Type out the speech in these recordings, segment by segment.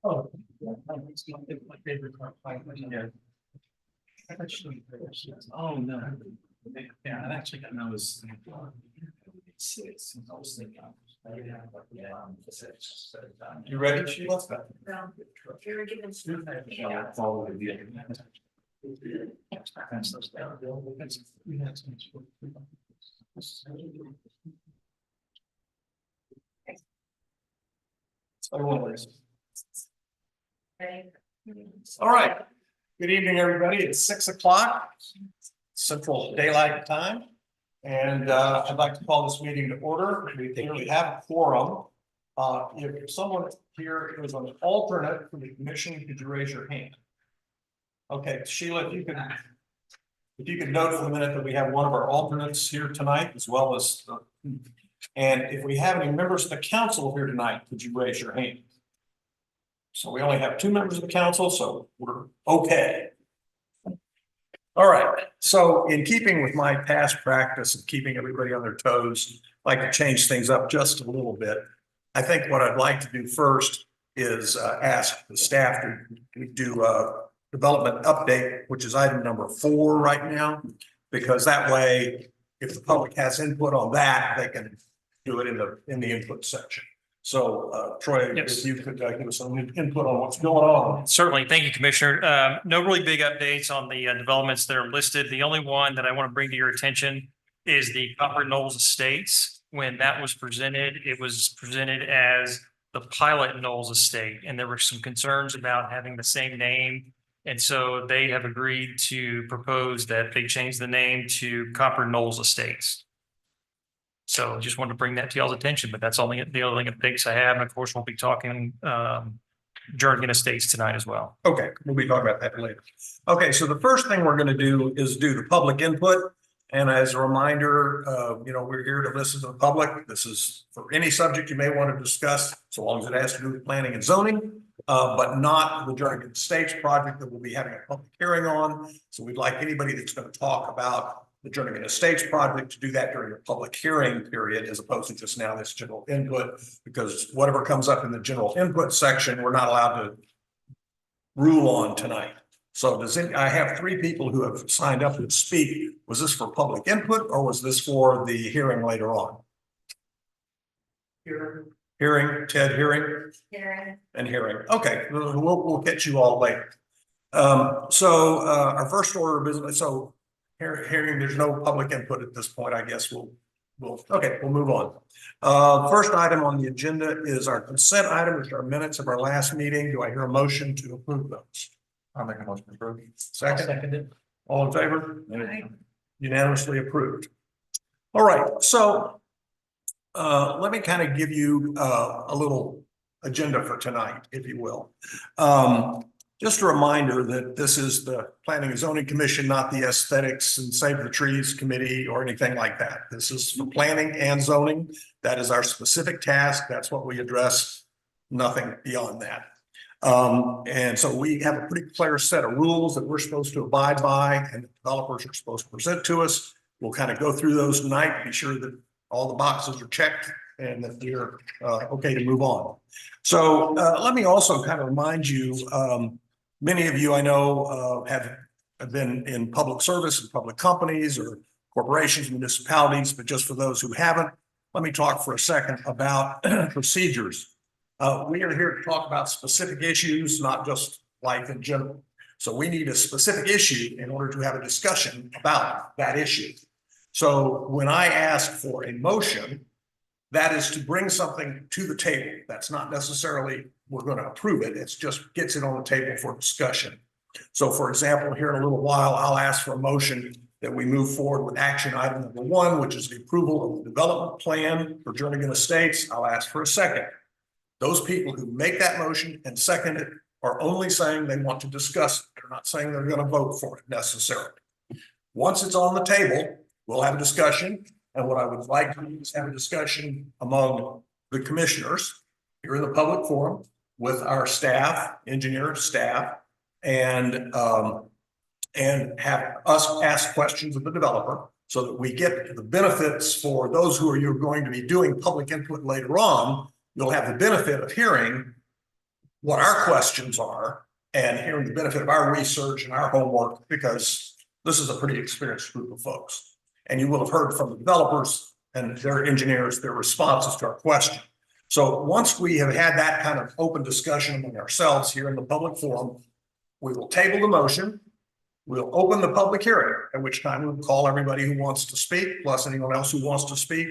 Oh, yeah, it's my favorite part. Yeah. Oh, no. Yeah, I actually got those. You ready, Sheila? You're given. All right. Good evening, everybody. It's 6 o'clock Central Daylight Time. And I'd like to call this meeting to order. We clearly have a quorum. If someone here is an alternate for the commission, could you raise your hand? Okay, Sheila, if you could note for a minute that we have one of our alternates here tonight, as well as, and if we have any members of the council here tonight, could you raise your hand? So we only have 2 members of the council, so we're okay. All right, so in keeping with my past practice of keeping everybody on their toes, I'd like to change things up just a little bit. I think what I'd like to do first is ask the staff to do a development update, which is item number 4 right now, because that way, if the public has input on that, they can do it in the input section. So Troy, Yes. if you could give us some input on what's going on. Certainly. Thank you, Commissioner. No really big updates on the developments that are listed. The only one that I want to bring to your attention is the Copper Knolls Estates. When that was presented, it was presented as the Pilot Knolls Estate, and there were some concerns about having the same name. And so they have agreed to propose that they change the name to Copper Knolls Estates. So just wanted to bring that to y'all's attention, but that's only the only updates I have. And of course, we'll be talking Jernigan Estates tonight as well. Okay, we'll be talking about that later. Okay, so the first thing we're going to do is do the public input. And as a reminder, we're here to listen to the public. This is for any subject you may want to discuss, so long as it has to do with planning and zoning, but not the Jernigan Estates project that we'll be having a public hearing on. So we'd like anybody that's going to talk about the Jernigan Estates project to do that during a public hearing period, as opposed to just now this general input, because whatever comes up in the general input section, we're not allowed to rule on tonight. So I have 3 people who have signed up to speak. Was this for public input or was this for the hearing later on? Hearing, Ted, hearing? Hearing. And hearing. Okay, we'll get you all later. Our first order of business, so hearing, there's no public input at this point. I guess we'll move on. First item on the agenda is our consent item, which are minutes of our last meeting. Do I hear a motion to approve those? I'll make a motion to approve. Second. All in favor? Unanimously approved. All right, so let me kind of give you a little agenda for tonight, if you will. Just a reminder that this is the Planning and Zoning Commission, not the Aesthetics and Save the Trees Committee or anything like that. This is for planning and zoning. That is our specific task. That's what we address, nothing beyond that. And so we have a pretty clear set of rules that we're supposed to abide by and the developers are supposed to present to us. We'll kind of go through those tonight, be sure that all the boxes are checked and that you're okay to move on. So let me also kind of remind you, many of you I know have been in public service and public companies or corporations, municipalities, but just for those who haven't, let me talk for a second about procedures. We are here to talk about specific issues, not just life in general. So we need a specific issue in order to have a discussion about that issue. So when I ask for a motion, that is to bring something to the table. That's not necessarily we're going to approve it. It's just gets it on the table for discussion. So for example, here in a little while, I'll ask for a motion that we move forward with action item number 1, which is the approval of the development plan for Jernigan Estates. I'll ask for a second. Those people who make that motion and second it are only saying they want to discuss it. They're not saying they're going to vote for it necessarily. Once it's on the table, we'll have a discussion. And what I would like to do is have a discussion among the commissioners here in the public forum with our staff, engineer staff, and have us ask questions of the developer so that we get the benefits for those who are you're going to be doing public input later on. you'll have the benefit of hearing what our questions are and hearing the benefit of our research and our homework, because this is a pretty experienced group of folks. And you will have heard from the developers and their engineers, their responses to our question. So once we have had that kind of open discussion among ourselves here in the public forum, we will table the motion. We'll open the public hearing, at which time we'll call everybody who wants to speak, plus anyone else who wants to speak.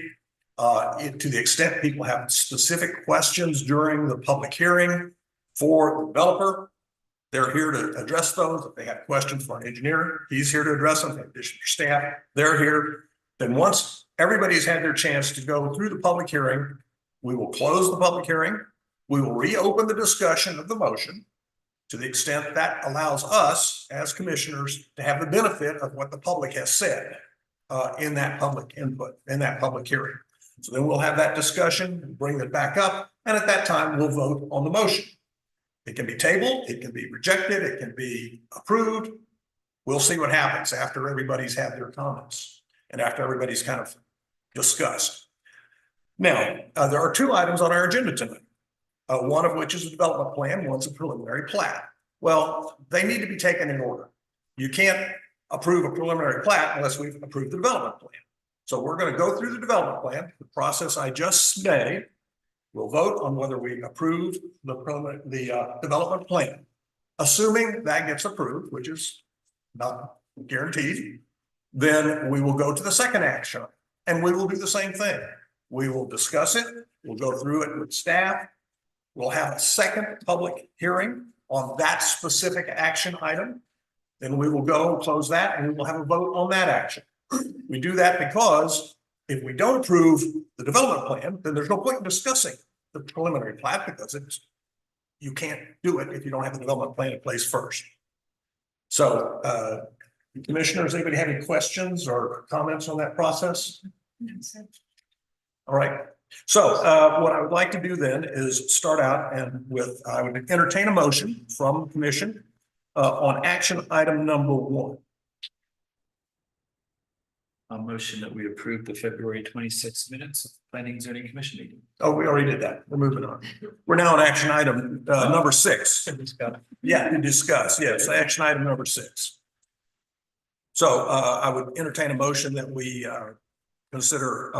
To the extent people have specific questions during the public hearing for the developer, they're here to address those. If they have questions for an engineer, he's here to address them. In addition to staff, they're here. Then once everybody's had their chance to go through the public hearing, we will close the public hearing. We will reopen the discussion of the motion to the extent that allows us as commissioners to have the benefit of what the public has said in that public input, in that public hearing. So then we'll have that discussion, bring it back up, and at that time we'll vote on the motion. It can be tabled, it can be rejected, it can be approved. We'll see what happens after everybody's had their comments and after everybody's kind of discussed. Now, there are two items on our agenda tonight. One of which is a development plan, one's a preliminary plat. Well, they need to be taken in order. You can't approve a preliminary plat unless we've approved the development plan. So we're going to go through the development plan, the process I just made. We'll vote on whether we approve the development plan. Assuming that gets approved, which is not guaranteed, then we will go to the second action and we will do the same thing. We will discuss it. We'll go through it with staff. We'll have a second public hearing on that specific action item. Then we will go close that and we will have a vote on that action. We do that because if we don't approve the development plan, then there's no point in discussing the preliminary plat because you can't do it if you don't have the development plan in place first. So, commissioners, anybody have any questions or comments on that process? All right. So what I would like to do then is start out I would entertain a motion from the commission on action item number 1. A motion that we approve the February 26th minutes of Planning and Zoning Commission meeting. Oh, we already did that. We're moving on. We're now on action item number 6. Yeah, to discuss. Yes, action item number 6. So I would entertain a motion that we consider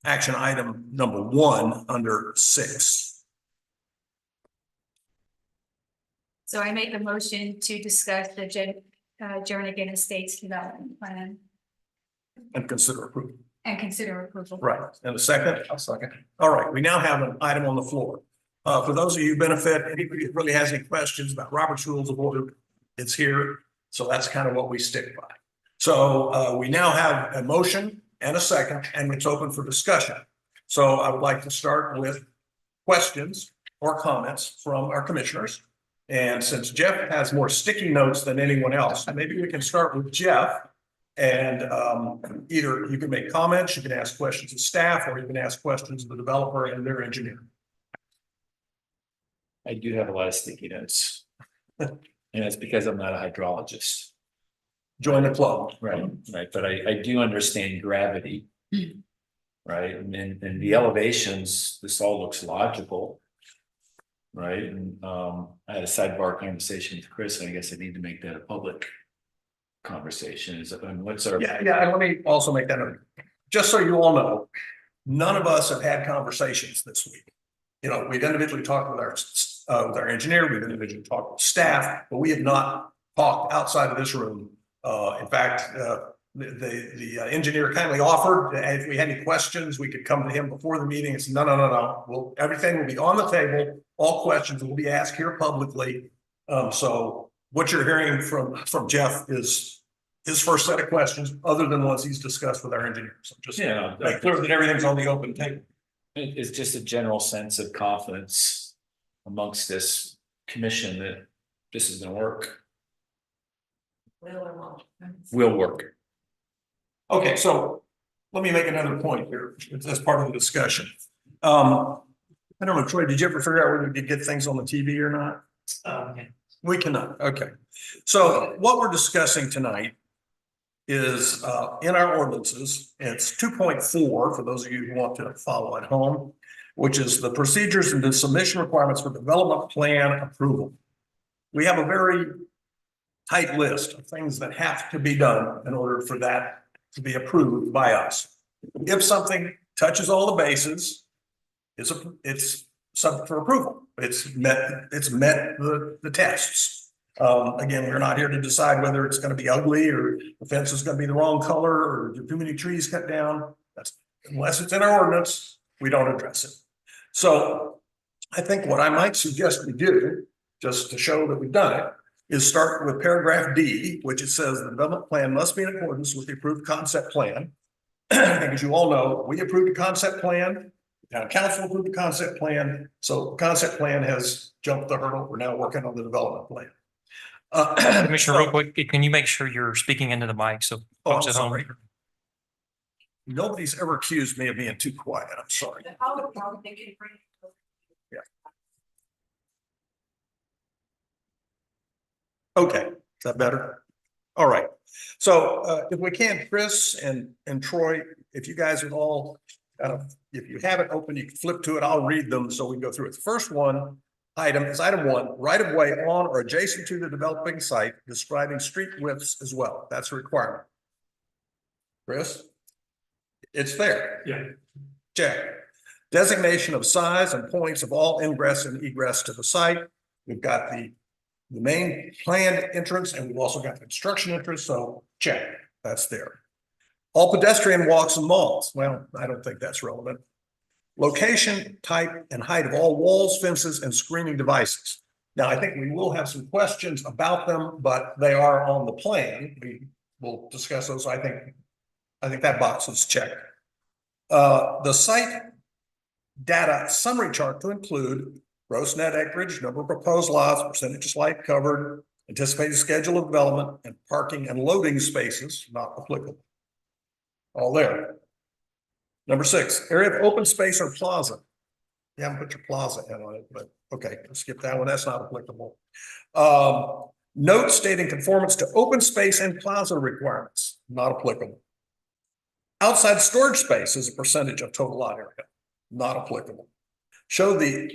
action item number 1 under 6. So I make the motion to discuss the Jernigan Estates development plan And consider approval. and consider approval. Right. And a second? I'll second. All right. We now have an item on the floor. For those of you who benefit, anybody who really has any questions about Robert's Rules of Order, it's here. So that's kind of what we stick by. So we now have a motion and a second, and it's open for discussion. So I would like to start with questions or comments from our commissioners. And since Jeff has more sticky notes than anyone else, maybe we can start with Jeff. And either you can make comments, you can ask questions of staff, or you can ask questions of the developer and their engineer. I do have a lot of sticky notes. And it's because I'm not a hydrologist. Join the club. Right, but I do understand gravity. Right, and the elevations, this all looks logical. Right, and I had a sidebar conversation with Chris, and I guess I need to make that a public conversation. What's our... Yeah, and let me also make that note. Just so you all know, none of us have had conversations this week. You know, we've individually talked with our engineer, we've individually talked with staff, but we have not talked outside of this room. In fact, the engineer kindly offered, if we had any questions, we could come to him before the meeting and say, no. Everything will be on the table. All questions will be asked here publicly. So what you're hearing from Jeff is his first set of questions, other than ones he's discussed with our engineers. So just make clear that everything's on the open table. It's just a general sense of confidence amongst this commission that this is going to work. Will work. Okay, so let me make another point here as part of the discussion. I don't know, Troy, did you ever figure out whether we could get things on the TV or not? We cannot. Okay. So what we're discussing tonight is in our ordinances, it's 2.4 for those of you who want to follow at home. which is the procedures and the submission requirements for development plan approval. We have a very tight list of things that have to be done in order for that to be approved by us. If something touches all the bases, it's subject for approval. It's met the tests. Again, we're not here to decide whether it's going to be ugly or the fence is going to be the wrong color or too many trees cut down. That's unless it's in our ordinance, we don't address it. So I think what I might suggest we do, just to show that we've done it, is start with paragraph D, which it says the development plan must be in accordance with the approved concept plan. I think as you all know, we approved a concept plan. The town council approved a concept plan. So the concept plan has jumped the hurdle. We're now working on the development plan. Commissioner, real quick, can you make sure you're speaking into the mic so Oh, folks I'm at home? sorry. Nobody's ever accused me of being too quiet. I'm sorry. Yeah. Okay, is that better? All right. So if we can, Chris and Troy, if you guys would all, if you have it open, you can flip to it. I'll read them so we can go through it. The first item is item 1, right of way on or adjacent to the developing site, describing street widths as well. That's a requirement. Chris? It's there. Yeah. Check. Designation of size and points of all ingress and egress to the site. We've got the main planned entrance and we've also got the construction entrance. So check, that's there. All pedestrian walks and malls. Well, I don't think that's relevant. Location, type, and height of all walls, fences, and screening devices. Now, I think we will have some questions about them, but they are on the plan. We will discuss those. I think that box is checked. The site data summary chart to include gross net acreage, number of proposed lots, percentage of site covered, anticipated schedule of development, and parking and loading spaces not applicable. All there. Number 6, area of open space or plaza. You haven't put your plaza in on it, but okay, skip that one. That's not applicable. Note stating conformance to open space and plaza requirements, not applicable. Outside storage space is a percentage of total lot area, not applicable. Show the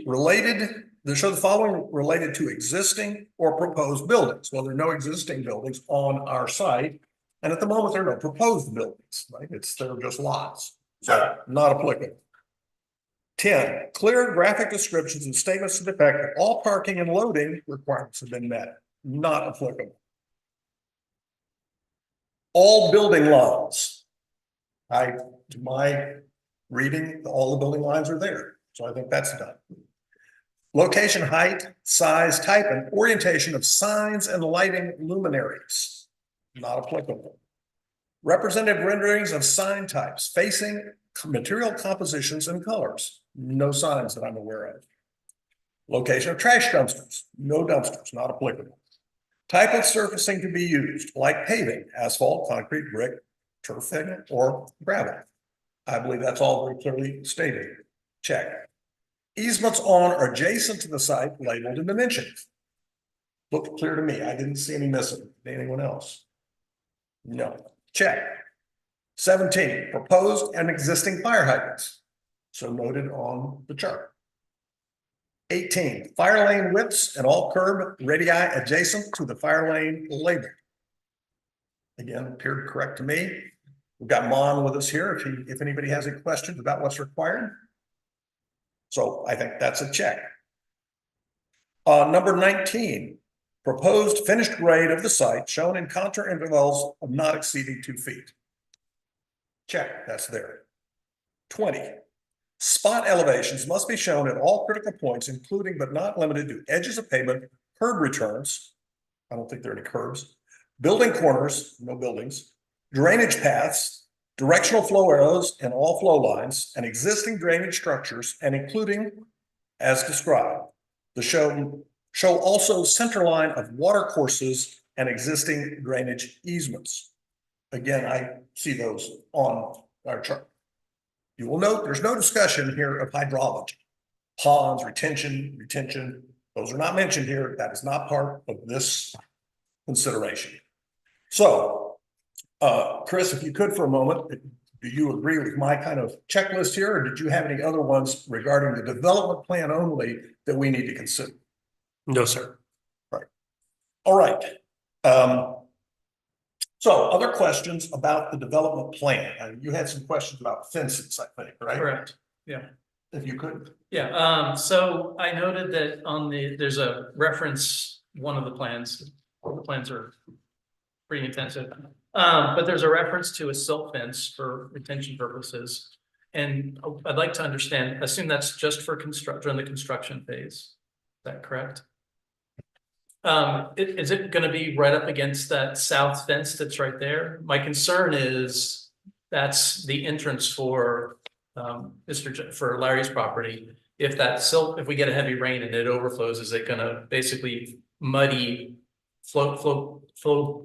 following related to existing or proposed buildings. Well, there are no existing buildings on our site. And at the moment, there are no proposed buildings, right? They're just lots. So not applicable. 10, clear graphic descriptions and statements to the effect that all parking and loading requirements have been met, not applicable. All building lines. To my reading, all the building lines are there. So I think that's done. Location, height, size, type, and orientation of signs and lighting luminaries, not applicable. Representative renderings of sign types, facing, material compositions, and colors. No signs that I'm aware of. Location of trash dumpsters, no dumpsters, not applicable. Type of surfacing to be used, like paving, asphalt, concrete, brick, turf thickener, or gravel. I believe that's all very clearly stated. Check. Easements on or adjacent to the site labeled and dimensioned. Looked clear to me. I didn't see any missing. Anyone else? No. Check. 17, proposed and existing fire hydrants. So noted on the chart. 18, fire lane widths and all curb radii adjacent to the fire lane label. Again, appeared correct to me. We've got Mon with us here if anybody has any questions about what's required. So I think that's a check. Number 19, proposed finished grade of the site shown in contour intervals of not exceeding 2 feet. Check, that's there. 20, spot elevations must be shown at all critical points, including but not limited to edges of pavement, curb returns. I don't think there are any curbs. Building corners, no buildings. Drainage paths, directional flow arrows and all flow lines, and existing drainage structures, and including, as described, the show also center line of water courses and existing drainage easements. Again, I see those on our chart. You will note there's no discussion here of hydrology, ponds, retention. Those are not mentioned here. That is not part of this consideration. So, Chris, if you could for a moment, do you agree with my kind of checklist here, or did you have any other ones regarding the development plan only that we need to consider? No, sir. Right. All right. So other questions about the development plan? You had some questions about fences, I think, right? Correct, yeah. If you could. Yeah, so I noted that on there's a reference, one of the plans are pretty intensive. But there's a reference to a silt fence for retention purposes. And I'd like to understand, assume that's just for during the construction phase. Is that correct? Is it gonna be right up against that south fence that's right there? My concern is that's the entrance for for Larry's property. If that silt, if we get a heavy rain and it overflows, is it gonna basically muddy, flow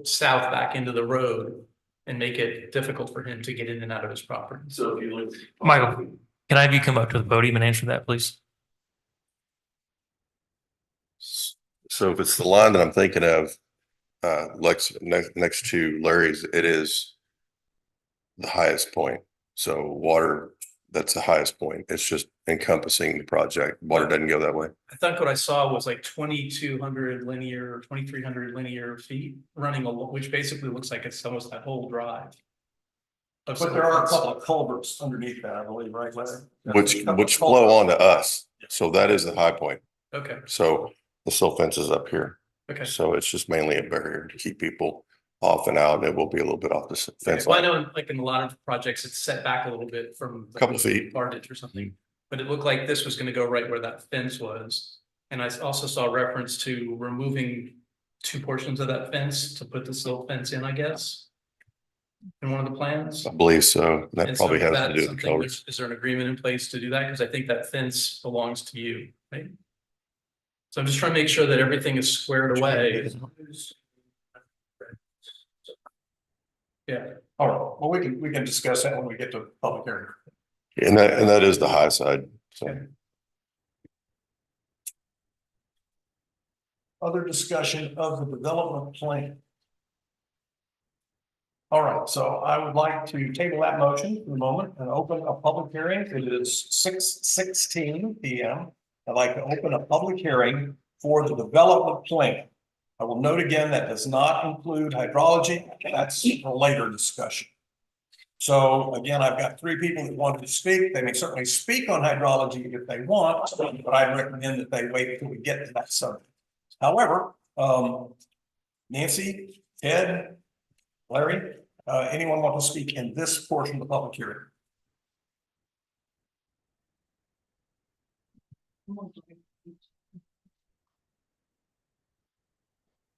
south back into the road and make it difficult for him to get in and out of his property? So if you look. Michael, can I have you come up to the podium and answer that, please? So if it's the line that I'm thinking of, next to Larry's, it is the highest point. So water, that's the highest point. It's just encompassing the project. Water doesn't go that way. I think what I saw was like 2,200 linear, 2,300 linear feet running along, which basically looks like it's almost that whole drive. But there are a couple of culverts underneath that, I believe, right, Larry? Which flow onto us. So that is the high point. Okay, So the silt fence is up here. okay. So it's just mainly a barrier to keep people off and out. It will be a little bit off the fence Well, I line. know like in a lot of projects, it's set back a little bit from. Couple of feet. Yardage or something, but it looked like this was gonna go right where that fence was. And I also saw reference to removing two portions of that fence to put this little fence in, I guess. In one of the plans. I believe so. That And so probably is has that to do with the something colors. Is there an agreement in place to do that? Because I think that fence belongs to you, right? So I'm just trying to make sure that everything is squared away. Yeah, All right, well, we can discuss that when we get to public hearing. And that is the high side. So. Okay. Other discussion of the development plan. All right, so I would like to table that motion for a moment and open a public hearing. It is 6:16 p.m. I'd like to open a public hearing for the development plan. I will note again that does not include hydrology. That's a later discussion. So again, I've got three people that wanted to speak. They may certainly speak on hydrology if they want, but I'd recommend that they wait until we get to that subject. However, Nancy, Ed, Larry, anyone want to speak in this portion of the public hearing?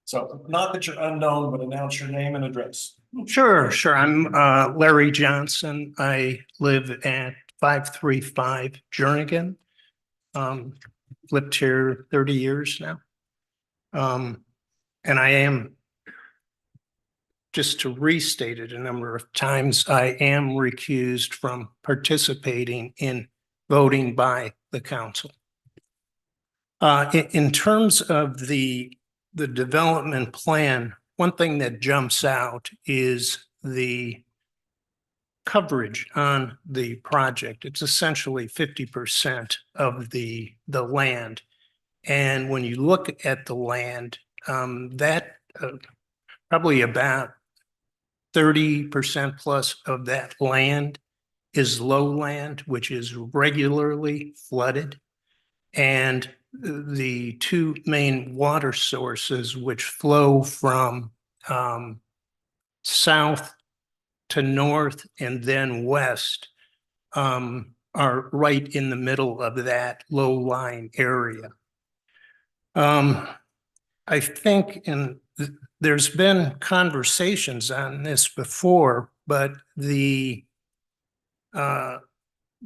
So not that you're unknown, but announce your name and address. Sure. I'm Larry Johnson. I live at 535 Jernigan. Lived here 30 years now. And I am, just to restate it a number of times, I am recused from participating in voting by the council. In terms of the development plan, one thing that jumps out is the coverage on the project. It's essentially 50% of the land. And when you look at the land, that probably about 30% plus of that land is lowland, which is regularly flooded. And the two main water sources which flow from south to north and then west are right in the middle of that low-lying area. I think there's been conversations on this before, but the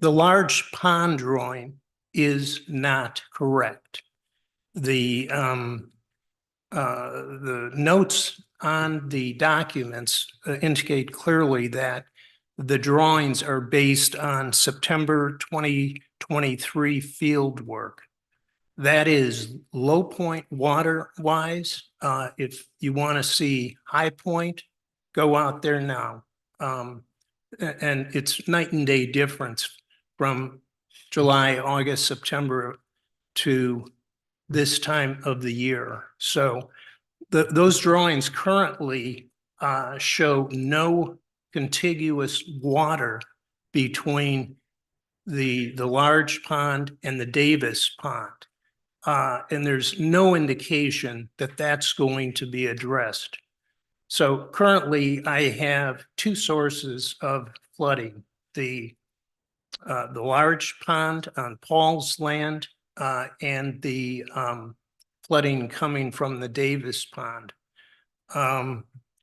large pond drawing is not correct. The notes on the documents indicate clearly that the drawings are based on September 2023 field work. That is low point water wise. If you want to see high point, go out there now. And it's night and day difference from July, August, September to this time of the year. So those drawings currently show no contiguous water between the large pond and the Davis pond. And there's no indication that that's going to be addressed. So currently I have two sources of flooding, the large pond on Paul's land, and the, flooding coming from the Davis pond.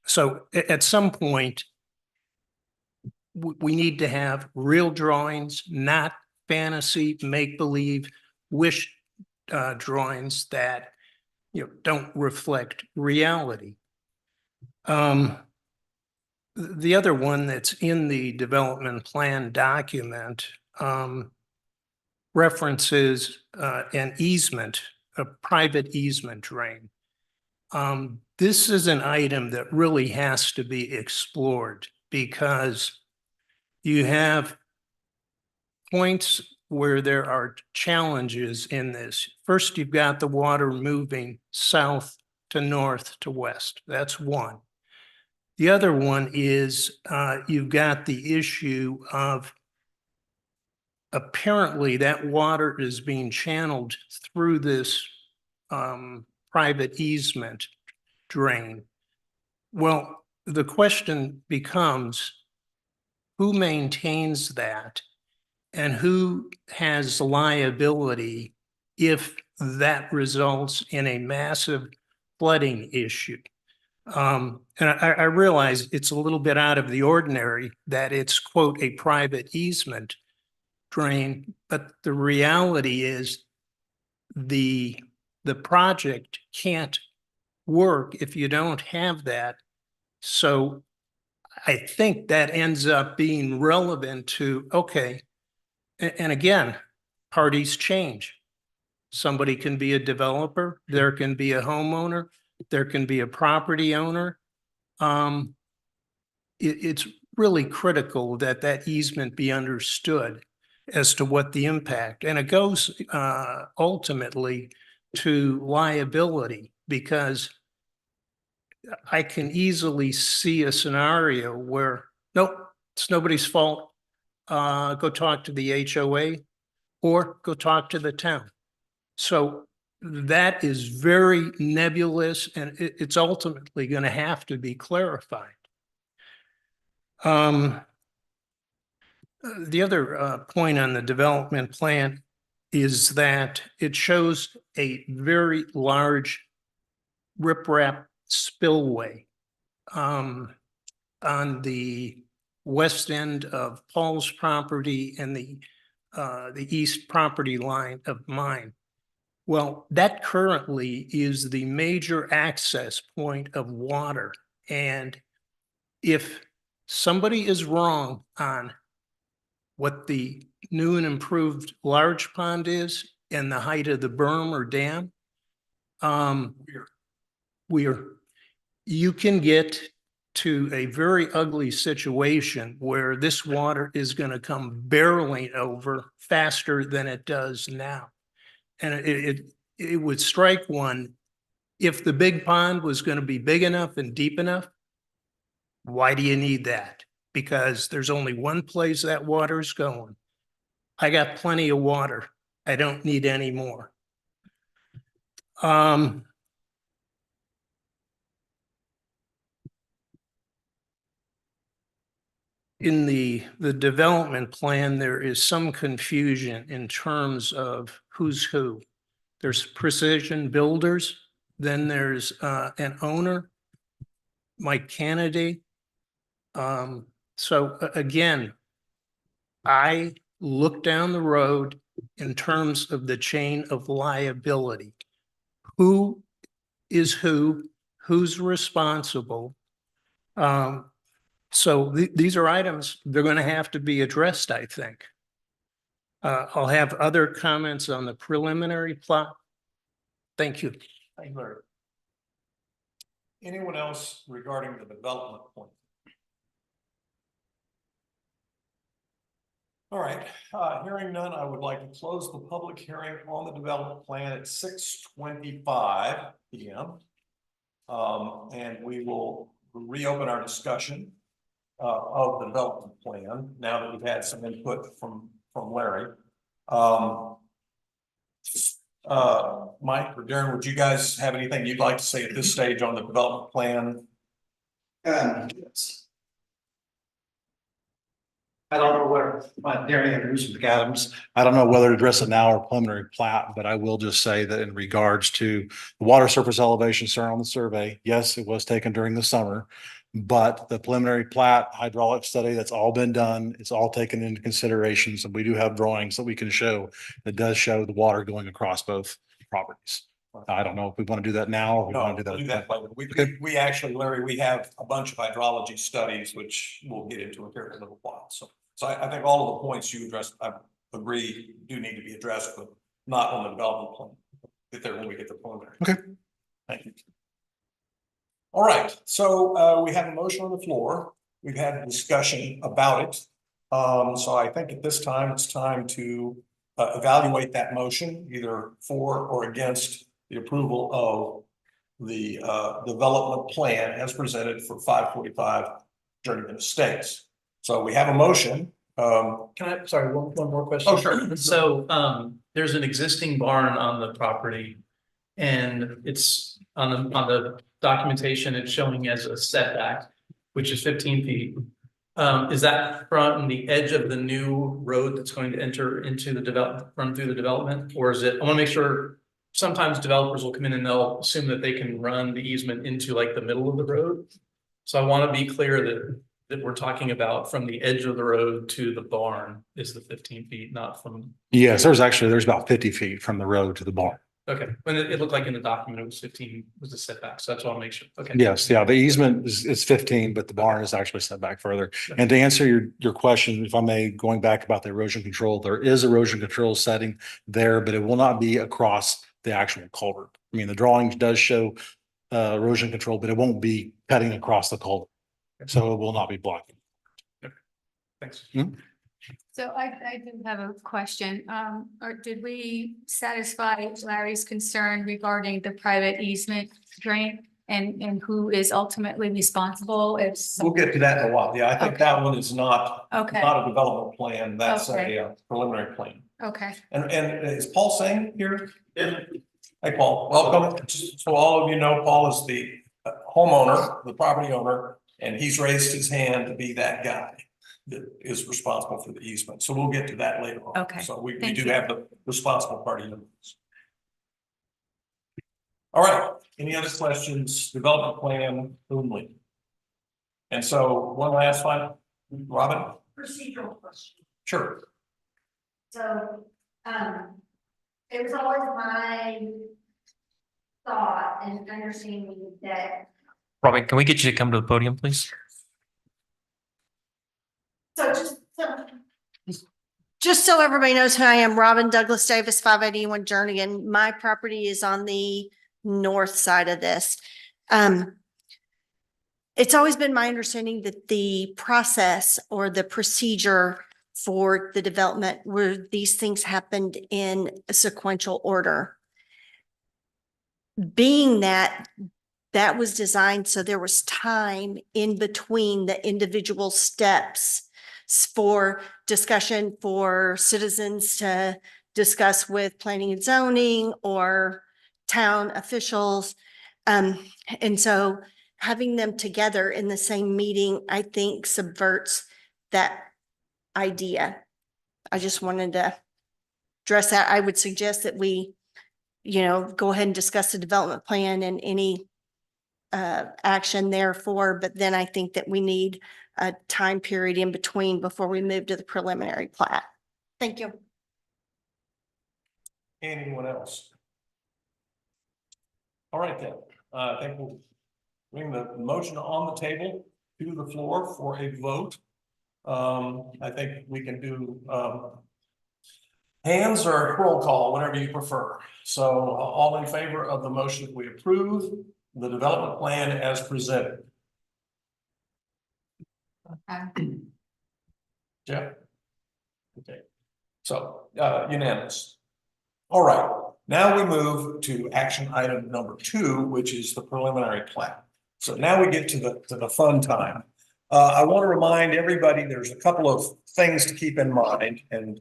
So at some point, we need to have real drawings, not fantasy, make-believe, wish, drawings that, don't reflect reality. The other one that's in the development plan document, references, an easement, a private easement drain. This is an item that really has to be explored because you have points where there are challenges in this. First, you've got the water moving south to north to west. That's one. The other one is you've got the issue of apparently that water is being channeled through this private easement drain. Well, the question becomes, who maintains that and who has liability if that results in a massive flooding issue? And I realize it's a little bit out of the ordinary that it's, quote, a private easement drain, but the reality is the project can't work if you don't have that. So I think that ends up being relevant to, okay, and again, parties change. Somebody can be a developer, there can be a homeowner, there can be a property owner. It's really critical that that easement be understood as to what the impact, and it goes ultimately to liability, because I can easily see a scenario where, nope, it's nobody's fault. Go talk to the HOA or go talk to the town. So that is very nebulous, and it's ultimately going to have to be clarified. The other point on the development plan is that it shows a very large riprap spillway on the west end of Paul's property and the east property line of mine. Well, that currently is the major access point of water. And if somebody is wrong on what the new and improved large pond is and the height of the berm or dam, you can get to a very ugly situation where this water is going to come barreling over faster than it does now. And it would strike one, if the big pond was going to be big enough and deep enough, why do you need that? Because there's only one place that water is going. I got plenty of water. I don't need any more. In the development plan, there is some confusion in terms of who's who. There's Precision Builders, then there's an owner, Mike Kennedy. So again, I look down the road in terms of the chain of liability. Who is who? Who's responsible? So these are items, they're going to have to be addressed, I think. I'll have other comments on the preliminary plot. Thank you. Thank you, Larry. Anyone else regarding the development point? All right, hearing none, I would like to close the public hearing on the development plan at 6:25 PM. And we will reopen our discussion of the development plan now that we've had some input from Larry. Mike or Darren, would you guys have anything you'd like to say at this stage on the development plan? Yes. I don't know where, Darren Andrews with Adams, I don't know whether to address it now or preliminary plat, but I will just say that in regards to the water surface elevation shown on the survey, yes, it was taken during the summer. But the preliminary plat hydraulic study, that's all been done. It's all taken into consideration. So we do have drawings that we can show that does show the water going across both properties. I don't know if we want to do that now or we No, want to we'll do do that. that later. We actually, Larry, we have a bunch of hydrology studies, which we'll get into here in a little while. So I think all of the points you addressed, I agree, do need to be addressed, but not on the development plan. Get there when we get the preliminary. Okay. Thank you. All right, so we have a motion on the floor. We've had a discussion about it. So I think at this time, it's time to evaluate that motion, either for or against the approval of the development plan as presented for 545 Journeyman Estates. So we have a motion. Can I, sorry, one more question? Oh, sure. So, there's an existing barn on the property. And it's on the documentation, it's showing as a setback, which is 15 feet. Is that from the edge of the new road that's going to enter into the run through the development? Or is it, I want to make sure, sometimes developers will come in and they'll assume that they can run the easement into like the middle of the road. So I want to be clear that we're talking about from the edge of the road to the barn is the 15 feet, not from. Yes, there's about 50 feet from the road to the barn. Okay, when it looked like in the document, it was 15 was the setback, so that's what I'll make sure, okay. Yes, yeah, the easement is 15, but the barn is actually set back further. And to answer your question, if I may, going back about the erosion control, there is erosion control setting there, but it will not be across the actual culvert. I mean, the drawings does show erosion control, but it won't be cutting across the culvert. So it will not be blocking. Thanks. So I do have a question. Or did we satisfy Larry's concern regarding the private easement drain and who is ultimately responsible if? We'll get to that in a while. Yeah, I think that one is not a Okay, development plan. That's Okay. a preliminary plan. okay. And is Paul Singh here? Hey, Paul, welcome. So all of you know, Paul is the homeowner, the property owner, and he's raised his hand to be that guy that is responsible for the easement. So we'll get to that later on. Okay, So we thank do you. have the responsible party members. All right, any other questions? Development plan only. And so one last one, Robin? Procedural question. Sure. So, it was always my thought and understanding that, Robin, can we get you to come to the podium, please? just so everybody knows who I am, Robin Douglas Davis, 581 Journey, and my property is on the north side of this. It's always been my understanding that the process or the procedure for the development where these things happened in a sequential order. Being that was designed so there was time in between the individual steps for discussion for citizens to discuss with planning and zoning or town officials. And so having them together in the same meeting, I think subverts that idea. I just wanted to address that. I would suggest that we, go ahead and discuss the development plan and any action therefore, but then I think that we need a time period in between before we move to the preliminary plat. Thank you. Anyone else? All right then, I think we'll bring the motion on the table to the floor for a vote. I think we can do hands or roll call, whatever you prefer. So all in favor of the motion that we approve the development plan as presented? Jeff? Okay, so unanimous. All right, now we move to action item number 2, which is the preliminary plat. So now we get to the fun time. I want to remind everybody, there's a couple of things to keep in mind, and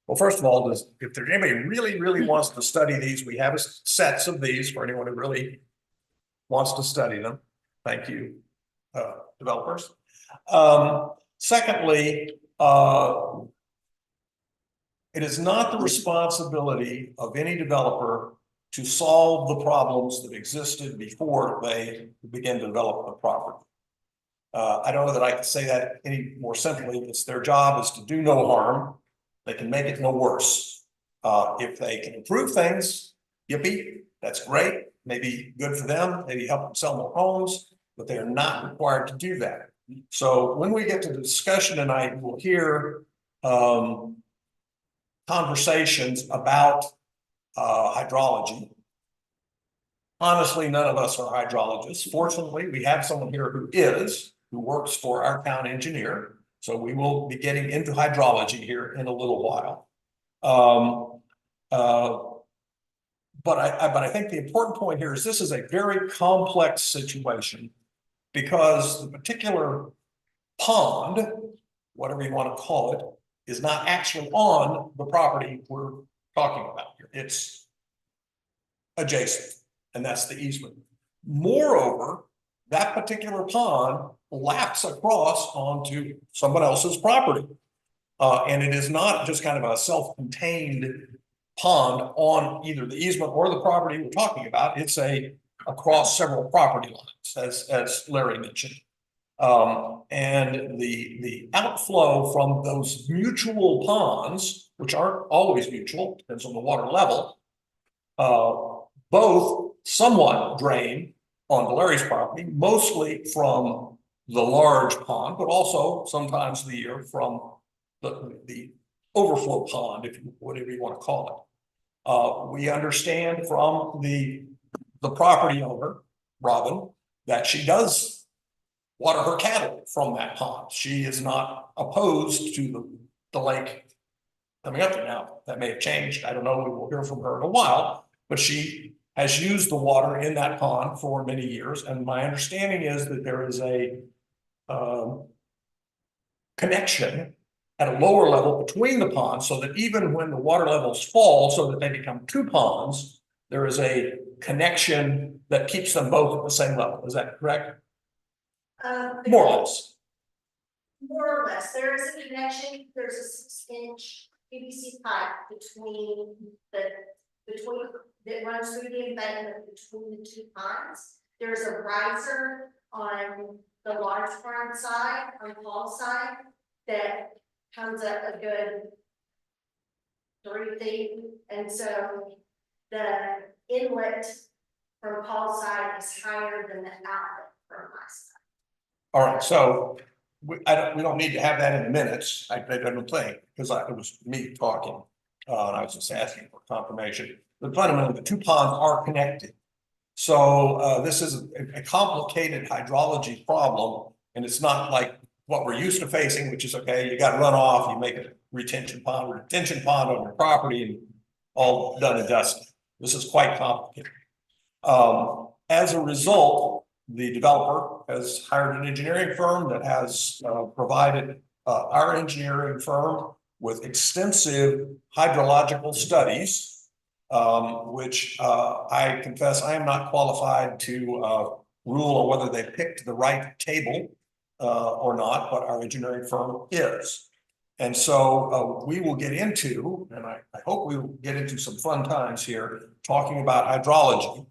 well, first of all, if there's anybody who really wants to study these, we have sets of these for anyone who really wants to study them. Thank you, developers. Secondly, it is not the responsibility of any developer to solve the problems that existed before they begin to develop the property. I don't know that I can say that any more simply. It's their job is to do no harm. They can make it no worse. If they can improve things, yippee, that's great. Maybe good for them, maybe help them sell more homes, but they are not required to do that. So when we get to the discussion tonight, we'll hear conversations about hydrology. Honestly, none of us are hydrologists. Fortunately, we have someone here who works for our town engineer. So we will be getting into hydrology here in a little while. But I think the important point here is this is a very complex situation because the particular pond, whatever you want to call it, is not actually on the property we're talking about here. It's adjacent, and that's the easement. Moreover, that particular pond laps across onto someone else's property. And it is not just kind of a self-contained pond on either the easement or the property we're talking about. It's across several property lines, as Larry mentioned. And the outflow from those mutual ponds, which aren't always mutual, depends on the water level, both somewhat drain onto Larry's property, mostly from the large pond, but also sometimes of the year from the overflow pond, whatever you want to call it. We understand from the property owner, Robin, that she does water her cattle from that pond. She is not opposed to the lake coming up there. Now, that may have changed. I don't know. We will hear from her in a while, but she has used the water in that pond for many years. And my understanding is that there is a connection at a lower level between the ponds, so that even when the water levels fall so that they become 2 ponds, there is a connection that keeps them both at the same level. Is that correct? More or less. More or less, there is a connection, there's a 6-inch PVC pipe between that runs through the embankment between the 2 ponds. There's a riser on the large pond side, on Paul's side, that comes up a good 3 feet. And so the inlet from Paul's side is higher than the outlet from my side. All right, so we don't need to have that in the minutes. I don't think, because it was me talking, and I was just asking for confirmation. But fundamentally, the 2 ponds are connected. So this is a complicated hydrology problem, and it's not like what we're used to facing, which is okay, you got runoff, you make a retention pond on your property, and all done and dusted. This is quite complicated. As a result, the developer has hired an engineering firm that has provided our engineering firm with extensive hydrological studies, which I confess I am not qualified to rule on whether they picked the right table or not, but our engineering firm is. And so we will get into, and I hope we will get into some fun times here talking about hydrology.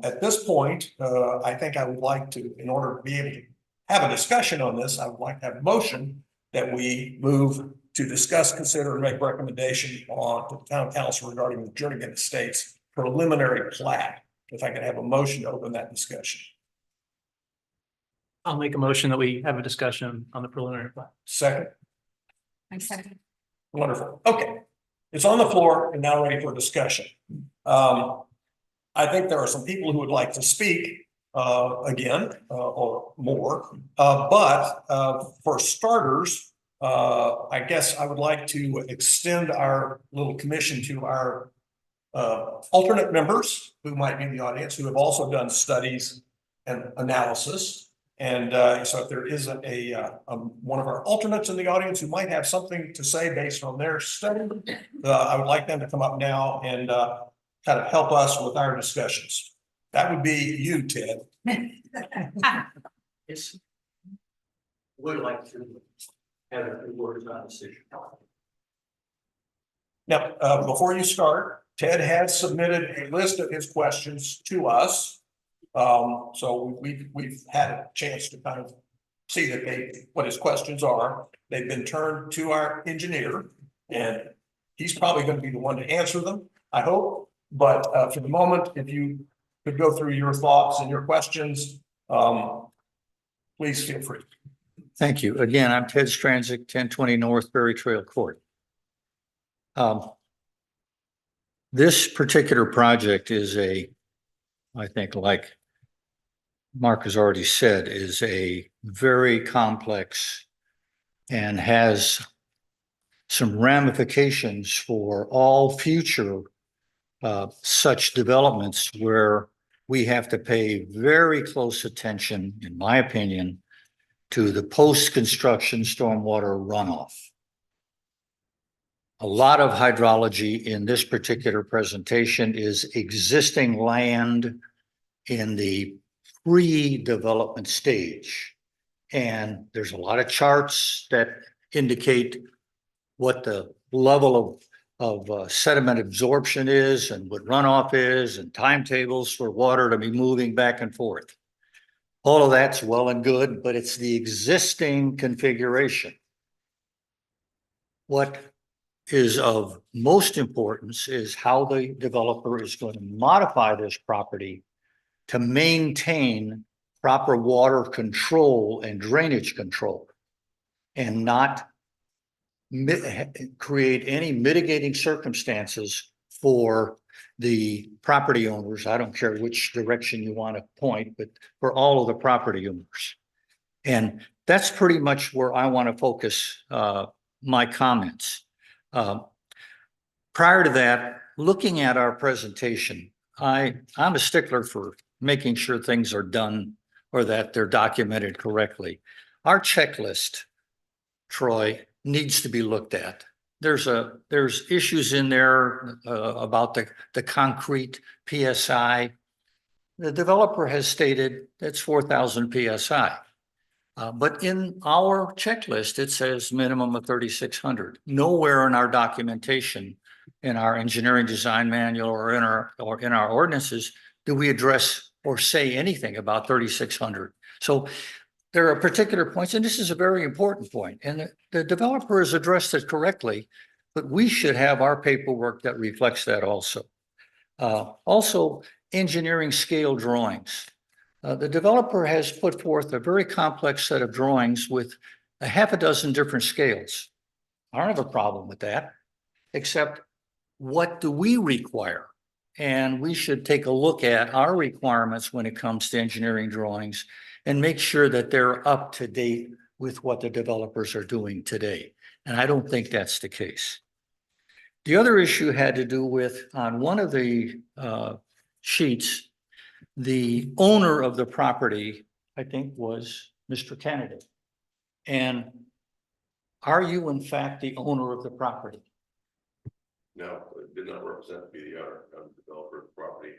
At this point, I think I would like to, in order to be able to have a discussion on this, I would like to have a motion that we move to discuss, consider, and make recommendation on the town council regarding the Jernigan Estates preliminary plat. If I could have a motion to open that discussion. I'll make a motion that we have a discussion on the preliminary plat. Second. I second. Wonderful. Okay. It's on the floor and now ready for discussion. I think there are some people who would like to speak again or more. But for starters, I guess I would like to extend our little commission to our alternate members who might be in the audience, who have also done studies and analysis. And so if there is one of our alternates in the audience who might have something to say based on their study, I would like them to come up now and kind of help us with our discussions. That would be you, Ted. Yes. Would like to have a few words on this issue. Now, before you start, Ted has submitted a list of his questions to us. So we've had a chance to kind of see what his questions are. They've been turned to our engineer, and he's probably going to be the one to answer them, I hope. But for the moment, if you could go through your thoughts and your questions, please feel free. Thank you. Again, I'm Ted Stranzik, 1020 North Berry Trail Court. This particular project is I think, like Mark has already said, is a very complex and has some ramifications for all future such developments where we have to pay very close attention, in my opinion, to the post-construction stormwater runoff. A lot of hydrology in this particular presentation is existing land in the pre-development stage. And there's a lot of charts that indicate what the level of sediment absorption is and what runoff is and timetables for water to be moving back and forth. All of that's well and good, but it's the existing configuration. What is of most importance is how the developer is going to modify this property to maintain proper water control and drainage control and not create any mitigating circumstances for the property owners. I don't care which direction you want to point, but for all of the property owners. And that's pretty much where I want to focus my comments. Prior to that, looking at our presentation, I'm a stickler for making sure things are done or that they're documented correctly. Our checklist, Troy, needs to be looked at. There's issues in there about the concrete PSI. The developer has stated that's 4,000 PSI. But in our checklist, it says minimum of 3,600. Nowhere in our documentation, in our engineering design manual or in our ordinances, do we address or say anything about 3,600. So there are particular points, and this is a very important point, and the developer has addressed it correctly, but we should have our paperwork that reflects that also. Also, engineering scale drawings. The developer has put forth a very complex set of drawings with a half a dozen different scales. I don't have a problem with that, except what do we require? And we should take a look at our requirements when it comes to engineering drawings and make sure that they're up to date with what the developers are doing today. And I don't think that's the case. The other issue had to do with, on one of the sheets, the owner of the property, I think, was Mr. Kennedy. And are you in fact the owner of the property? No, it did not represent to be the owner of the developer of the property.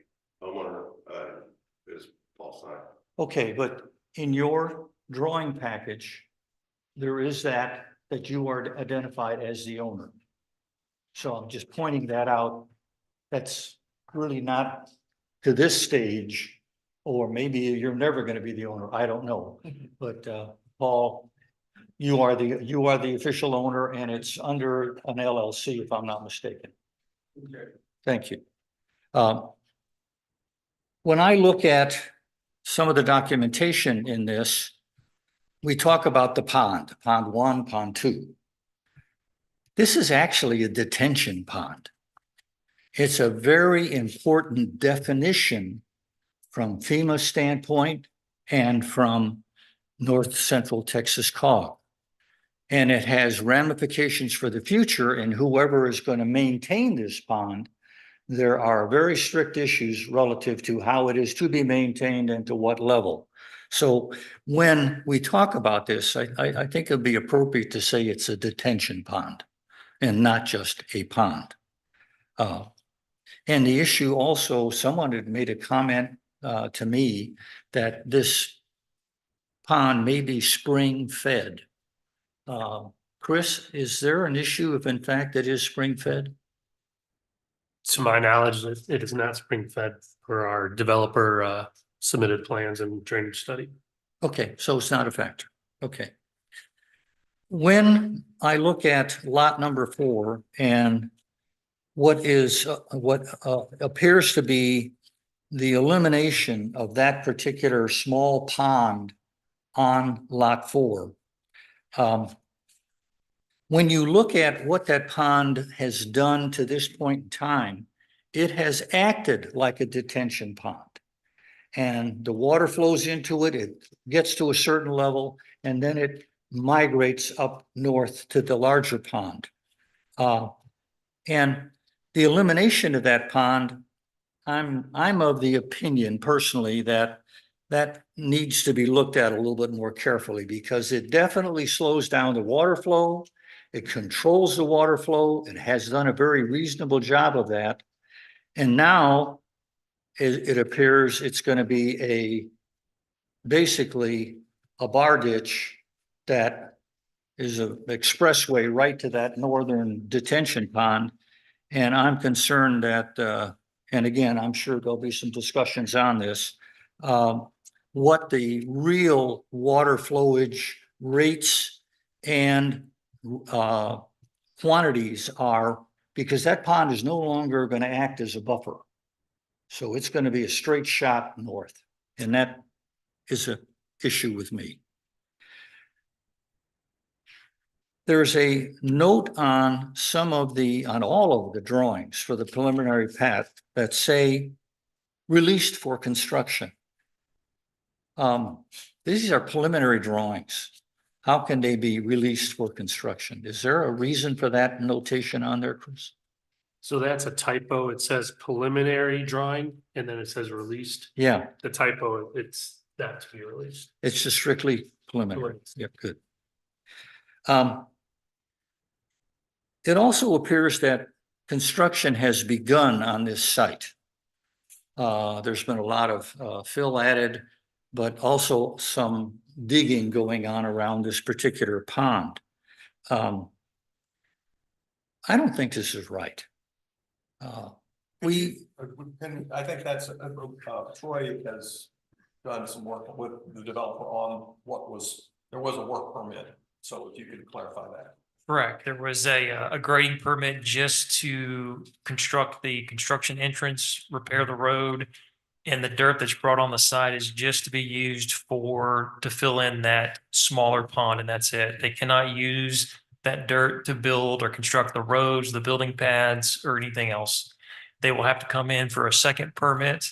Homeowner is Paul Stein. Okay, but in your drawing package, there is that you are identified as the owner. So I'm just pointing that out. That's really not to this stage, or maybe you're never going to be the owner. I don't know. But Paul, you are the official owner, and it's under an LLC, if I'm not mistaken. Okay. Thank you. When I look at some of the documentation in this, we talk about the pond 1, pond 2. This is actually a detention pond. It's a very important definition from FEMA standpoint and from North Central Texas COG. and it has ramifications for the future, and whoever is going to maintain this pond, there are very strict issues relative to how it is to be maintained and to what level. So when we talk about this, I think it'd be appropriate to say it's a detention pond and not just a pond. And the issue also, someone had made a comment to me that this pond may be spring fed. Chris, is there an issue if in fact it is spring fed? To my knowledge, it is not spring fed for our developer submitted plans and drainage study. Okay, so it's not a factor. Okay. When I look at lot number 4 and what appears to be the elimination of that particular small pond on lot 4. When you look at what that pond has done to this point in time, it has acted like a detention pond. And the water flows into it, it gets to a certain level, and then it migrates up north to the larger pond. And the elimination of that pond, I'm of the opinion personally that needs to be looked at a little bit more carefully, because it definitely slows down the water flow. It controls the water flow. It has done a very reasonable job of that. And now it appears it's going to be basically a bar ditch that is an expressway right to that northern detention pond. And I'm concerned that, and again, I'm sure there'll be some discussions on this, what the real water flowage rates and quantities are, because that pond is no longer going to act as a buffer. So it's going to be a straight shot north. And that is an issue with me. There's a note on on all of the drawings for the preliminary plat that say released for construction. These are preliminary drawings. How can they be released for construction? Is there a reason for that notation on there, Chris? So that's a typo. It says preliminary drawing and then it says released. Yeah, The typo, it's that to be released. it's just strictly preliminary. Correct. Yep, good. It also appears that construction has begun on this site. There's been a lot of fill added, but also some digging going on around this particular pond. I don't think this is right. I think that's, Troy has done some work with the developer on there was a work permit. So if you could clarify that. Correct. There was a grading permit just to construct the construction entrance, repair the road. And the dirt that's brought on the site is just to be used to fill in that smaller pond, and that's it. They cannot use that dirt to build or construct the roads, the building pads, or anything else. They will have to come in for a second permit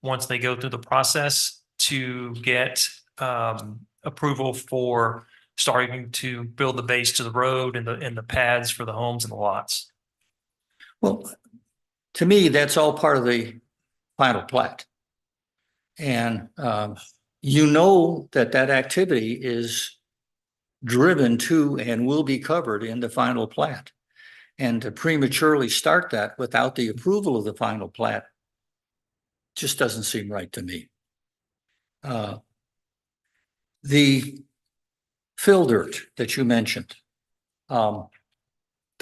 once they go through the process to get approval for starting to build the base to the road and the pads for the homes and the lots. Well, to me, that's all part of the final plat. And you know that activity is driven to and will be covered in the final plat. And to prematurely start that without the approval of the final plat just doesn't seem right to me. The fill dirt that you mentioned, the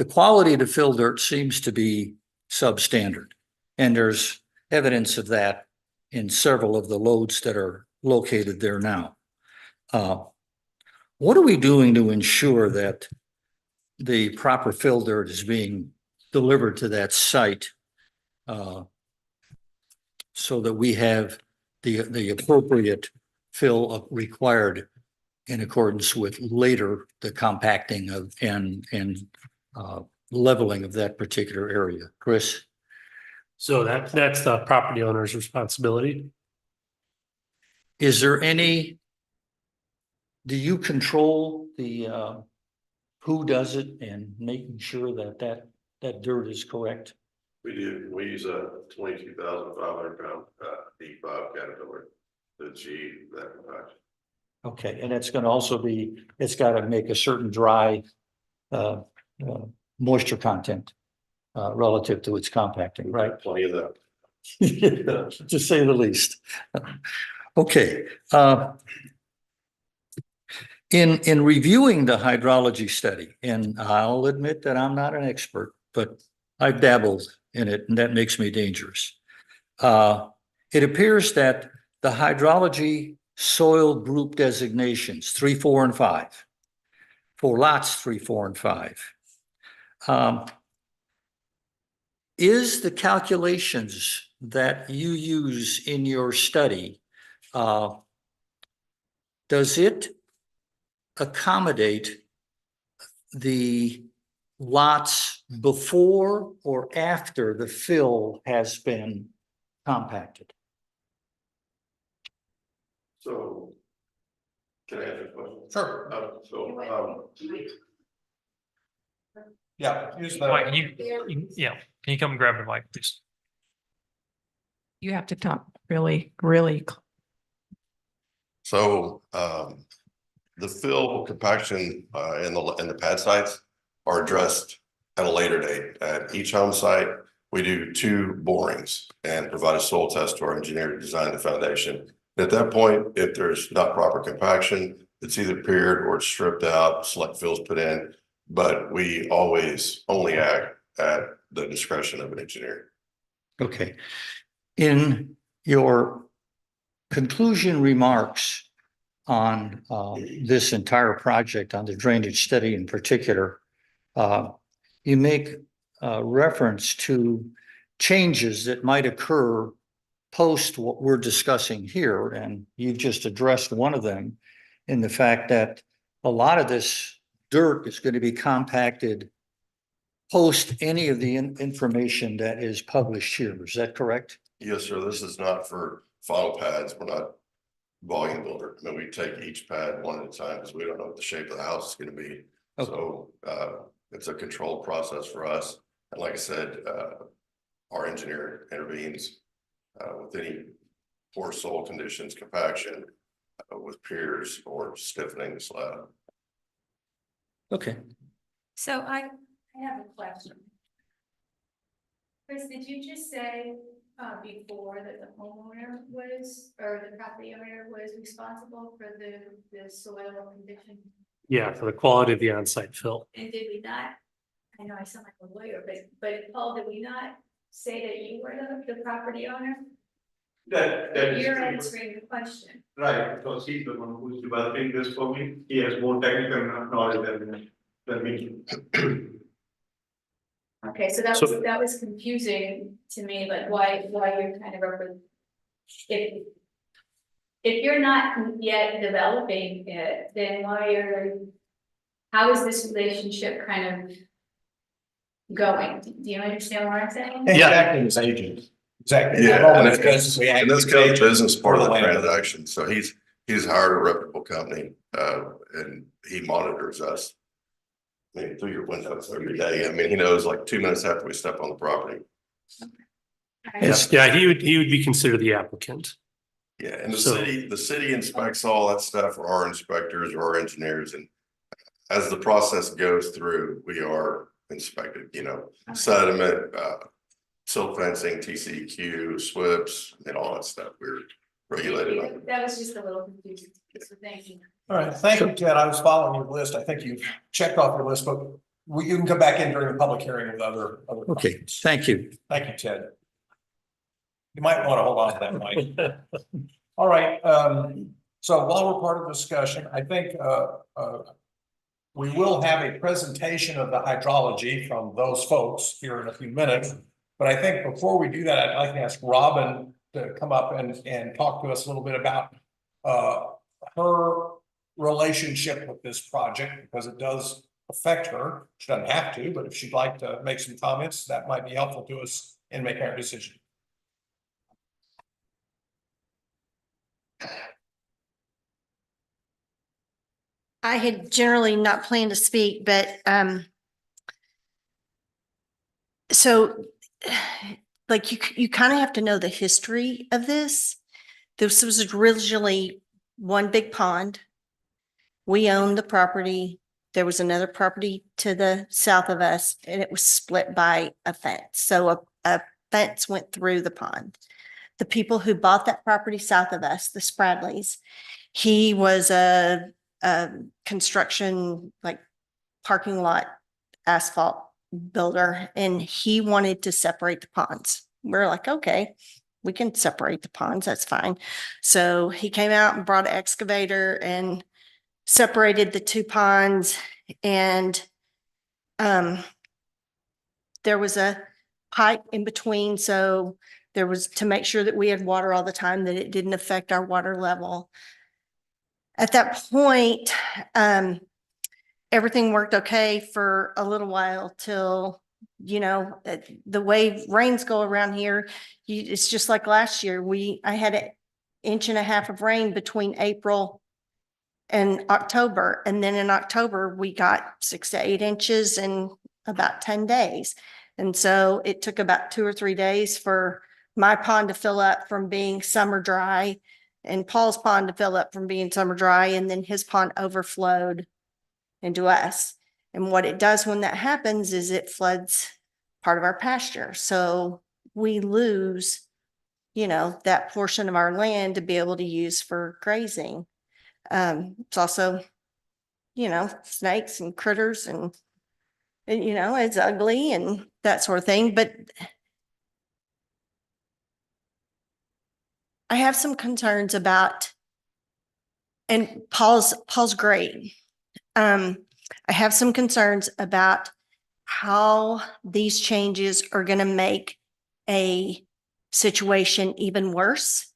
quality of the fill dirt seems to be substandard. And there's evidence of that in several of the loads that are located there now. What are we doing to ensure that the proper fill dirt is being delivered to that site so that we have the appropriate fill required in accordance with later the compacting of and leveling of that particular area? Chris? So that's the property owner's responsibility. Is there do you control the who does it and making sure that that dirt is correct? We do, we use a 22,500 pound, D5 Caterpillar to achieve that compaction. Okay, and it's gonna also be, it's gotta make a certain dry moisture content relative to its compacting, right? Plenty of that. To say the least. Okay, in reviewing the hydrology study, and I'll admit that I'm not an expert, but I've dabbled in it, and that makes me dangerous. It appears that the hydrology soil group designations 3, 4, and 5 for lots 3, 4, and 5. Is the calculations that you use in your study, does it accommodate the lots before or after the fill has been compacted? So. Can I answer the question? Sure. Yeah, use Mike, can the, yeah, can you come and grab the mic, please? You have to talk really, really. So, the fill compaction, in the pad sites are addressed at a later date. At each home site, we do 2 borings and provide a soil test to our engineer to design the foundation. At that point, if there's not proper compaction, it's either piered or it's stripped out, select fills put in, but we always only act at the discretion of an engineer. Okay. In your conclusion remarks on this entire project, on the drainage study in particular, you make reference to changes that might occur post what we're discussing here, and you've just addressed one of them in the fact that a lot of this dirt is going to be compacted post any of the information that is published here. Is that correct? Yes, sir. This is not for final pads. We're not volume builder. I mean, we take each pad one at a time because we don't know what the shape of the house is going to be. Okay. So it's a controlled process for us. And like I said, our engineer intervenes with any poor soil conditions, compaction, with piers or stiffening the slab. Okay. So I have a question. Chris, did you just say before that the homeowner was, or the property owner was responsible for the soil condition? Yeah, for the quality of the on-site fill. And did we not, I know I sound like a lawyer, but Paul, did we not say that you were the property owner? That is You're true. answering the question. Right, because he's the one who's developing this for me. He has more technical knowledge than me. Okay, so that was confusing to me, like why you're kind of if you're not yet developing it, then how is this relationship kind of going? Do you understand what I'm saying? he's acting as agent. Exactly. Yeah, and That's that's kind of business part of the transaction. So he's hired a reputable company, and he monitors us. I mean, through your windows every day. I mean, he knows like 2 minutes after we step on the property. Yeah, he would be considered the applicant. Yeah, and So- the city inspects all that stuff for our inspectors or our engineers, and as the process goes through, we are inspected, sediment, silt fencing, TCQ, SWIPs, and all that stuff. We're regulated on. That was just a little confusing, so thank you. All right, thank you, Ted. I was following your list. I think you've checked off your list, but you can come back in during the public hearing with other. Okay, questions. thank you. Thank you, Ted. You might want to hold on to that, Mike. All right, so while we're part of the discussion, I think we will have a presentation of the hydrology from those folks here in a few minutes. But I think before we do that, I'd like to ask Robin to come up and talk to us a little bit about her relationship with this project, because it does affect her. She doesn't have to, but if she'd like to make some comments, that might be helpful to us in making our decision. I had generally not planned to speak, but so like you kind of have to know the history of this. This was originally one big pond. We owned the property. There was another property to the south of us, and it was split by a fence. So a fence went through the pond. The people who bought that property south of us, the Spradleys, he was a construction, like parking lot asphalt builder, and he wanted to separate the ponds. We're like, okay, we can separate the ponds. That's fine. So he came out and brought an excavator and separated the two ponds, and there was a pipe in between. So there was to make sure that we had water all the time, that it didn't affect our water level. At that point, everything worked okay for a little while till, the way rains go around here, it's just like last year. I had 1.5 inches of rain between April and October. And then in October, we got 6 to 8 inches in about 10 days. And so it took about 2 or 3 days for my pond to fill up from being summer dry, and Paul's pond to fill up from being summer dry, and then his pond overflowed into us. And what it does when that happens is it floods part of our pasture. So we lose, that portion of our land to be able to use for grazing. It's also, snakes and critters and it's ugly and that sort of thing. But I have some concerns about, and Paul's great. I have some concerns about how these changes are going to make a situation even worse.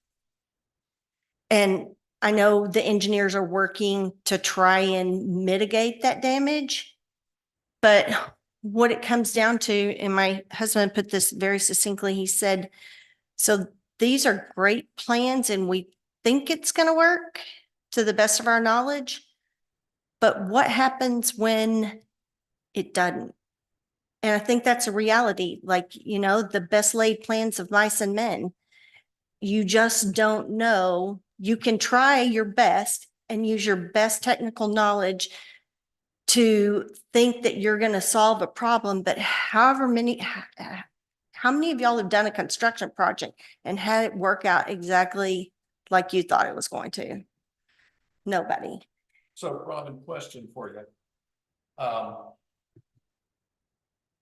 And I know the engineers are working to try and mitigate that damage, but what it comes down to, and my husband put this very succinctly, he said, so these are great plans and we think it's going to work to the best of our knowledge, but what happens when it doesn't? And I think that's a reality. Like, the best laid plans of mice and men, you just don't know. You can try your best and use your best technical knowledge to think that you're going to solve a problem, but how many of y'all have done a construction project and had it work out exactly like you thought it was going to? Nobody. So Robin, question for you.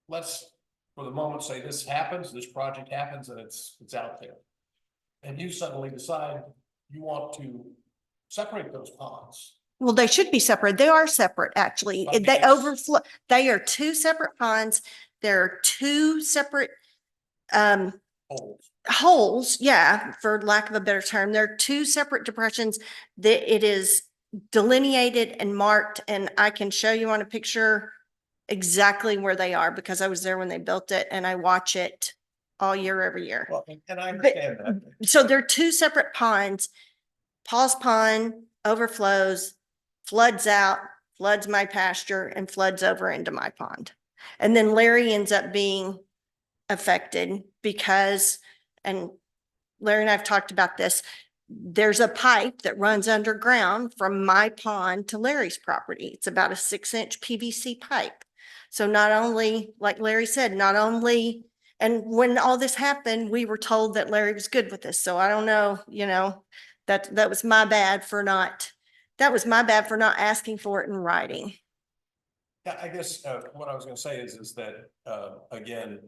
Let's, for the moment, say this project happens and it's out there. And you suddenly decide you want to separate those ponds. Well, they should be separate. They are separate, actually. They overflow. They are two separate ponds. There are two separate holes. Yeah, for lack of a better term. There are two separate depressions that it is delineated and marked, and I can show you on a picture exactly where they are because I was there when they built it and I watch it all year, every year. Well, and I understand that. So they're two separate ponds. Paul's pond overflows, floods out, floods my pasture, and floods over into my pond. And then Larry ends up being affected because, and Larry and I've talked about this, there's a pipe that runs underground from my pond to Larry's property. It's about a 6-inch PVC pipe. So not only, like Larry said, and when all this happened, we were told that Larry was good with this. So I don't know, that was my bad for not asking for it in writing. Yeah, I guess what I was going to say is that, again,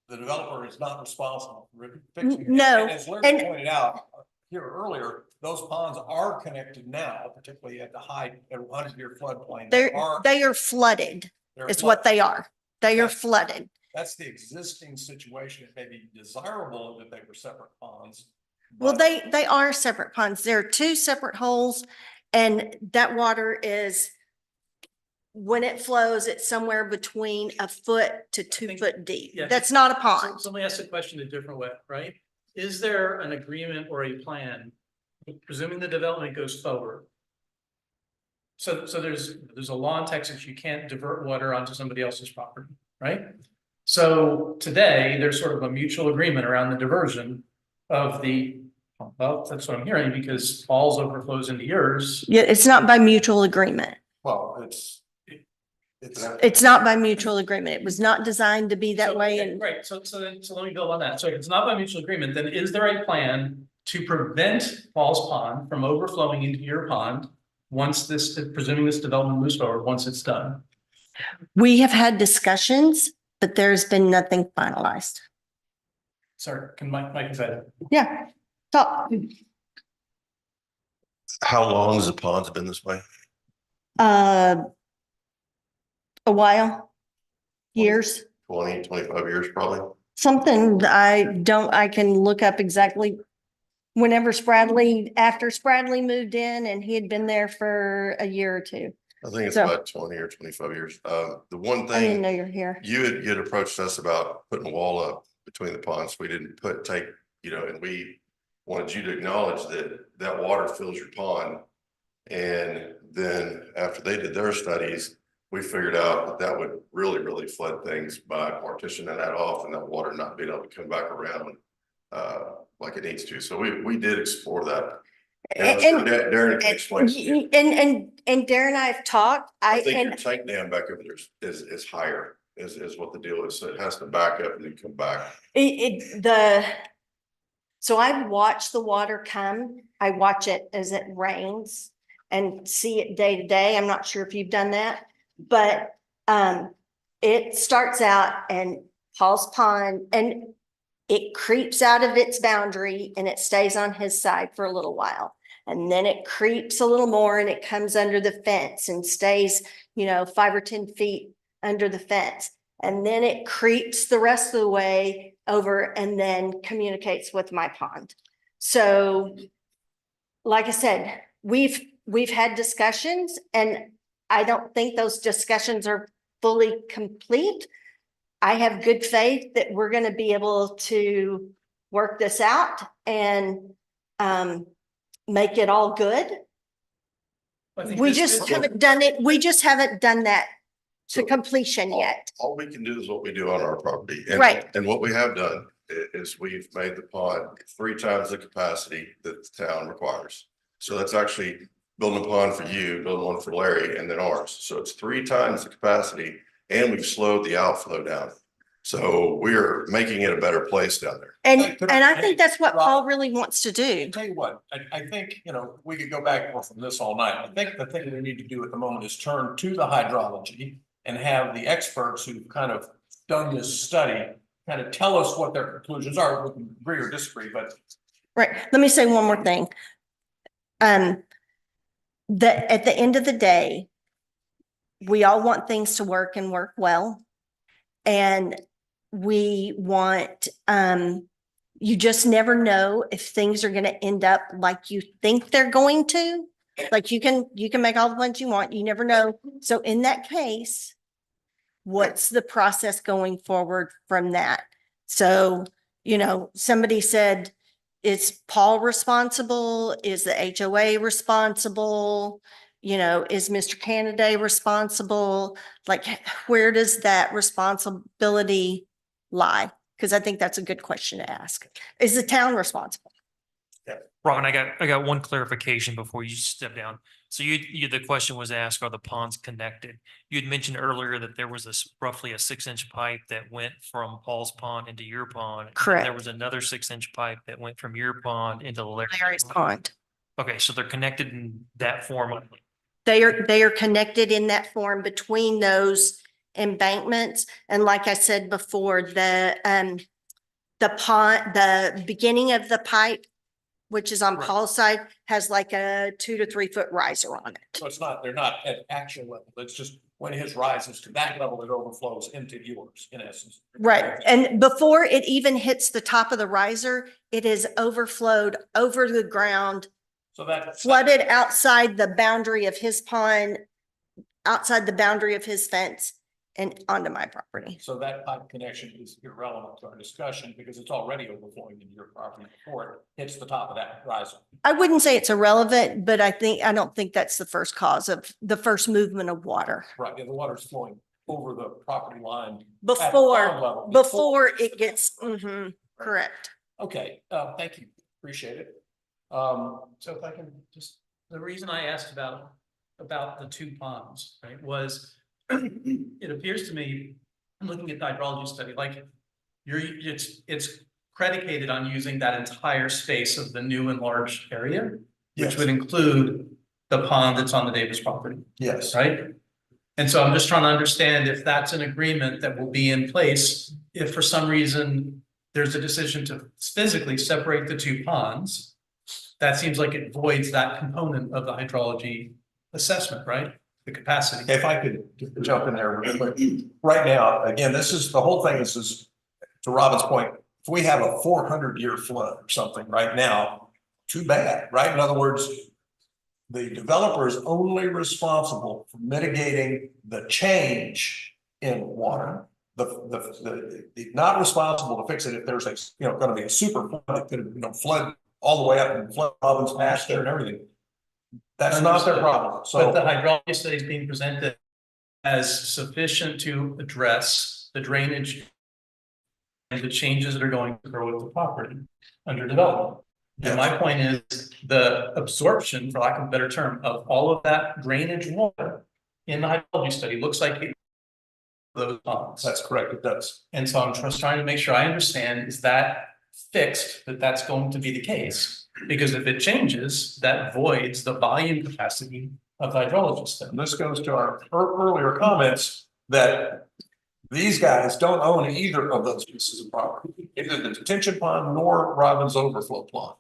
the developer is not responsible for fixing it. No. And as Larry pointed out here earlier, those ponds are connected now, particularly at the height at 100-year floodplain. They are flooded. It's what they are. They are flooded. That's the existing situation. It may be desirable that they were separate ponds. Well, they are separate ponds. There are two separate holes, and that water is, when it flows, it's somewhere between 1 foot to 2 foot deep. Yeah. That's not a pond. So let me ask the question a different way, right? Is there an agreement or a plan, presuming the development goes forward, so there's a law in Texas, you can't divert water onto somebody else's property, right? So today, there's sort of a mutual agreement around the diversion of well, that's what I'm hearing, because Paul's overflows into yours. Yeah, it's not by mutual agreement. Well, It's not by mutual agreement. It was not designed to be that So, way. okay, And right, so let me build on that. So if it's not by mutual agreement, then is there a plan to prevent Paul's Pond from overflowing into your pond? Once presuming this development moves forward, once it's done? we have had discussions, but there's been nothing finalized. Sorry, can Mike say it? Yeah. Talk. How long has the ponds been this way? A while, years, 20, 25 years probably? something I can look up exactly. Whenever after Spradley moved in and he had been there for a year or two. I think it's So- about 20 or 25 years. The one I didn't know thing you're here. you had approached us about putting a wall up between the ponds. We didn't and we wanted you to acknowledge that water fills your pond. And then after they did their studies, we figured out that would really, really flood things by partitioning that off and that water not being able to come back around like it needs to. So we did explore that. And I'm sure Darren can explain to you. And Darren and I have talked. I think your tank dam back over there is higher, is what the deal is. So it has to back up and then come back. So I watch the water come. I watch it as it rains and see it day to day. I'm not sure if you've done that, but it starts out and Paul's Pond and it creeps out of its boundary and it stays on his side for a little while. And then it creeps a little more and it comes under the fence and stays, 5 or 10 feet under the fence. And then it creeps the rest of the way over and then communicates with my pond. So like I said, we've had discussions and I don't think those discussions are fully complete. I have good faith that we're going to be able to work this out and make it all good. We just haven't done it. We just haven't done that to completion yet. All we can do is what we do on our property. Right. And what we have done is we've made the pond 3 times the capacity that the town requires. So that's actually building a pond for you, building one for Larry, and then ours. So it's 3 times the capacity, and we've slowed the outflow down. So we're making it a better place down there. And I think that's what Paul really wants to do. Tell you what, I think, we could go back and forth from this all night. I think the thing we need to do at the moment is turn to the hydrology and have the experts who've kind of done this study kind of tell us what their conclusions are. We can agree or disagree, but. Right. Let me say one more thing. That at the end of the day, we all want things to work and work well. And we want, you just never know if things are going to end up like you think they're going to. Like you can make all the plans you want, you never know. So in that case, what's the process going forward from that? So, somebody said, is Paul responsible? Is the HOA responsible? Is Mr. Canaday responsible? Like, where does that responsibility lie? Because I think that's a good question to ask. Is the town responsible? Ron, I got one clarification before you step down. So the question was asked, are the ponds connected? You had mentioned earlier that there was roughly a 6-inch pipe that went from Paul's pond into your pond. Correct. There was another 6-inch pipe that went from your pond into Larry's pond. Okay, so they're connected in that form. They are connected in that form between those embankments. And like I said before, the beginning of the pipe, which is on Right. Paul's side, has like a 2 to 3 foot riser on it. So they're not at actual level. It's just when his rises to that level, it overflows into yours in essence. Right. And before it even hits the top of the riser, it is overflowed over the ground, So that flooded outside the boundary of his pond, outside the boundary of his fence and onto my property. So that pipe connection is irrelevant to our discussion because it's already overflowing into your property before it hits the top of that riser. I wouldn't say it's irrelevant, but I don't think that's the first cause of the first movement of water. Right, and the water's flowing over the property line. at Before, pond level, before it gets, correct. Okay, thank you, appreciate it. So if I can just, The reason I asked about the two ponds, right, was it appears to me, I'm looking at the hydrology study, like it's predicated on using that entire space of the new enlarged area, which Yes. would include the pond that's on the Davis property, yes, right? And so I'm just trying to understand if that's an agreement that will be in place, if for some reason there's a decision to physically separate the two ponds, that seems like it voids that component of the hydrology assessment, right? The capacity. if I could jump in there real quick. Right now, again, this is, the whole thing is to Robin's point, if we have a 400-year flood or something right now, too bad, right? In other words, the developer is only responsible for mitigating the change in water. Not responsible to fix it if there's going to be a super flood that could, flood all the way up and flood Robin's pasture and everything. That's not their problem. But the So hydrology study is being presented as sufficient to address the drainage and the changes that are going to occur with the property under development. And my point is the absorption, for lack of a better term, of all of that drainage water in the hydrology study looks like it, those ponds. that's correct, it does. And so I'm just trying to make sure I understand, is that fixed, that that's going to be the case? Because if it changes, that voids the volume capacity of the hydrology study. And this goes to our earlier comments that these guys don't own either of those pieces of property, either the detention pond nor Robin's overflow pond.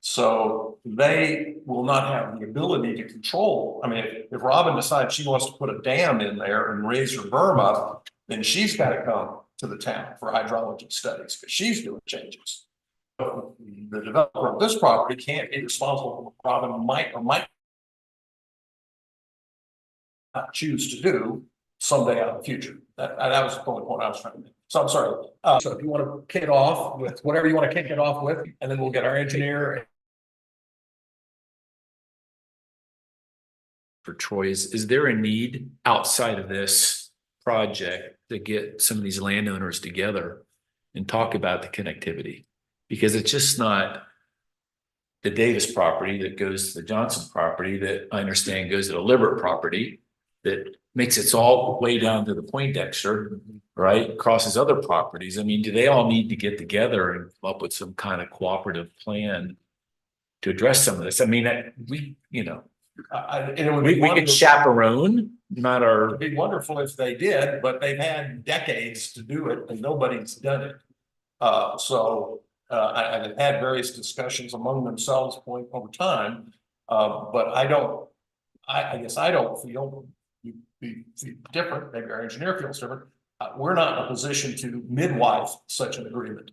So they will not have the ability to control. I mean, if Robin decides she wants to put a dam in there and raise her berm up, then she's got to come to the town for hydrology studies because she's doing changes. So the developer of this property can't be responsible for what Robin might or might not choose to do someday out in the future. That was the only point I was trying to make. So I'm sorry. So if you want to kick it off with whatever you want to kick it off with, and then we'll get our engineer. For Troy, is there a need outside of this project to get some of these landowners together and talk about the connectivity? Because it's just not the Davis property that goes to the Johnson property that I understand goes to the Libert property that makes its all the way down to the Poindexter, right? Crosses other properties. I mean, do they all need to get together and come up with some kind of cooperative plan to address some of this? I mean, we could chaperone, not our. It'd be wonderful if they did, but they've had decades to do it and nobody's done it. I've had various discussions among themselves over time, but I guess I don't feel you feel different. Maybe our engineer feels different. We're not in a position to midwife such an agreement,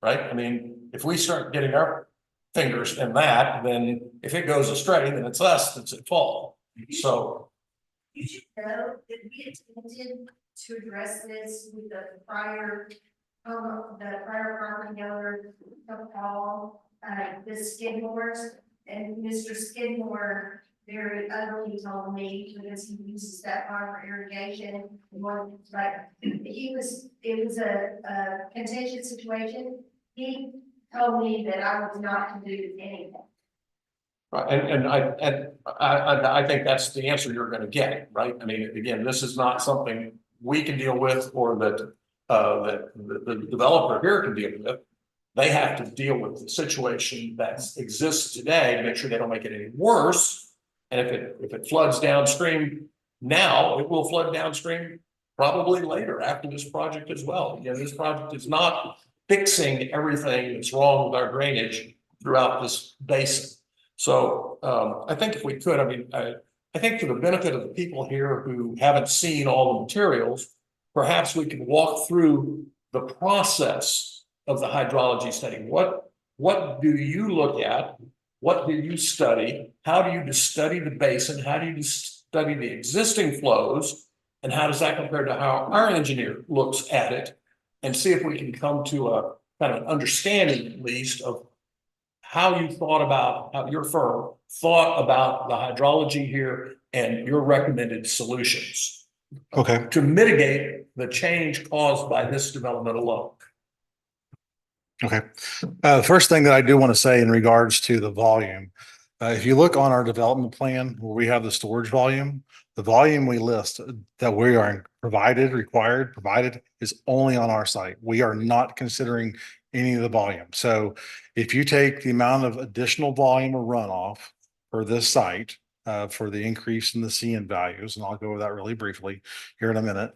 right? I mean, if we start getting our fingers in that, then if it goes astray, then it's us that's at fault. So. You should know that we attempted to address this with the prior property owner, the Skidmores, and Mr. Skidmore very ugly told me because he uses that farm for irrigation. It was a contentious situation. He told me that I was not to do anything. Right, and I think that's the answer you're going to get, right? I mean, again, this is not something we can deal with, or that the developer here can deal with. They have to deal with the situation that exists today to make sure they don't make it any worse. And if it floods downstream now, it will flood downstream probably later after this project as well. Again, this project is not fixing everything that's wrong with our drainage throughout this basin. So I think if we could, I mean, I think for the benefit of the people here who haven't seen all the materials, perhaps we can walk through the process of the hydrology study. What do you look at? What do you study? How do you study the basin? How do you study the existing flows? And how does that compare to how our engineer looks at it? And see if we can come to a kind of an understanding at least of how you thought about, how your firm thought about the hydrology here and your recommended solutions Okay. to mitigate the change caused by this development alone. Okay. The first thing that I do want to say in regards to the volume, if you look on our development plan where we have the storage volume, the volume we list that we are provided is only on our site. We are not considering any of the volume. So if you take the amount of additional volume of runoff for this site, for the increase in the CN values, and I'll go over that really briefly here in a minute,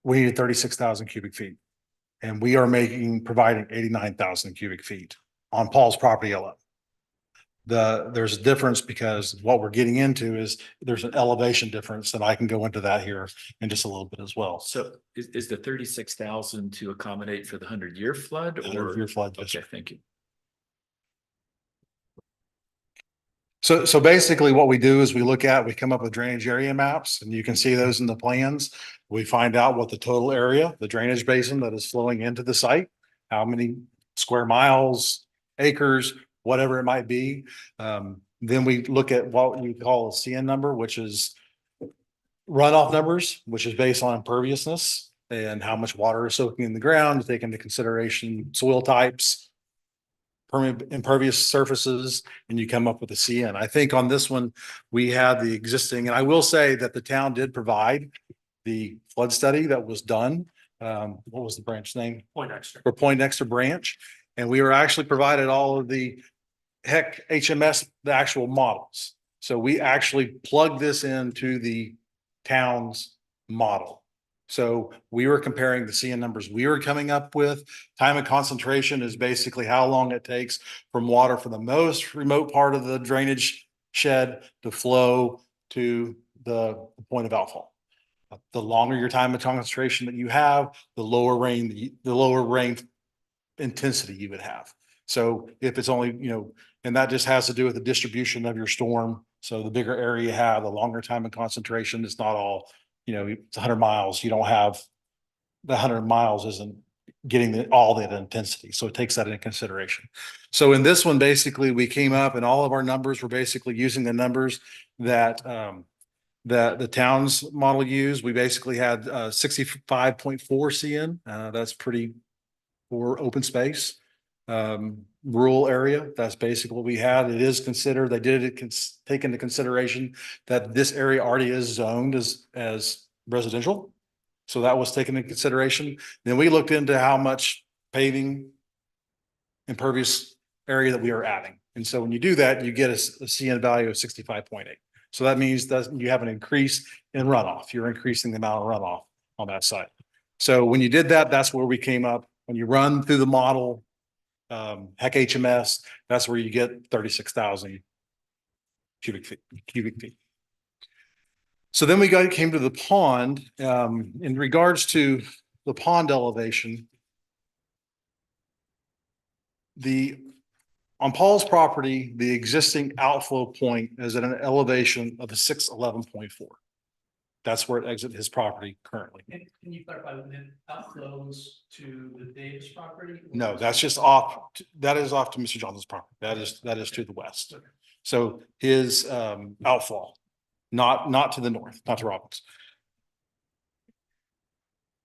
we need 36,000 cubic feet. And we are providing 89,000 cubic feet on Paul's property alone. There's a difference because what we're getting into is there's an elevation difference, and I can go into that here in just a little bit as well. So is the 36,000 to accommodate for the 100-year flood or? 100-year flood. Okay, thank you. So basically what we do is we come up with drainage area maps, and you can see those in the plans. We find out what the total area, the drainage basin that is flowing into the site, how many square miles, acres, whatever it might be. Then we look at what you call a CN number, which is runoff numbers, which is based on imperviousness and how much water is soaking in the ground, to take into consideration soil types, impervious surfaces, and you come up with a CN. I think on this one, we had the existing, and I will say that the town did provide the flood study that was done. What was the branch name? Poindexter. For Poindexter branch. And we were actually provided all of the HMS, the actual models. So we actually plugged this into the town's model. So we were comparing the CN numbers we were coming up with. Time of concentration is basically how long it takes from water from the most remote part of the drainage shed to flow to the point of outfall. The longer your time of concentration that you have, the lower rain intensity you would have. So if it's only, and that just has to do with the distribution of your storm. So the bigger area you have, the longer time of concentration. It's not all, it's 100 miles. You don't have the 100 miles isn't getting all that intensity. So it takes that into consideration. So in this one, basically we came up and all of our numbers were basically using the numbers that, the town's model used. We basically had 65.4 CN. That's pretty for open space. Rural area, that's basically what we had. It is considered, they did it take into consideration that this area already is zoned as residential. So that was taken into consideration. Then we looked into how much paving impervious area that we are adding. And so when you do that, you get a CN value of 65.8. So that means that you have an increase in runoff. You're increasing the amount of runoff on that side. So when you did that, that's where we came up. When you run through the model, HMS, that's where you get 36,000 cubic feet. So then came to the pond. In regards to the pond elevation, on Paul's property, the existing outflow point is at an elevation of a 611.4. That's where it exits his property currently. Can you clarify when it outflows to the Davis property? No, that's just off. That is off to Mr. Johnson's property. That is to the west. So his outfall, not to the north, not to Robbins.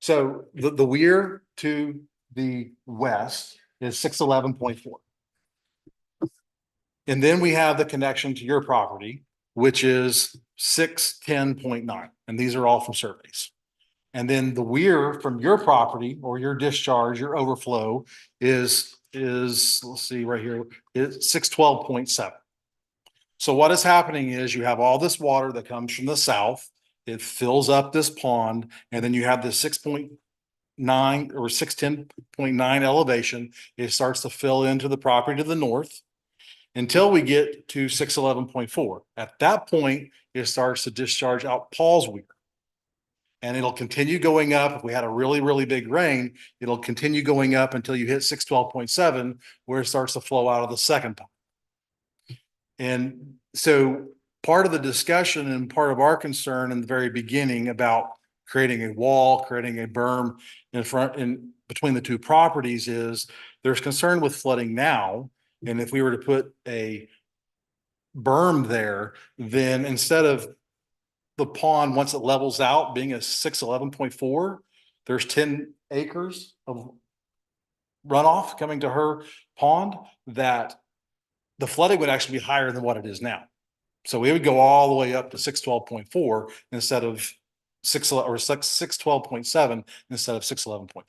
So the weir to the west is 611.4. And then we have the connection to your property, which is 610.9. And these are all from surveys. And then the weir from your property or your discharge, your overflow is let's see right here, is 612.7. So what is happening is you have all this water that comes from the south. It fills up this pond, and then you have the 6.9 or 610.9 elevation. It starts to fill into the property to the north until we get to 611.4. At that point, it starts to discharge out Paul's weir. And it'll continue going up. If we had a really, really big rain, it'll continue going up until you hit 612.7, where it starts to flow out of the second pump. And so part of the discussion and part of our concern in the very beginning about creating a wall, creating a berm in front, in between the two properties is there's concern with flooding now. And if we were to put a berm there, then instead of the pond, once it levels out, being a 611.4, there's 10 acres of runoff coming to her pond, that the flooding would actually be higher than what it is now. So we would go all the way up to 612.4 instead of 612.7 instead of 611.4.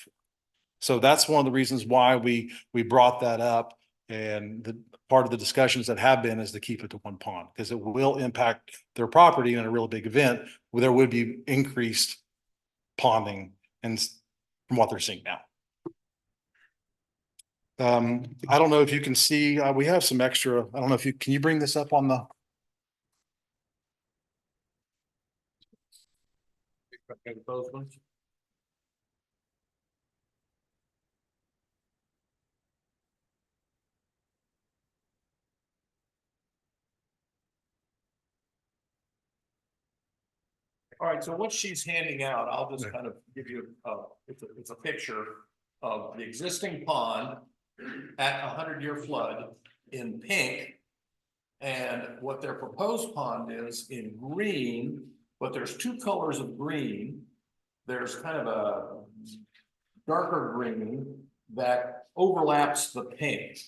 So that's one of the reasons why we brought that up. And the part of the discussions that have been is to keep it to one pond, because it will impact their property in a real big event where there would be increased ponding and from what they're seeing now. I don't know if you can see, we have some extra, I don't know if you, can you bring this up on the? Both ones. All right, so what she's handing out, I'll just kind of give you, it's a picture of the existing pond at 100-year flood in pink. And what their proposed pond is in green, but there's two colors of green. There's kind of a darker green that overlaps the pink.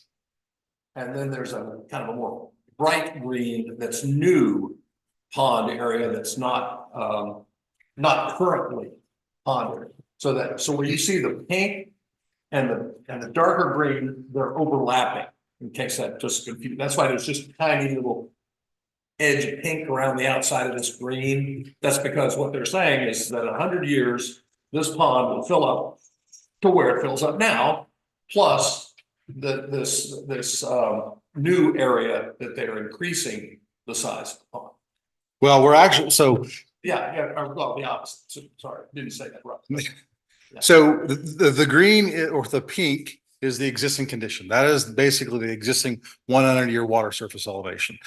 And then there's a kind of a more bright green that's new pond area that's not currently ponded. So where you see the pink and the darker green, they're overlapping, in case that just confused. That's why there's just a tiny little edge of pink around the outside of this green. That's because what they're saying is that 100 years, this pond will fill up to where it fills up now, plus this new area that they're increasing the size of the pond. Well, we're actually, so Well, the opposite. Sorry, didn't say that right. So the green or the pink is the existing condition. That is basically the existing 100-year water surface elevation.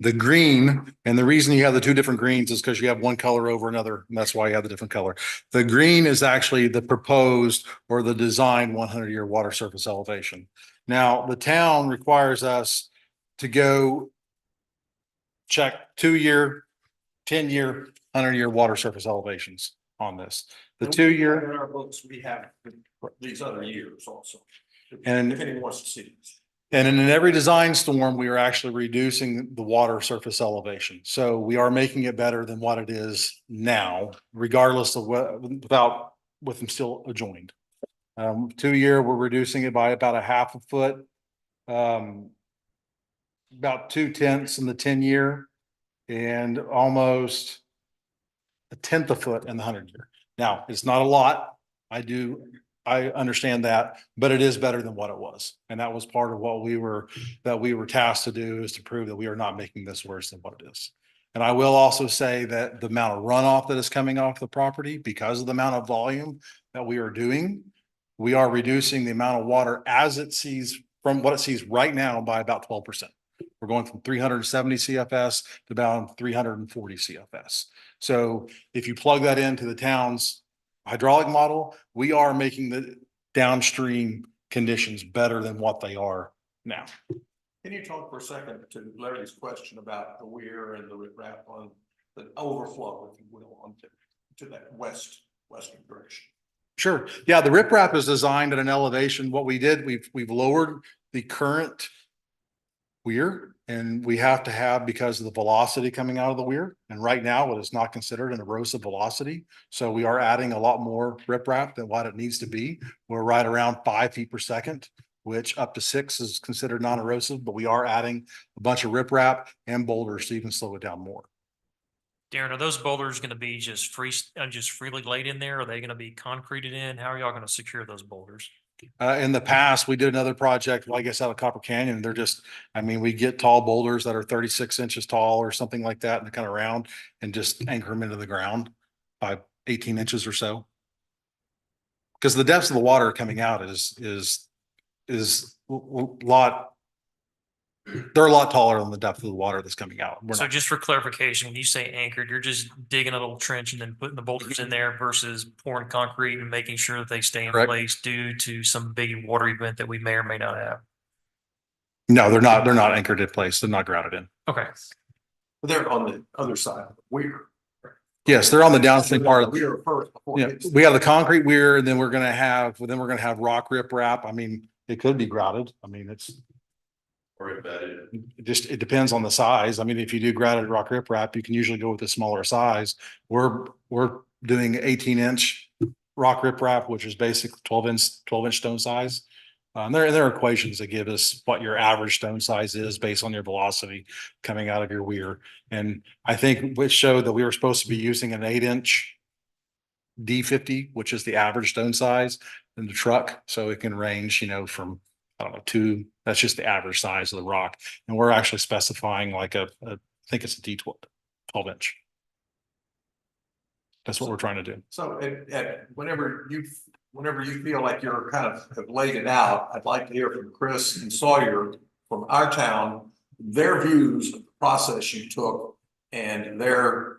The green, and the reason you have the two different greens is because you have one color over another, and that's why you have the different color. The green is actually the proposed or the design 100-year water surface elevation. Now, the town requires us to go check 2-year, 10-year, 100-year water surface elevations on this. The 2-year. In our books, we have these other years also. And if anyone wants to see this. And in every design storm, we are actually reducing the water surface elevation. So we are making it better than what it is now, regardless of with them still adjoined. 2-year, we're reducing it by about 1/2 foot. About 2/10 in the 10-year and almost 1/10 foot in the 100-year. Now, it's not a lot. I understand that, but it is better than what it was. And that was part of what we were tasked to do, is to prove that we are not making this worse than what it is. And I will also say that the amount of runoff that is coming off the property, because of the amount of volume that we are doing, we are reducing the amount of water as it sees from what it sees right now by about 12%. We're going from 370 CFS to about 340 CFS. So if you plug that into the town's hydraulic model, we are making the downstream conditions better than what they are now. Can you talk for a second to Larry's question about the weir and the riprap on the overflow, if you will, to that western direction? Sure. Yeah, the riprap is designed at an elevation. What we did, we've lowered the current weir, and we have to have, because of the velocity coming out of the weir. And right now it is not considered an erosive velocity. So we are adding a lot more riprap than what it needs to be. We're right around 5 feet per second, which up to 6 is considered non-erosive, but we are adding a bunch of riprap and boulders so you can slow it down more. Darren, are those boulders going to be just freely laid in there? Are they going to be concreted in? How are y'all going to secure those boulders? In the past, we did another project, I guess, out of Copper Canyon. They're just, we get tall boulders that are 36 inches tall or something like that, and they're kind of round, and just anchor them into the ground by 18 inches or so. Because the depths of the water coming out is a lot They're a lot taller than the depth of the water that's coming out. We're So not, just for clarification, when you say anchored, you're just digging a little trench and then putting the boulders in there versus pouring concrete and making sure that they stay in Correct. place due to some big water event that we may or may not have. no, they're not anchored in place. They're not grouted in. Okay. They're on the other side of the weir. Yes, they're on the downstream part of the, Weir first before it yeah, gets- we have the concrete weir and then we're gonna have rock riprap. I mean, it could be grouted. I mean, Or embedded. it depends on the size. I mean, if you do grouted rock riprap, you can usually go with a smaller size. We're doing 18-inch rock riprap, which is basically 12-inch stone size. There are equations that give us what your average stone size is based on your velocity coming out of your weir. And I think which showed that we were supposed to be using an 8-inch D50, which is the average stone size in the truck. So it can range, from, I don't know, that's just the average size of the rock. And we're actually specifying like I think it's a D12, 12-inch. That's what we're trying to do. So whenever you feel like you're kind of have laid it out, I'd like to hear from Chris and Sawyer from our town, their views of the process you took and their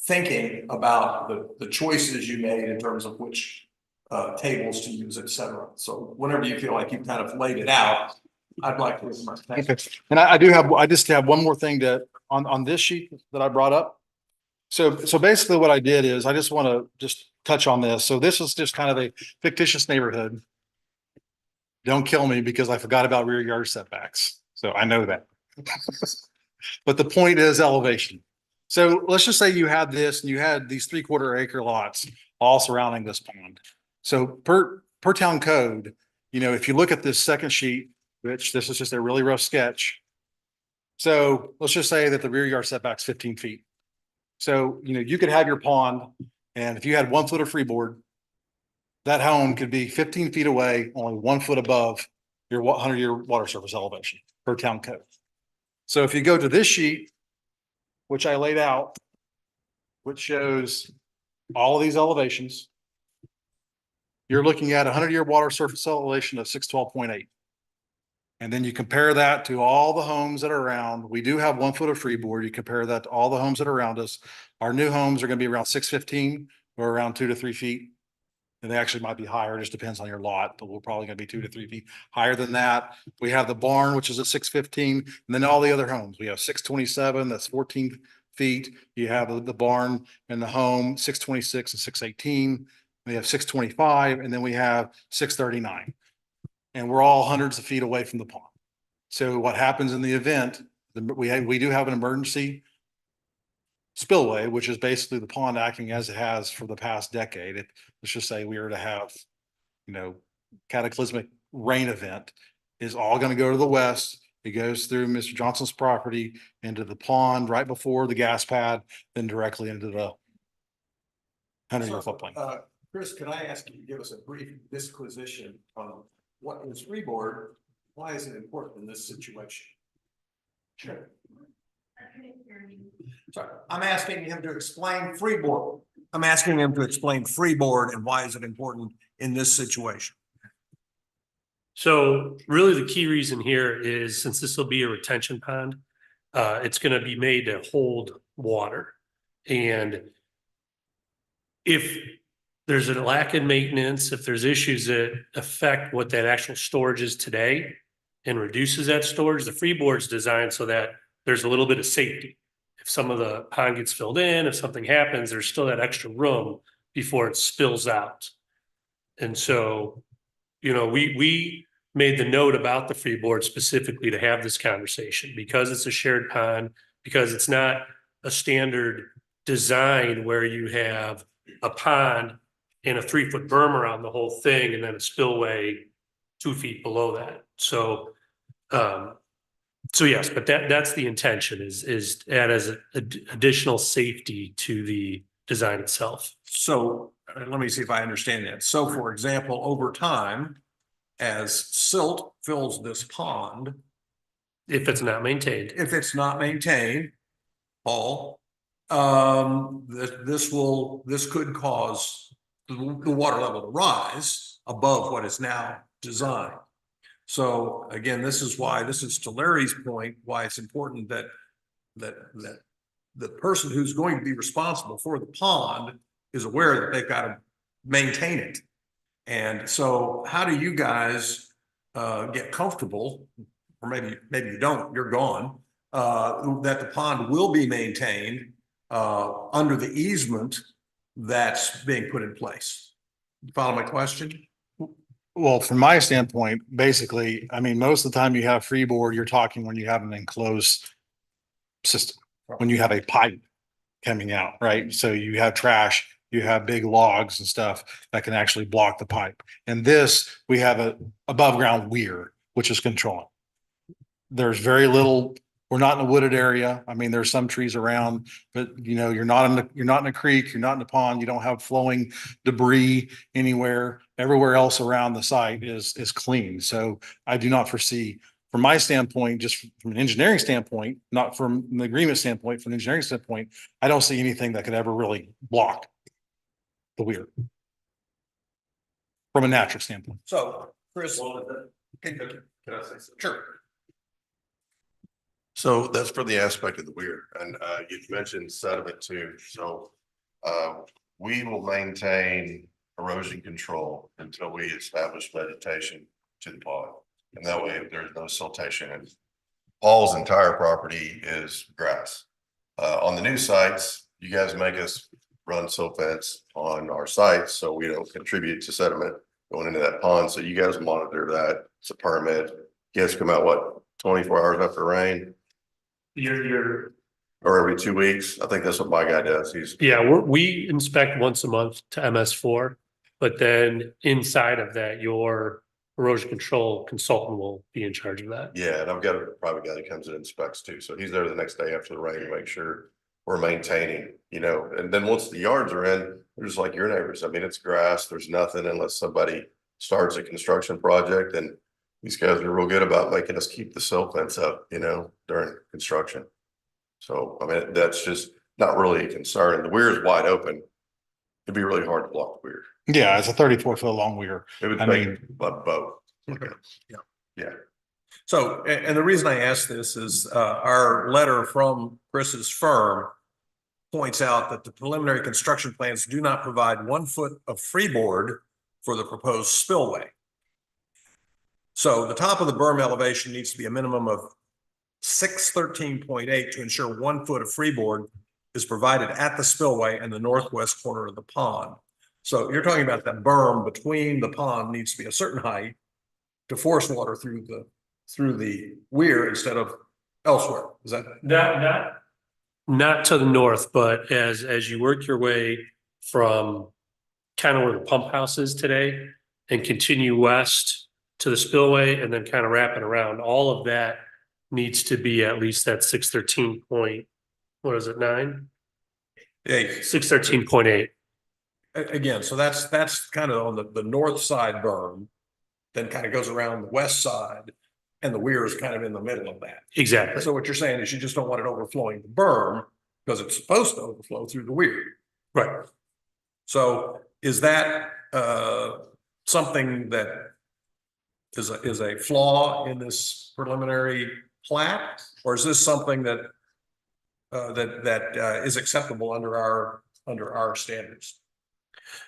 thinking about the choices you made in terms of which tables to use, et cetera. So whenever you feel like you've kind of laid it out, I'd like to hear from our. Okay. And I just have one more thing on this sheet that I brought up. So basically what I did is I just want to just touch on this. So this is just kind of a fictitious neighborhood. Don't kill me because I forgot about rear yard setbacks. So I know that. But the point is elevation. So let's just say you had this and you had these 3/4 acre lots all surrounding this pond. So per town code, if you look at this second sheet, which this is just a really rough sketch. So let's just say that the rear yard setback's 15 feet. So, you could have your pond and if you had 1 foot of freeboard, that home could be 15 feet away, only 1 foot above your 100-year water surface elevation per town code. So if you go to this sheet, which I laid out, which shows all of these elevations, you're looking at 100-year water surface elevation of 612.8. And then you compare that to all the homes that are around. We do have 1 foot of freeboard. You compare that to all the homes that are around us. Our new homes are going to be around 615 or around 2 to 3 feet. And they actually might be higher, it just depends on your lot, but we're probably gonna be 2 to 3 feet higher than that. We have the barn, which is at 615, and then all the other homes. We have 627, that's 14 feet. You have the barn and the home, 626 and 618. We have 625, and then we have 639. And we're all hundreds of feet away from the pond. So what happens in the event, we do have an emergency spillway, which is basically the pond acting as it has for the past decade. Let's just say we were to have, cataclysmic rain event, is all going to go to the west. It goes through Mr. Johnson's property into the pond right before the gas pad, then directly into the 100-year floodplain. Chris, can I ask you to give us a brief disquisition on what is freeboard? Why is it important in this situation? Sure. Sorry, I'm asking him to explain freeboard. I'm asking him to explain freeboard and why is it important in this situation? So really the key reason here is since this will be a retention pond, it's going to be made to hold water. And if there's a lack of maintenance, if there's issues that affect what that actual storage is today and reduces that storage, the freeboard's designed so that there's a little bit of safety. If some of the pond gets filled in, if something happens, there's still that extra room before it spills out. And so, we made the note about the freeboard specifically to have this conversation because it's a shared pond, because it's not a standard design where you have a pond and a 3-foot berm around the whole thing and then a spillway 2 feet below that. So yes, but that's the intention is add as additional safety to the design itself. So let me see if I understand that. So for example, over time, as silt fills this pond, If it's not maintained. Paul, this could cause the water level to rise above what is now designed. So again, this is to Larry's point, why it's important that the person who's going to be responsible for the pond is aware that they've got to maintain it. And so how do you guys get comfortable, or maybe you don't, you're gone, that the pond will be maintained under the easement that's being put in place? You follow my question? Well, from my standpoint, basically, I mean, most of the time you have freeboard, you're talking when you have an enclosed system, when you have a pipe coming out, right? So you have trash, you have big logs and stuff that can actually block the pipe. And this, we have a above ground weir, which is controlling. There's very little, we're not in a wooded area. I mean, there's some trees around, but you know, you're not in a creek, you're not in a pond, you don't have flowing debris anywhere. Everywhere else around the site is clean. So I do not foresee, from my standpoint, just from an engineering standpoint, not from an agreement standpoint, from an engineering standpoint, I don't see anything that could ever really block the weir from a natural standpoint. So, Chris, can I say so? Sure. So that's for the aspect of the weir, and you mentioned sediment too, so we will maintain erosion control until we establish vegetation to the pond. And that way there's no siltation, and Paul's entire property is grass. On the new sites, you guys make us run silt fence on our sites so we don't contribute to sediment going into that pond. So you guys monitor that. It's a permit. You guys come out, what, 24 hours after rain? Or every 2 weeks? I think that's what my guy does. We inspect once a month to MS4, but then inside of that, your erosion control consultant will be in charge of that. Yeah, and I've got a private guy that comes and inspects too. So he's there the next day after the rain to make sure we're maintaining, you know, and then once the yards are in, they're just like your neighbors. I mean, it's grass, there's nothing unless somebody starts a construction project, and these guys are real good about making us keep the silt fence up, you know, during construction. So, I mean, that's just not really a concern. The weir is wide open. It'd be really hard to block the weir. Yeah, it's a 34-foot long weir. It would I take mean, a boat. Okay. Yeah. So, and the reason I ask this is our letter from Chris's firm points out that the preliminary construction plans do not provide 1 foot of freeboard for the proposed spillway. So the top of the berm elevation needs to be a minimum of 613.8 to ensure 1 foot of freeboard is provided at the spillway and the northwest corner of the pond. So you're talking about that berm between the pond needs to be a certain height to force water through the weir instead of elsewhere. Is that? Not to the north, but as you work your way from kind of where the pump house is today and continue west to the spillway and then kind of wrapping around, all of that needs to be at least that 613 point, what is it, 9? 613.8. Again, so that's kind of on the north side berm, then kind of goes around the west side, and the weir is kind of in the middle of that. Exactly. So what you're saying is you just don't want it overflowing the berm because it's supposed to overflow through the weir. Right. So is that something that is a flaw in this preliminary plat, or is this something that is acceptable under our standards?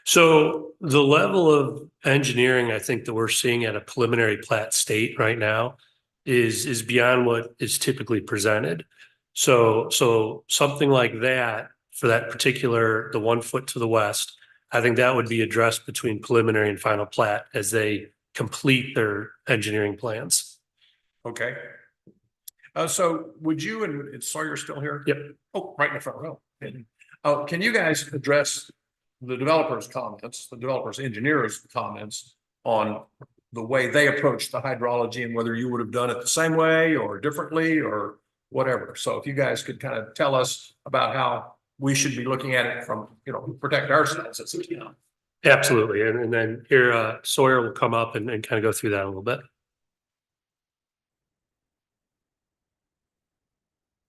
So the level of engineering, I think that we're seeing at a preliminary plat state right now is beyond what is typically presented. So something like that for that particular, the 1 foot to the west, I think that would be addressed between preliminary and final plat as they complete their engineering plans. Okay. So would you, and Sawyer still here? Yep. Oh, right in the front row. Can you guys address the developer's comments, the developer's engineer's comments on the way they approach the hydrology and whether you would have done it the same way or differently or whatever? So if you guys could kind of tell us about how we should be looking at it from, you know, protect ourselves as you know. Absolutely. And then here, Sawyer will come up and kind of go through that a little bit.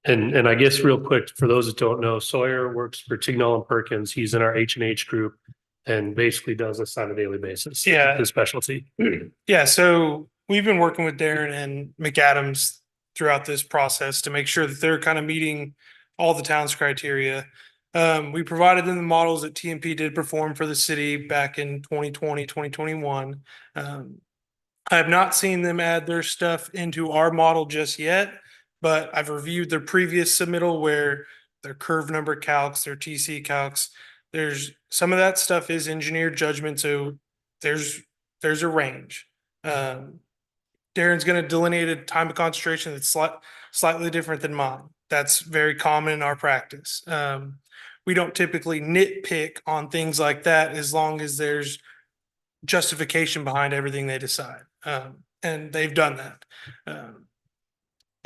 And I guess real quick, for those that don't know, Sawyer works for Tignall and Perkins. He's in our H&H group and basically does this on a daily basis. Yeah. His specialty. Yeah, so we've been working with Darren and McAdams throughout this process to make sure that they're kind of meeting all the town's criteria. We provided them the models that TMP did perform for the city back in 2020, 2021. I have not seen them add their stuff into our model just yet, but I've reviewed their previous submittal where their curve number calcs, their TC calcs, there's some of that stuff is engineered judgment. So there's a range. Darren's going to delineate a time of concentration that's slightly different than mine. That's very common in our practice. We don't typically nitpick on things like that as long as there's justification behind everything they decide. And they've done that.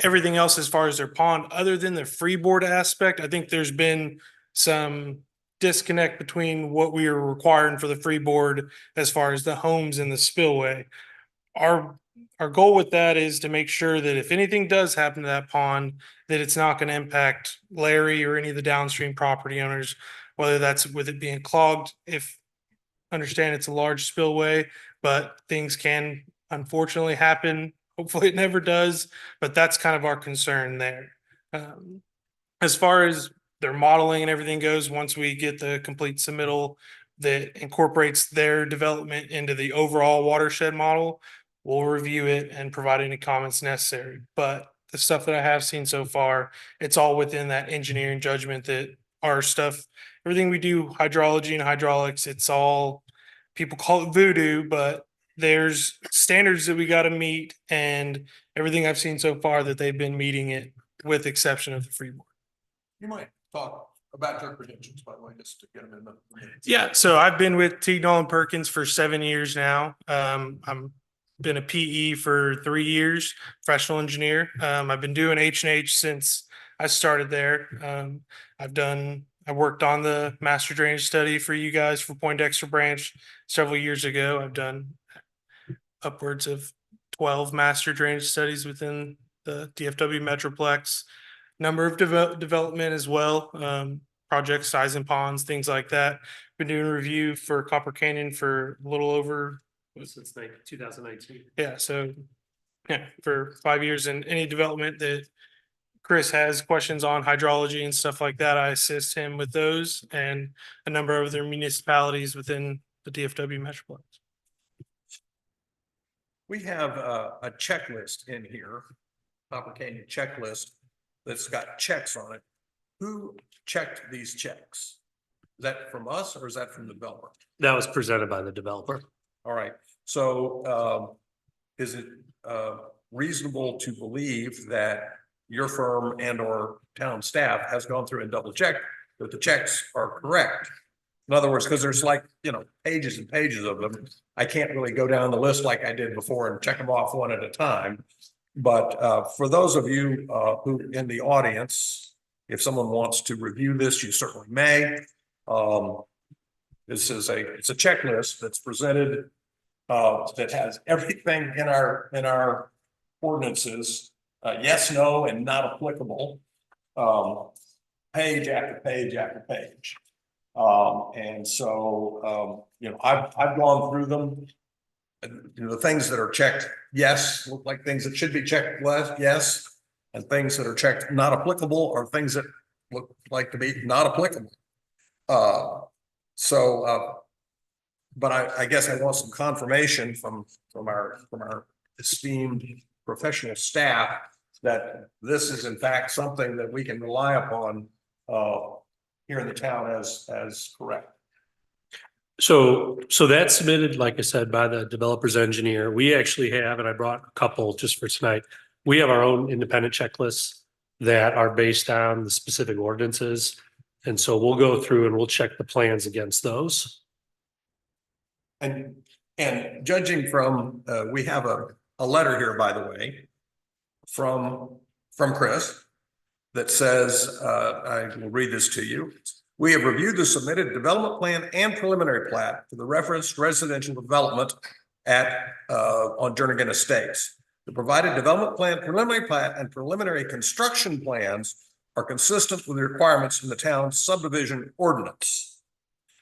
Everything else as far as their pond, other than the freeboard aspect, I think there's been some disconnect between what we are requiring for the freeboard as far as the homes and the spillway. Our goal with that is to make sure that if anything does happen to that pond, that it's not going to impact Larry or any of the downstream property owners, whether that's with it being clogged. If understand it's a large spillway, but things can unfortunately happen. Hopefully it never does, but that's kind of our concern there. As far as their modeling and everything goes, once we get the complete submittal that incorporates their development into the overall watershed model, we'll review it and provide any comments necessary. But the stuff that I have seen so far, it's all within that engineering judgment that our stuff, everything we do, hydrology and hydraulics, it's all, people call it voodoo, but there's standards that we got to meet, and everything I've seen so far that they've been meeting it, with exception of the freeboard. You might talk about your credentials, by the way, just to get them in the. Yeah, so I've been with Tignall and Perkins for 7 years now. I'm been a PE for 3 years, professional engineer. I've been doing H&H since I started there. I worked on the master drainage study for you guys for Poindexter Branch several years ago. I've done upwards of 12 master drainage studies within the DFW Metroplex, number of development as well, projects, size and ponds, things like that. Been doing review for Copper Canyon for a little over since 2019. Yeah, so yeah, for 5 years, and any development that Chris has questions on hydrology and stuff like that, I assist him with those and a number of other municipalities within the DFW Metroplex. We have a checklist in here, Copper Canyon checklist, that's got checks on it. Who checked these checks? Is that from us or is that from the developer? That was presented by the developer. All right, so is it reasonable to believe that your firm and or town staff has gone through and double checked that the checks are correct? In other words, because there's like, pages and pages of them. I can't really go down the list like I did before and check them off one at a time. But for those of you who in the audience, if someone wants to review this, you certainly may. It's a checklist that's presented that has everything in our ordinances, yes, no, and not applicable, page after page after page. And so, I've gone through them. The things that are checked, yes, look like things that should be checked less, yes. And things that are checked not applicable are things that look like to be not applicable. But I guess I want some confirmation from our esteemed professional staff that this is in fact something that we can rely upon here in the town as correct. So that's submitted, like I said, by the developer's engineer. We actually have, and I brought a couple just for tonight. We have our own independent checklists that are based on the specific ordinances. And so we'll go through and we'll check the plans against those. And judging from, we have a letter here, by the way, from Chris that says, I will read this to you. We have reviewed the submitted development plan and preliminary plat for the referenced residential development on Jernigan Estates. The provided development plan, preliminary plat, and preliminary construction plans are consistent with the requirements in the town's subdivision ordinance.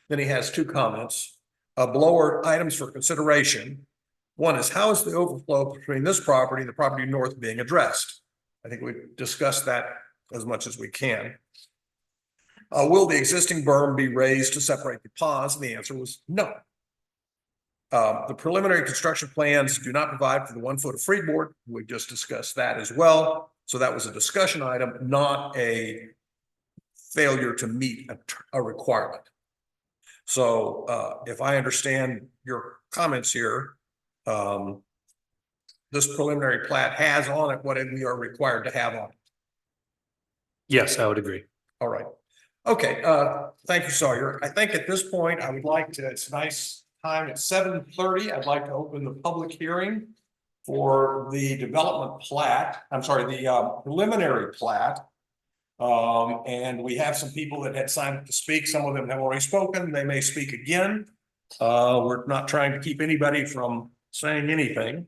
Then he has two comments. Below are items for consideration. One is, how is the overflow between this property and the property north being addressed? I think we've discussed that as much as we can. Will the existing berm be raised to separate the ponds? And the answer was no. The preliminary construction plans do not provide for the 1 foot of freeboard. We just discussed that as well. So that was a discussion item, not a failure to meet a requirement. So if I understand your comments here, this preliminary plat has on it what we are required to have on it. Yes, I would agree. All right. Okay, thank you, Sawyer. I think at this point, I would like to, it's a nice time at 7:30. I'd like to open the public hearing for the development plat. I'm sorry, the preliminary plat. And we have some people that had signed up to speak. Some of them have already spoken. They may speak again. We're not trying to keep anybody from saying anything.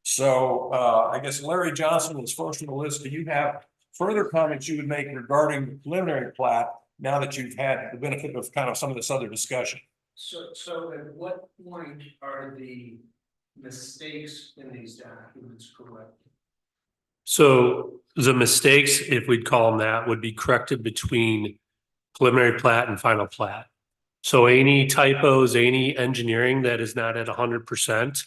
So I guess Larry Johnson was first on the list. Do you have further comments you would make regarding the preliminary plat now that you've had the benefit of kind of some of this other discussion? So at what point are the mistakes in these documents correct? So the mistakes, if we'd call them that, would be corrected between preliminary plat and final plat. So any typos, any engineering that is not at 100%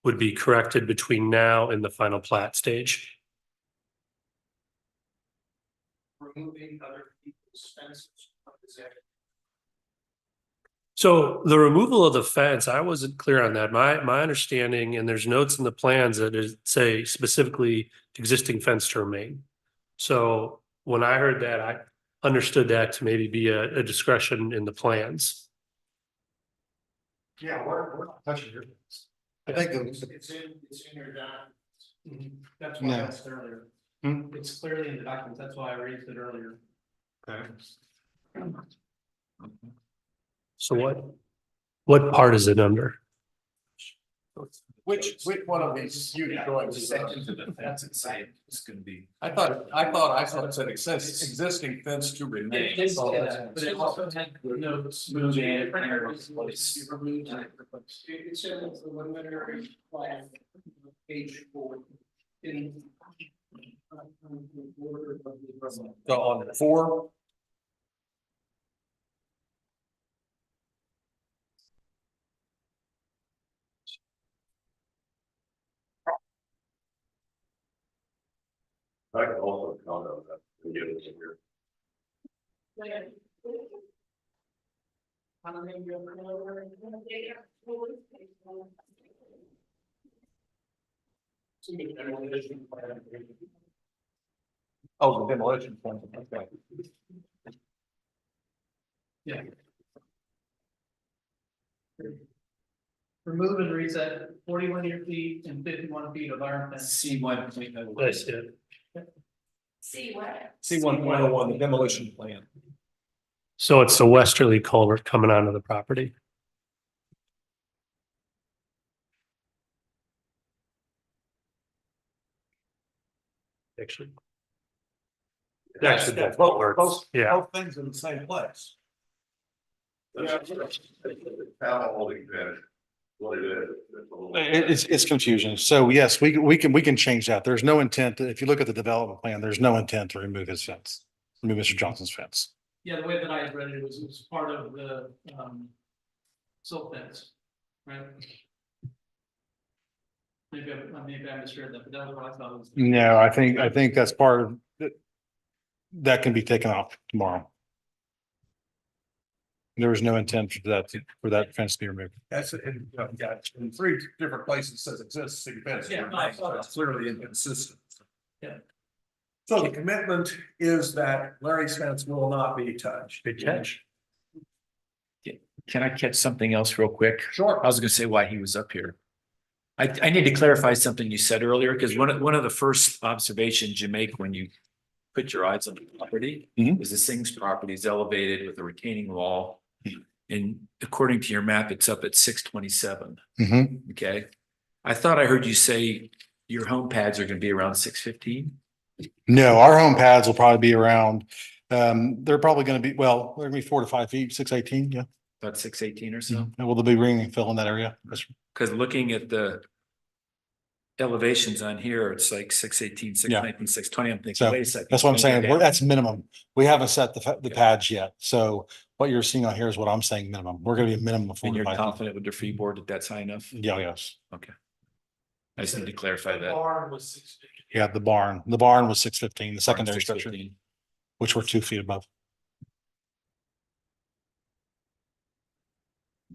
would be corrected between now and the final plat stage. Removing other people's fences. So the removal of the fence, I wasn't clear on that. My understanding, and there's notes in the plans that say specifically existing fence to remain. So when I heard that, I understood that to maybe be a discretion in the plans. Yeah, we're not touching your fence. I think It's in your documents. That's why No. I asked earlier. It's clearly in the documents. That's why I raised it earlier. okay. So what part is it under? Which one of these you drawings? Sections of the fence inside is gonna be. I thought it said existing fence to remain. It did say that, but it also had notes moving different areas. It said it's the preliminary plan, page 4. So on 4. I can also comment on that. And get it in here. Oh, the demolition plan, okay. Yeah. Remove and reset 41 feet and 51 feet of iron fence. C1. That's it. See what? C1.01, the demolition plan. So it's the westerly culvert coming onto the property. Actually. Actually, that's what works. Yeah. Both things in the same place. Town holding pen, what it is. It's a little- It's confusion. So yes, we can change that. There's no intent, if you look at the development plan, there's no intent to remove his fence, remove Mr. Johnson's fence. Yeah, the way that I read it was part of the silt fence, right? Maybe I misread that, but that was what I thought it was. No, I think that's part of it. That can be taken off tomorrow. There was no intent for that fence to be removed. That's it, in 3 different places says existing fence. Yeah, I saw that. It's clearly inconsistent. Yeah. So the commitment is that Larry's fence will not be touched. Good catch. Can I catch something else real quick? Sure. I was gonna say why he was up here. I need to clarify something you said earlier, because one of the first observations you make when you put your eyes on the property is the Sings property is elevated with a retaining wall. And according to your map, it's up at 627. Okay. I thought I heard you say your home pads are gonna be around 615. No, our home pads will probably be around, they're probably gonna be, well, they're gonna be 4 to 5 feet, 618, yeah. About 618 or so. And will they be bringing fill in that area? Yes, sir. Cause looking at the elevations on here, it's like 618, 619, 620. I'm thinking, So wait a second. that's what I'm it's gonna saying. go down. That's minimum. We haven't set the pads yet. So what you're seeing on here is what I'm saying minimum. We're gonna be a minimum of And you're 45. confident with the freeboard that that's high enough? Yeah, yes. Okay. I just need to clarify that. Barn was 650. Yeah, the barn was 615, the secondary Barn's structure, 615. which were 2 feet above.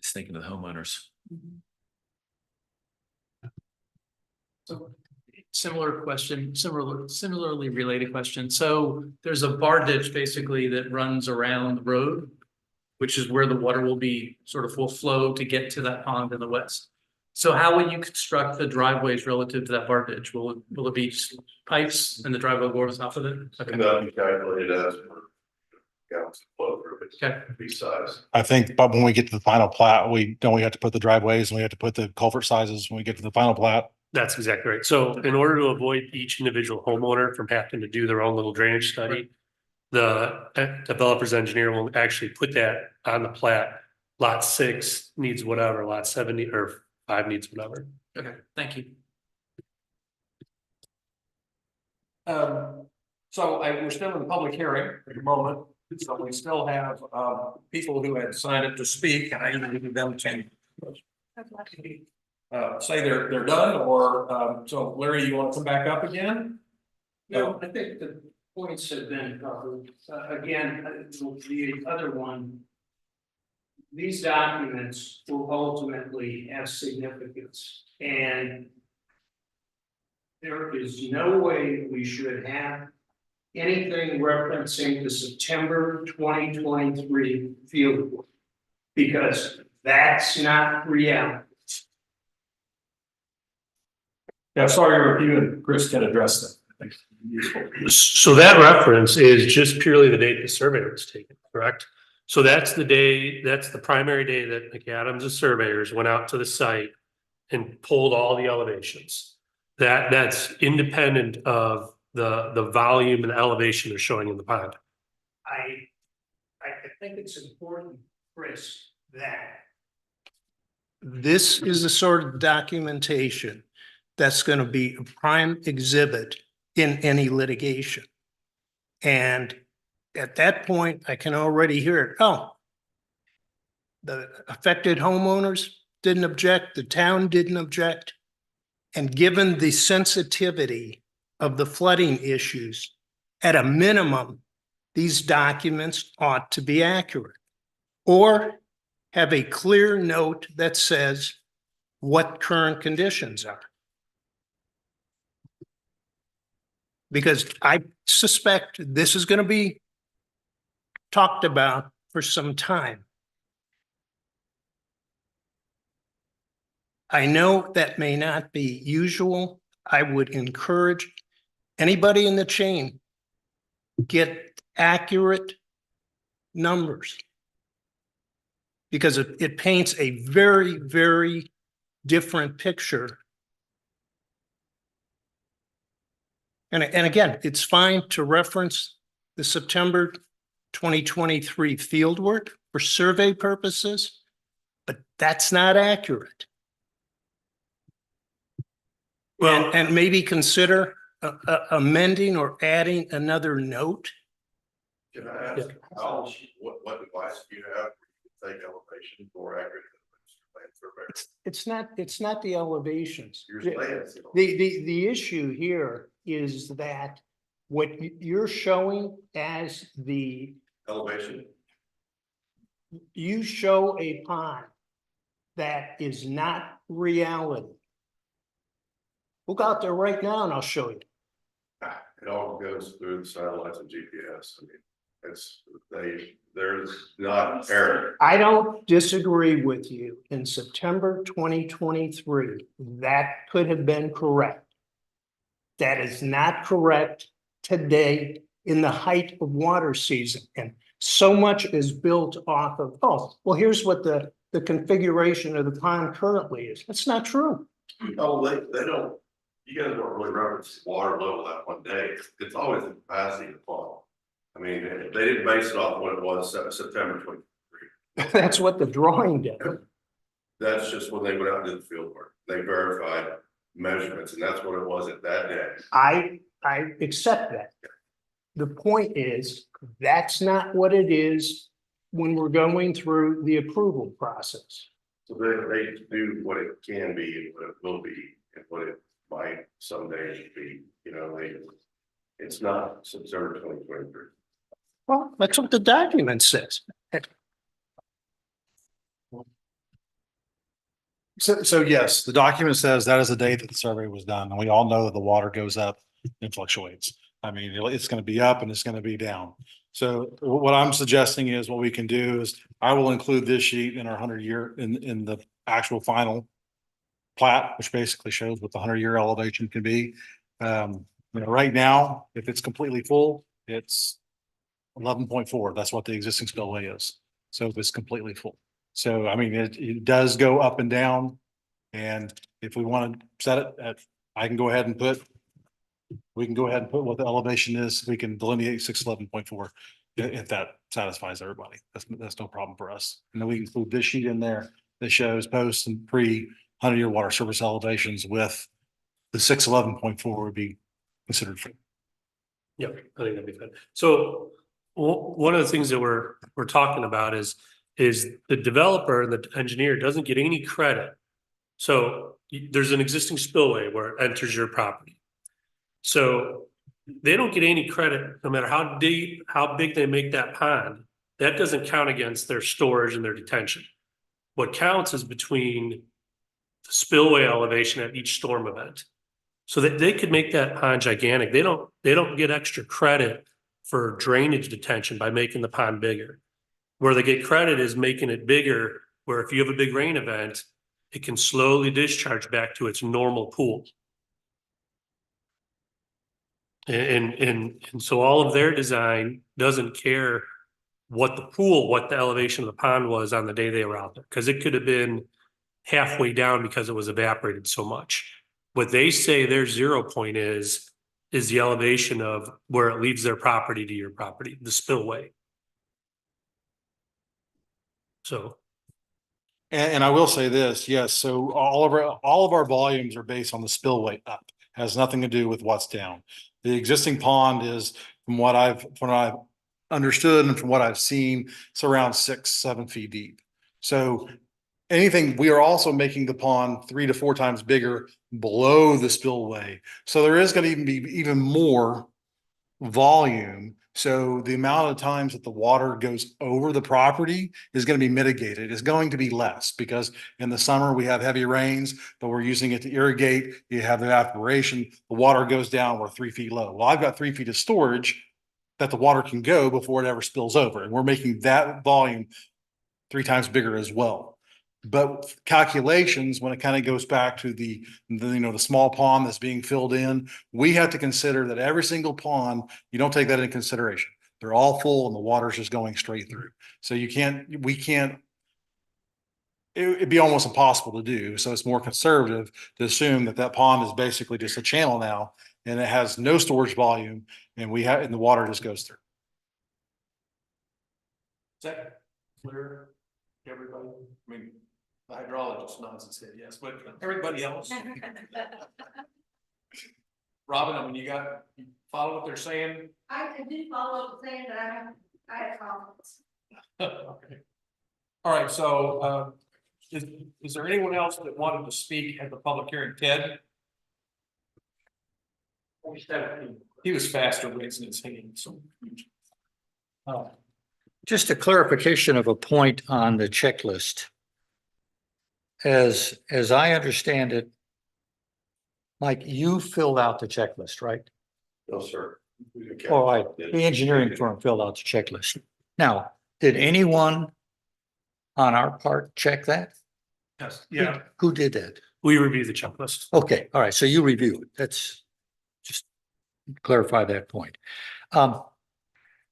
Just thinking of the homeowners. So similar question, similarly related question. So there's a bar ditch basically that runs around the road, which is where the water will be will flow to get to that pond in the west. So how will you construct the driveways relative to that bar ditch? Will it be just pipes and the driveway goes off of it? Okay. And that'll be calculated as per gallons of flow through it. Okay. Be size. I think, but when we get to the final plat, we have to put the driveways and we have to put the culvert sizes when we get to the final plat. That's exactly right. So in order to avoid each individual homeowner from having to do their own little drainage study, the developer's engineer will actually put that on the plat. Lot 6 needs whatever, lot 70 or 5 needs whatever. Okay, thank you. So we're still in the public hearing at the moment, so we still have, people who had signed up to speak, and I need them to say they're done, or, so Larry, you want to come back up again? No, I think the points have been covered. Again, the other one. These documents will ultimately have significance, and there is no way we should have anything referencing the September 2023 field work, because that's not reality. Yeah, sorry, if you and Chris can address that. I think it's useful. So that reference is just purely the date the survey was taken, correct? So that's the day, that's the primary day that McAdams, the surveyors, went out to the site and pulled all the elevations. That's independent of the volume and elevation they're showing in the pond. I think it's important, Chris, that This is the sort of documentation that's going to be a prime exhibit in any litigation. And at that point, I can already hear it. Oh, the affected homeowners didn't object, the town didn't object. And given the sensitivity of the flooding issues, at a minimum, these documents ought to be accurate. Or have a clear note that says what current conditions are. Because I suspect this is going to be talked about for some time. I know that may not be usual. I would encourage anybody in the chain, get accurate numbers. Because it paints a very, very different picture. And again, it's fine to reference the September 2023 fieldwork for survey purposes, but that's not accurate. Well, And maybe consider amending or adding another note. Can I ask, what device do you have to take elevation more accurate than land surveyor? It's not the elevations. You're saying it's The issue here is that what you're showing as the, elevation. you show a pond that is not reality. We'll go out there right now and I'll show you. It all goes through the satellites and GPS. I mean, there's not error. I don't disagree with you. In September 2023, that could have been correct. That is not correct today in the height of water season. And so much is built off of, oh, well, here's what the configuration of the pond currently is. That's not true. Oh, they don't, you guys don't really reference water level that one day. It's always the capacity of the pond. I mean, they didn't base it off what it was September 23. That's what the drawing did. That's just when they went out and did the field work. They verified measurements, and that's what it was at that day. I accept that. The point is, that's not what it is when we're going through the approval process. So they do what it can be and what it will be and what it might someday be, you know, it's not September 2023. Well, that's what the document says. So yes, the document says that is the date that the survey was done, and we all know that the water goes up and fluctuates. I mean, it's gonna be up and it's gonna be down. So what I'm suggesting is what we can do is I will include this sheet in our 100-year in the actual final plat, which basically shows what the 100-year elevation can be. Right now, if it's completely full, it's 11.4. That's what the existing spillway is. So if it's completely full. So, I mean, it does go up and down. And if we want to set it at, we can go ahead and put what the elevation is. We can delineate 611.4 if that satisfies everybody. That's no problem for us. And then we include this sheet in there that shows post and pre 100-year water surface elevations with the 611.4 would be considered free. Yeah, I think that'd be fun. So one of the things that we're talking about is the developer and the engineer doesn't get any credit. So there's an existing spillway where it enters your property. So they don't get any credit, no matter how deep, how big they make that pond. That doesn't count against their storage and their detention. What counts is between the spillway elevation at each storm event. So that they could make that pond gigantic. They don't get extra credit for drainage detention by making the pond bigger. Where they get credit is making it bigger, where if you have a big rain event, it can slowly discharge back to its normal pool. And so all of their design doesn't care what the elevation of the pond was on the day they were out there, because it could have been halfway down because it was evaporated so much. What they say their 0 point is the elevation of where it leaves their property to your property, the spillway. So. And I will say this, yes, so all of our volumes are based on the spillway up, has nothing to do with what's down. The existing pond is, from what I've understood and from what I've seen, it's around 6-7 feet deep. So we are also making the pond 3 to 4 times bigger below the spillway. So there is going to be even more volume. So the amount of times that the water goes over the property is going to be mitigated. It's going to be less because in the summer we have heavy rains, but we're using it to irrigate. You have the evaporation, the water goes down, we're 3 feet low. Well, I've got 3 feet of storage that the water can go before it ever spills over. And we're making that volume 3 times bigger as well. But calculations, when it kind of goes back to the small pond that's being filled in, we have to consider that every single pond, you don't take that into consideration. They're all full and the water's just going straight through. So it'd be almost impossible to do. So it's more conservative to assume that pond is basically just a channel now and it has no storage volume and the water just goes through. Is that clear to everybody? I mean, the hydrologist nods and said yes, but everybody else? Robin, I mean, you follow what they're saying? I did follow up saying that I had comments. Okay. All right, so is there anyone else that wanted to speak at the public hearing? Ted? He was faster raising his hand, so. Just a clarification of a point on the checklist. As I understand it, Mike, you filled out the checklist, right? No, sir. All right, the engineering firm filled out the checklist. Now, did anyone on our part check that? Yes, yeah. Who did that? We review the checklist. Okay, all right, so you review it. That's just clarify that point.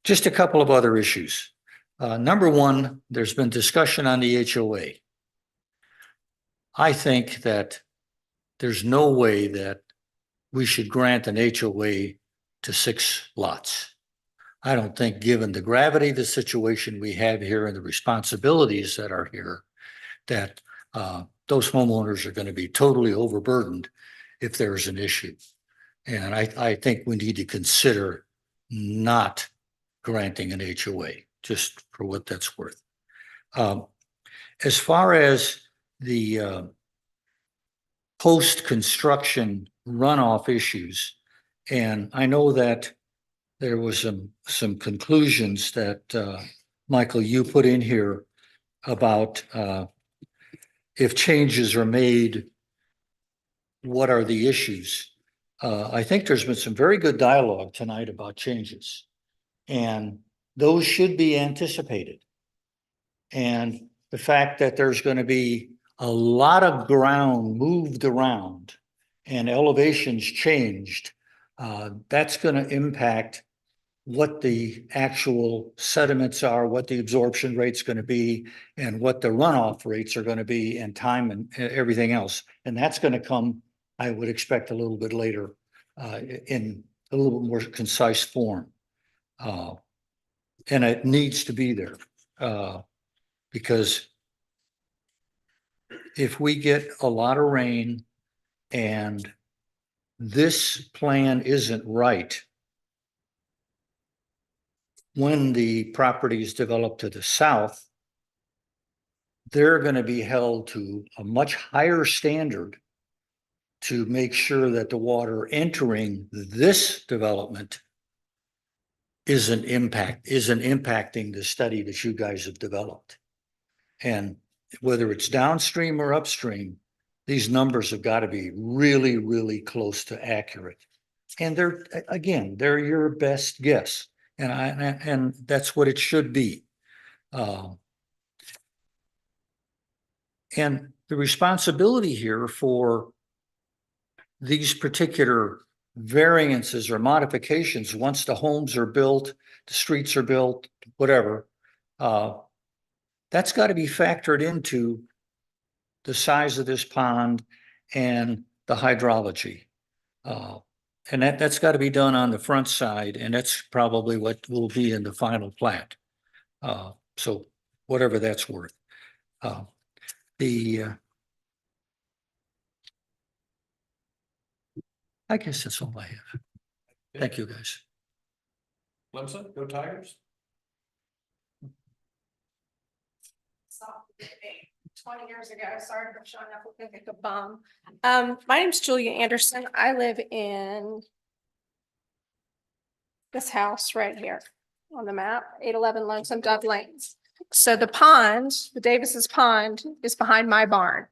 Just a couple of other issues. Number one, there's been discussion on the HOA. I think that there's no way that we should grant an HOA to 6 lots. I don't think, given the gravity of the situation we have here and the responsibilities that are here, that those homeowners are going to be totally overburdened if there's an issue. And I think we need to consider not granting an HOA, just for what that's worth. As far as the post-construction runoff issues, and I know that there was some conclusions that Michael, you put in here about if changes are made, what are the issues? I think there's been some very good dialogue tonight about changes, and those should be anticipated. And the fact that there's going to be a lot of ground moved around and elevations changed, that's going to impact what the actual sediments are, what the absorption rate's going to be, and what the runoff rates are going to be, and time and everything else. And that's going to come, I would expect, a little bit later in a little bit more concise form. And it needs to be there because if we get a lot of rain and this plan isn't right, when the property is developed to the south, they're going to be held to a much higher standard to make sure that the water entering this development isn't impacting the study that you guys have developed. And whether it's downstream or upstream, these numbers have got to be really, really close to accurate. And they're your best guess. And that's what it should be. And the responsibility here for these particular variances or modifications, once the homes are built, the streets are built, whatever, that's got to be factored into the size of this pond and the hydrology. And that's got to be done on the front side, and that's probably what will be in the final plat. So whatever that's worth. I guess that's all I have. Thank you, guys. Lemsa, go Tigers. 20 years ago, sorry for showing up looking like a bum. My name's Julia Anderson. I live in this house right here on the map, 811 Lonesome Dove Lanes. So the pond, the Davis's pond, is behind my barn.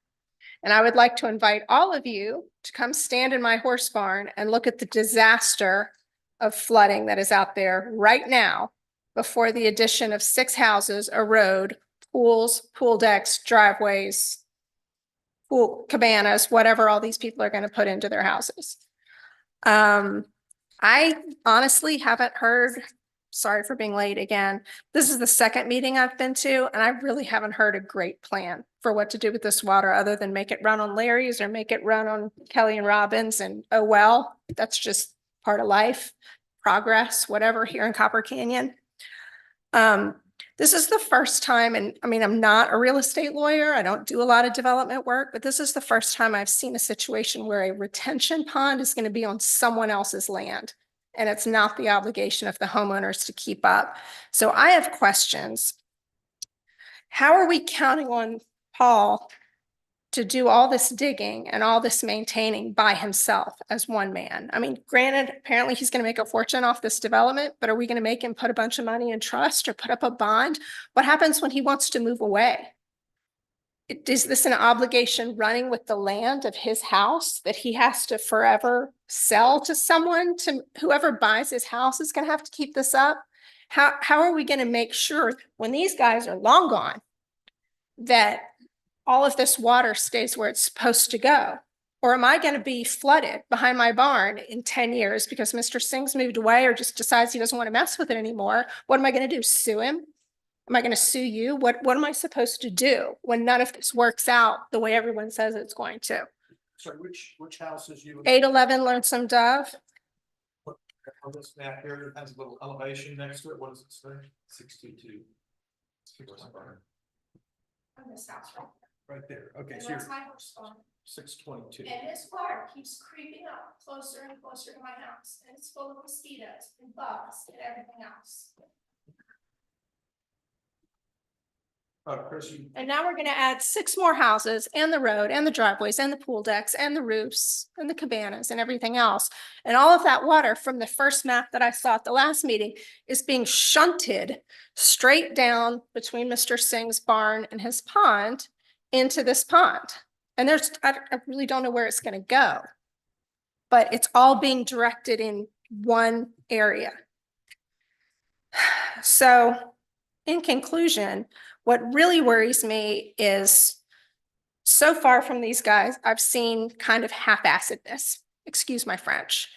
And I would like to invite all of you to come stand in my horse barn and look at the disaster of flooding that is out there right now before the addition of 6 houses, a road, pools, pool decks, driveways, pool cabanas, whatever all these people are going to put into their houses. I honestly haven't heard, sorry for being late again. This is the second meeting I've been to, and I really haven't heard a great plan for what to do with this water other than make it run on Larry's or make it run on Kelly and Robbins. And oh, well, that's just part of life, progress, whatever here in Copper Canyon. This is the first time, and I mean, I'm not a real estate lawyer. I don't do a lot of development work, but this is the first time I've seen a situation where a retention pond is going to be on someone else's land, and it's not the obligation of the homeowners to keep up. So I have questions. How are we counting on Paul to do all this digging and all this maintaining by himself as one man? I mean, granted, apparently he's going to make a fortune off this development, but are we going to make him put a bunch of money in trust or put up a bond? What happens when he wants to move away? Is this an obligation running with the land of his house that he has to forever sell to someone? To whoever buys his house is going to have to keep this up? How are we going to make sure when these guys are long gone that all of this water stays where it's supposed to go? Or am I going to be flooded behind my barn in 10 years because Mr. Singh's moved away or just decides he doesn't want to mess with it anymore? What am I going to do? Sue him? Am I going to sue you? What am I supposed to do when none of this works out the way everyone says it's going to? So which house is you? 811 Lonesome Dove. On this map here, it has a little elevation next to it. What does it say? 622. On this house Right there. Okay, And so that's you're my horse farm. 622. And this water keeps creeping up closer and closer to my house, and it's full of mosquitoes and bugs and everything else. Chris, you, And now we're gonna add 6 more houses and the road and the driveways and the pool decks and the roofs and the cabanas and everything else. And all of that water from the first map that I saw at the last meeting is being shunted straight down between Mr. Singh's barn and his pond into this pond. And I really don't know where it's gonna go. But it's all being directed in one area. So in conclusion, what really worries me is so far from these guys, I've seen kind of half-assedness, excuse my French.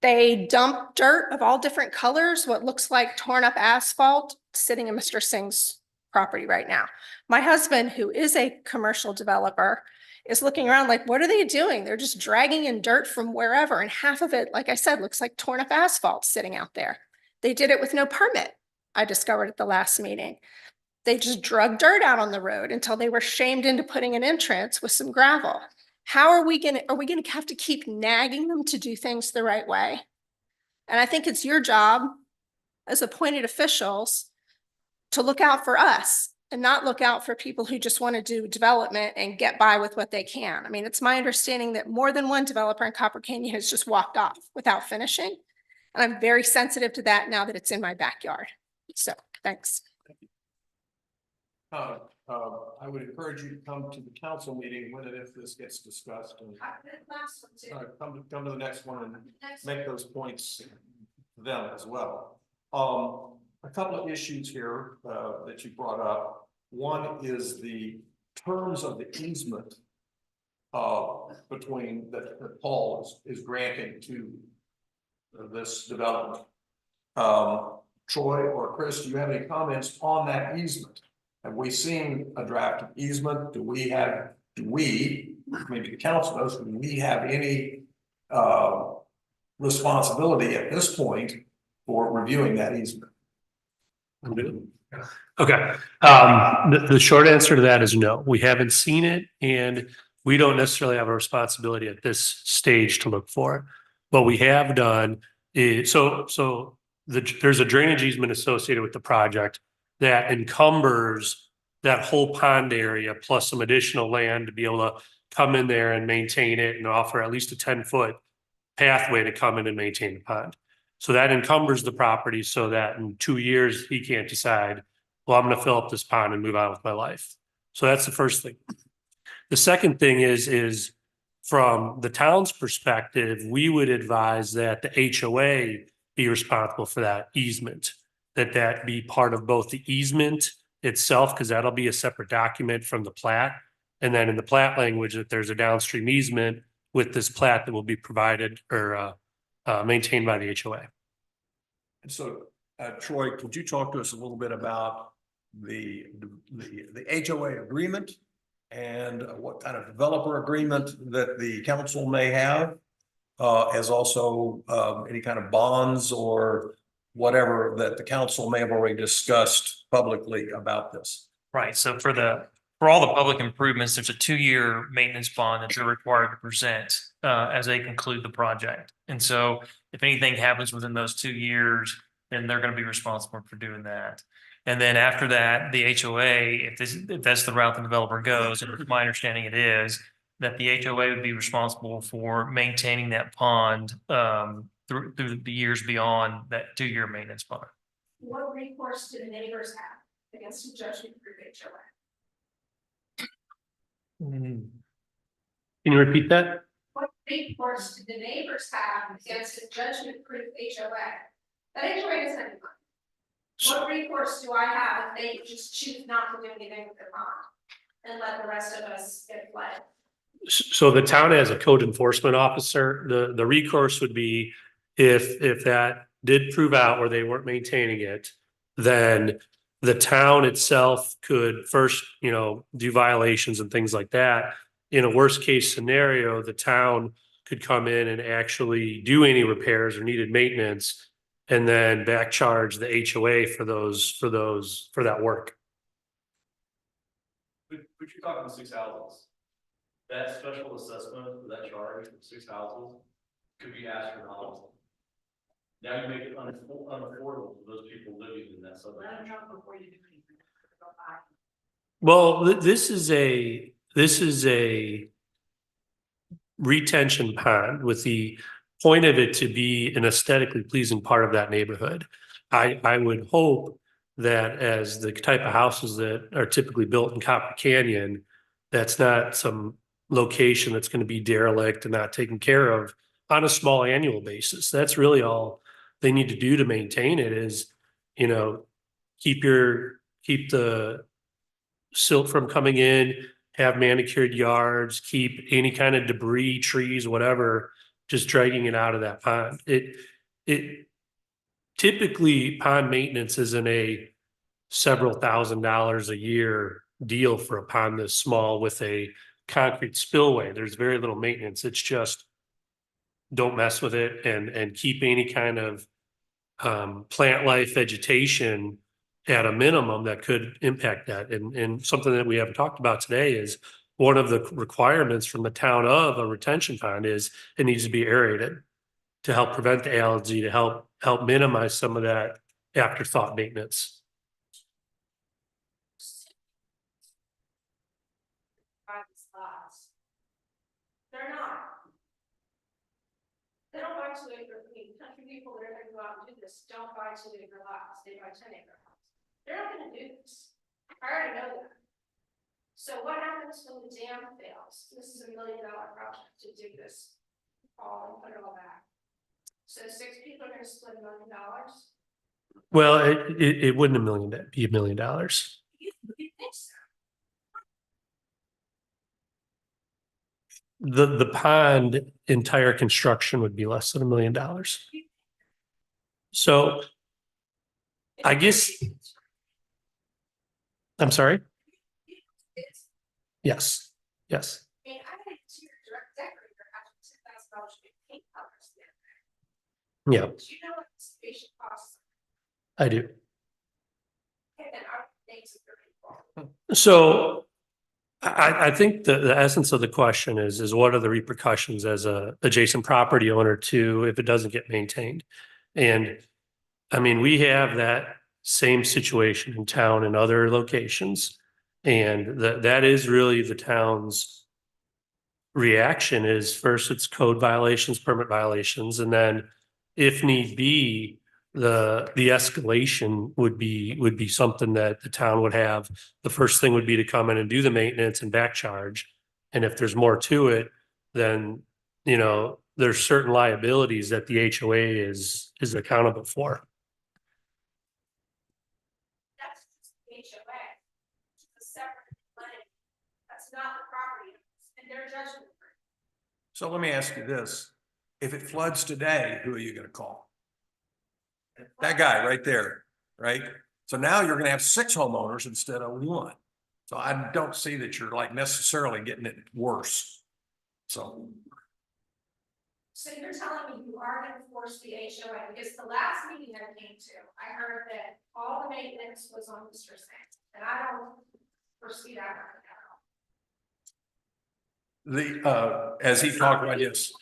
They dump dirt of all different colors, what looks like torn up asphalt sitting in Mr. Singh's property right now. My husband, who is a commercial developer, is looking around like, what are they doing? They're just dragging in dirt from wherever. And half of it, like I said, looks like torn up asphalt sitting out there. They did it with no permit, I discovered at the last meeting. They just drug dirt out on the road until they were shamed into putting an entrance with some gravel. How are we gonna have to keep nagging them to do things the right way? And I think it's your job as appointed officials to look out for us and not look out for people who just want to do development and get by with what they can. I mean, it's my understanding that more than one developer in Copper Canyon has just walked off without finishing. And I'm very sensitive to that now that it's in my backyard. So, thanks. I would encourage you to come to the council meeting when and if this gets discussed, and come to the next one and make those points to them as well. A couple of issues here that you brought up. One is the terms of the easement between that Paul is granting to this development. Troy or Chris, do you have any comments on that easement? Have we seen a draft of easement? Maybe the council does, do we have any responsibility at this point for reviewing that easement? Okay, the short answer to that is no, we haven't seen it, and we don't necessarily have a responsibility at this stage to look for it. What we have done is, there's a drainage easement associated with the project that encumbers that whole pond area plus some additional land to be able to come in there and maintain it and offer at least a 10-foot pathway to come in and maintain the pond. So that encumbers the property so that in 2 years, he can't decide, well, I'm going to fill up this pond and move on with my life. So that's the first thing. The second thing is from the town's perspective, we would advise that the HOA be responsible for that easement, that be part of both the easement itself, because that'll be a separate document from the plat. And then in the plat language, that there's a downstream easement with this plat that will be provided or maintained by the HOA. And so, Troy, could you talk to us a little bit about the HOA agreement and what kind of developer agreement that the council may have, as also any kind of bonds or whatever that the council may have already discussed publicly about this? Right, so for all the public improvements, there's a 2-year maintenance bond that they're required to present as they conclude the project. And so if anything happens within those 2 years, then they're going to be responsible for doing that. And then after that, the HOA, if that's the route the developer goes, and my understanding it is, that the HOA would be responsible for maintaining that pond through the years beyond that 2-year maintenance bond. What recourse do the neighbors have against a judgment-proof HOA? Can you repeat that? What recourse do the neighbors have against a judgment-proof HOA? That HOA doesn't have any money. What recourse do I have if they just choose not to do anything with their bond and let the rest of us get flooded? So the town has a code enforcement officer. The recourse would be if that did prove out where they weren't maintaining it, then the town itself could first, do violations and things like that. In a worst case scenario, the town could come in and actually do any repairs or needed maintenance and then back charge the HOA for that work. Could But you're talking 6 houses. That special assessment for that charge for 6 houses could be astronomical. Now you make it unaffordable for those people living in that suburb. Let them know before you do anything. Well, this is a retention pond with the point of it to be an aesthetically pleasing part of that neighborhood. I would hope that as the type of houses that are typically built in Copper Canyon, that's not some location that's going to be derelict and not taken care of on a small annual basis. That's really all they need to do to maintain it is, you know, keep the silt from coming in, have manicured yards, keep any kind of debris, trees, whatever, just dragging it out of that pond. It typically pond maintenance isn't a several $1,000s a year deal for a pond this small with a concrete spillway. There's very little maintenance. It's just don't mess with it and keep any kind of plant life vegetation at a minimum that could impact that. And something that we haven't talked about today is one of the requirements from the town of a retention pond is it needs to be aerated to help prevent the algae, to help minimize some of that afterthought maintenance. They're not. They don't buy 2 acre, country people that are gonna go out and do this, don't buy 2 acre lots, they buy 10 acre lots. They're not gonna do this. I already know that. So what happens when the dam fails? This is $1 million project to do this all and put it all back. So 6 people are gonna split $1 million. Well, it wouldn't be $1 million. You think so? The pond entire construction would be less than $1 million. So I guess, I'm sorry? Yes, yes. I mean, I think to your direct decorator after $10,000 to paint colors. Yeah, Do you know what this patient costs? I do. And then our things are very important. So I think the essence of the question is what are the repercussions as a adjacent property owner to if it doesn't get maintained? And I mean, we have that same situation in town and other locations. And that is really the town's reaction is first it's code violations, permit violations, and then if need be, the escalation would be something that the town would have. The first thing would be to come in and do the maintenance and back charge. And if there's more to it, then, you know, there's certain liabilities that the HOA is accountable for. That's just the HOA. It's a separate entity. That's not the property owners and their judgment. So let me ask you this. If it floods today, who are you gonna call? That guy right there, right? So now you're gonna have 6 homeowners instead of 1. So I don't see that you're like necessarily getting it worse. So So you're telling me you are gonna force the HOA, because the last meeting I came to, I heard that all the maintenance was on Mr. Sands, and I don't foresee that happening at all. as he talked about this,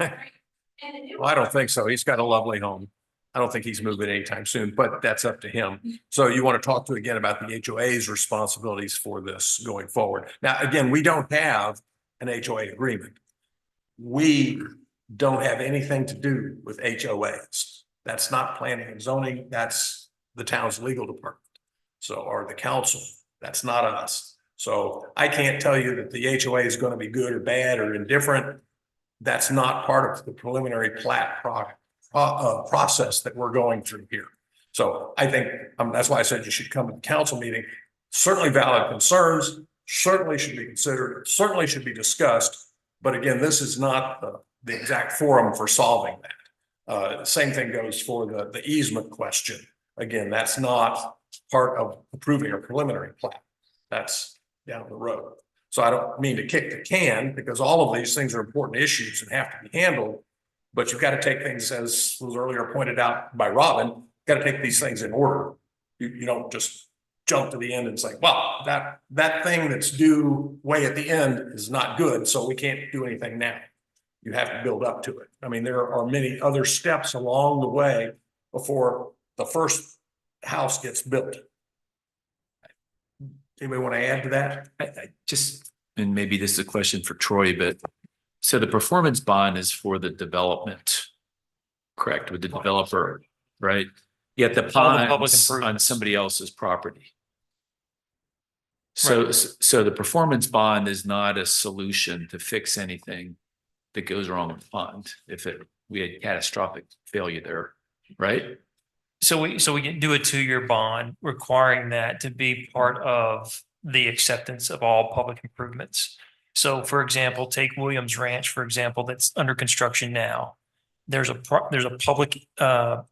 And the new. well, I don't think so. He's got a lovely home. I don't think he's moving anytime soon, but that's up to him. So you want to talk to again about the HOA's responsibilities for this going forward. Now, again, we don't have an HOA agreement. We don't have anything to do with HOAs. That's not planning and zoning. That's the town's legal department. So, or the council. That's not us. So I can't tell you that the HOA is going to be good or bad or indifferent. That's not part of the preliminary plat process that we're going through here. So I think that's why I said you should come to the council meeting. Certainly valid concerns, certainly should be considered, certainly should be discussed. But again, this is not the exact forum for solving that. Same thing goes for the easement question. Again, that's not part of approving a preliminary plat. That's down the road. So I don't mean to kick the can because all of these things are important issues and have to be handled. But you've got to take things, as was earlier pointed out by Robin, got to take these things in order. You don't just jump to the end and say, well, that thing that's due way at the end is not good, so we can't do anything now. You have to build up to it. I mean, there are many other steps along the way before the first house gets built. Anybody want to add to that? I just, and maybe this is a question for Troy, but so the performance bond is for the development, correct, with the developer, right? Yet the All the public pond's on improvements. somebody else's property. So the performance bond is not a solution to fix anything that goes wrong with the pond if we had catastrophic failure there, right? So we can do a 2-year bond requiring that to be part of the acceptance of all public improvements. So for example, take Williams Ranch, for example, that's under construction now. There's a public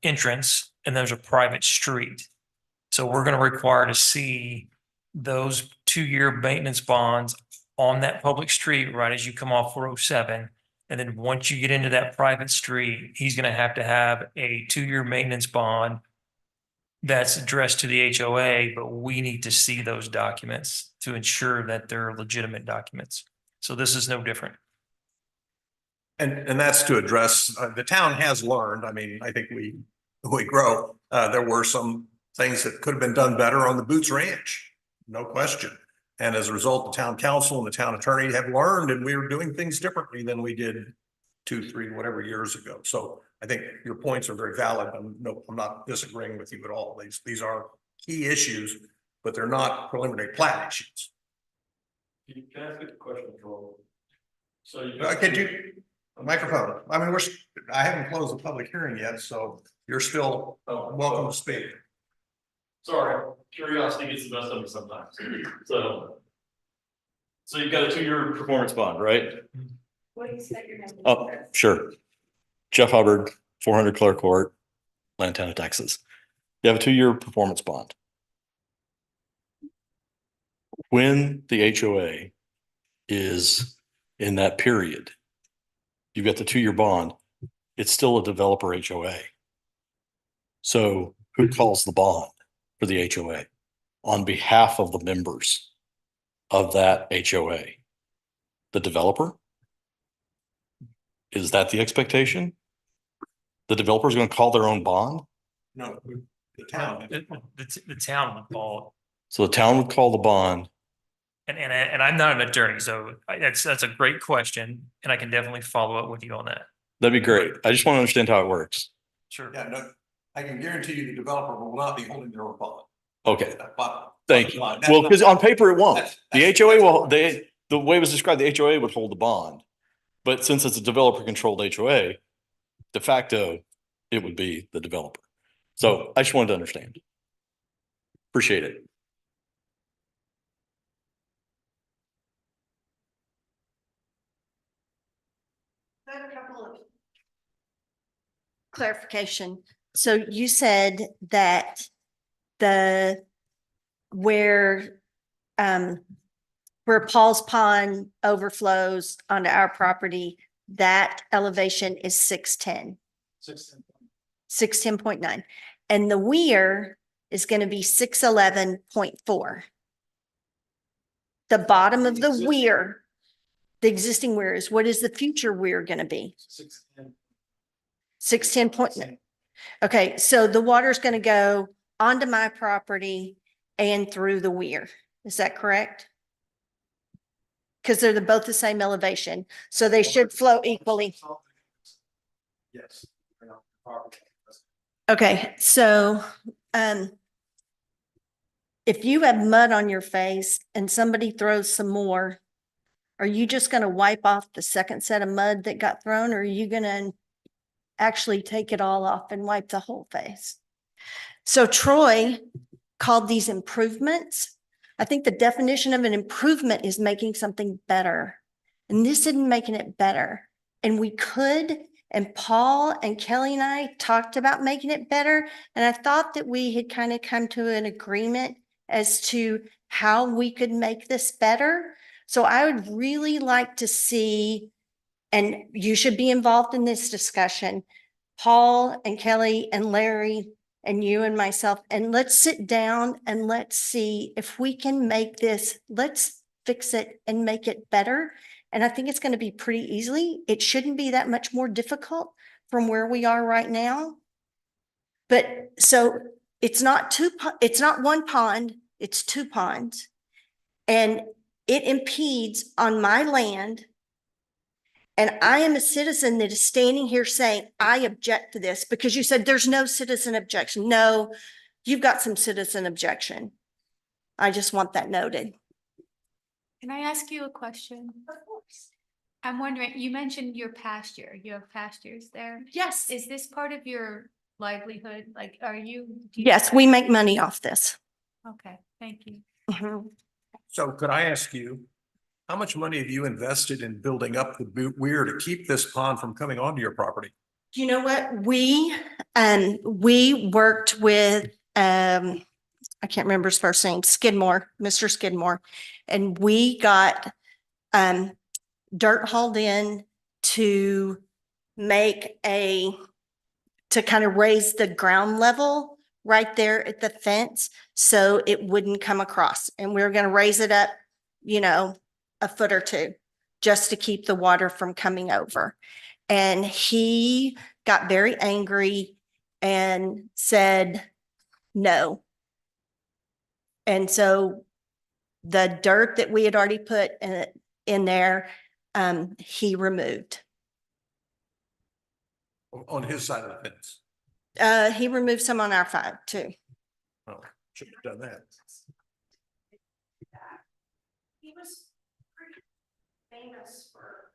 entrance and there's a private street. So we're going to require to see those 2-year maintenance bonds on that public street right as you come off 407. And then once you get into that private street, he's going to have a 2-year maintenance bond that's addressed to the HOA, but we need to see those documents to ensure that they're legitimate documents. So this is no different. And that's to address, the town has learned, I mean, I think we grow. There were some things that could have been done better on the Boots Ranch, no question. And as a result, the town council and the town attorney have learned, and we were doing things differently than we did 2, 3, whatever years ago. So I think your points are very valid. I'm not disagreeing with you at all. These are key issues, but they're not preliminary plat issues. Can I ask a question, Joel? So Could you, microphone, I mean, I haven't closed the public hearing yet, so you're still welcome to speak. Sorry, curiosity gets the best of me sometimes. So you've got a 2-year performance bond, right? What do you say your name? Oh, sure. Jeff Hubbard, 400 Clare Court, Lantana, Texas. You have a 2-year performance bond. When the HOA is in that period, you've got the 2-year bond, it's still a developer HOA. So who calls the bond for the HOA on behalf of the members of that HOA? The developer? Is that the expectation? The developer is going to call their own bond? No, the town. The town would call. So the town would call the bond. And I'm not an attorney, so that's a great question, and I can definitely follow up with you on that. That'd be great. I just want to understand how it works. Sure. Yeah, no, I can guarantee you the developer will not be holding their own bond. Okay, But thank you. that's Well, not- because on paper it won't. The that's- HOA will, the way it was described, the HOA would hold the bond. But since it's a developer controlled HOA, de facto, it would be the developer. So I just wanted to understand. Appreciate it. I have a couple of clarification. So you said that where Paul's Pond overflows onto our property, that elevation is 610. 610.9. And the weir is going to be 611.4. The bottom of the weir, the existing weir is, what is the future weir going to be? 610.9. Okay, so the water's going to go onto my property and through the weir. Is that correct? Because they're both the same elevation, so they should flow equally. Yes. Okay, so if you have mud on your face and somebody throws some more, are you just going to wipe off the second set of mud that got thrown, or are you going to actually take it all off and wipe the whole face? So Troy called these improvements. I think the definition of an improvement is making something better. And this isn't making it better. And we could, and Paul and Kelly and I talked about making it better. And I thought that we had kind of come to an agreement as to how we could make this better. So I would really like to see, and you should be involved in this discussion, Paul and Kelly and Larry and you and myself, and let's sit down and let's see if we can make this, let's fix it and make it better. And I think it's going to be pretty easily. It shouldn't be that much more difficult from where we are right now. But so it's not it's not one pond, it's two ponds. And it impedes on my land. And I am a citizen that is standing here saying, I object to this, because you said there's no citizen objection. No, you've got some citizen objection. I just want that noted. Can I ask you a question? Of course. I'm wondering, you mentioned your pasture, you have pastures there. Yes. Is this part of your livelihood? Like, do you? Yes, we make money off this. Okay, thank you. Mhm. So could I ask you, how much money have you invested in building up the weir to keep this pond from coming onto your property? You know what? We worked with, I can't remember his first name, Skidmore, Mr. Skidmore. And we got, dirt hauled in to make to kind of raise the ground level right there at the fence so it wouldn't come across. And we were going to raise it up, a foot or two just to keep the water from coming over. And he got very angry and said no. And so the dirt that we had already put in there, he removed. On his side of the fence? He removed some on our side too. Oh, should have done that. He was pretty famous for.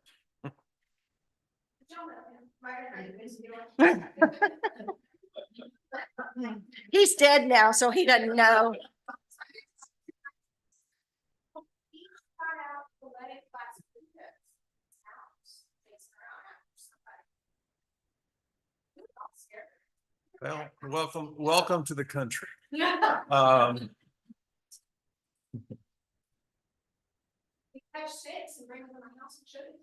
He's dead now, so he doesn't know. Well, welcome to the country. Catch six and bring them to my house and show you.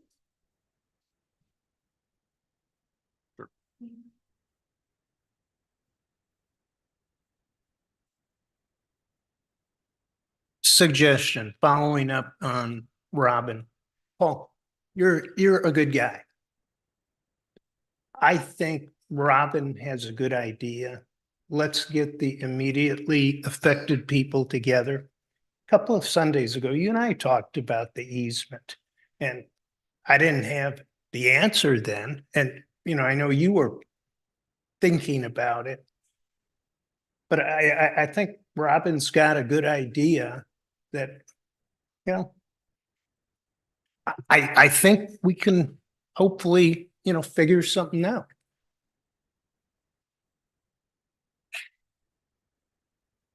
Suggestion, following up on Robin. Paul, you're a good guy. I think Robin has a good idea. Let's get the immediately affected people together. A couple of Sundays ago, you and I talked about the easement, and I didn't have the answer then. And, I know you were thinking about it. But I think Robin's got a good idea that, I think we can hopefully, figure something out.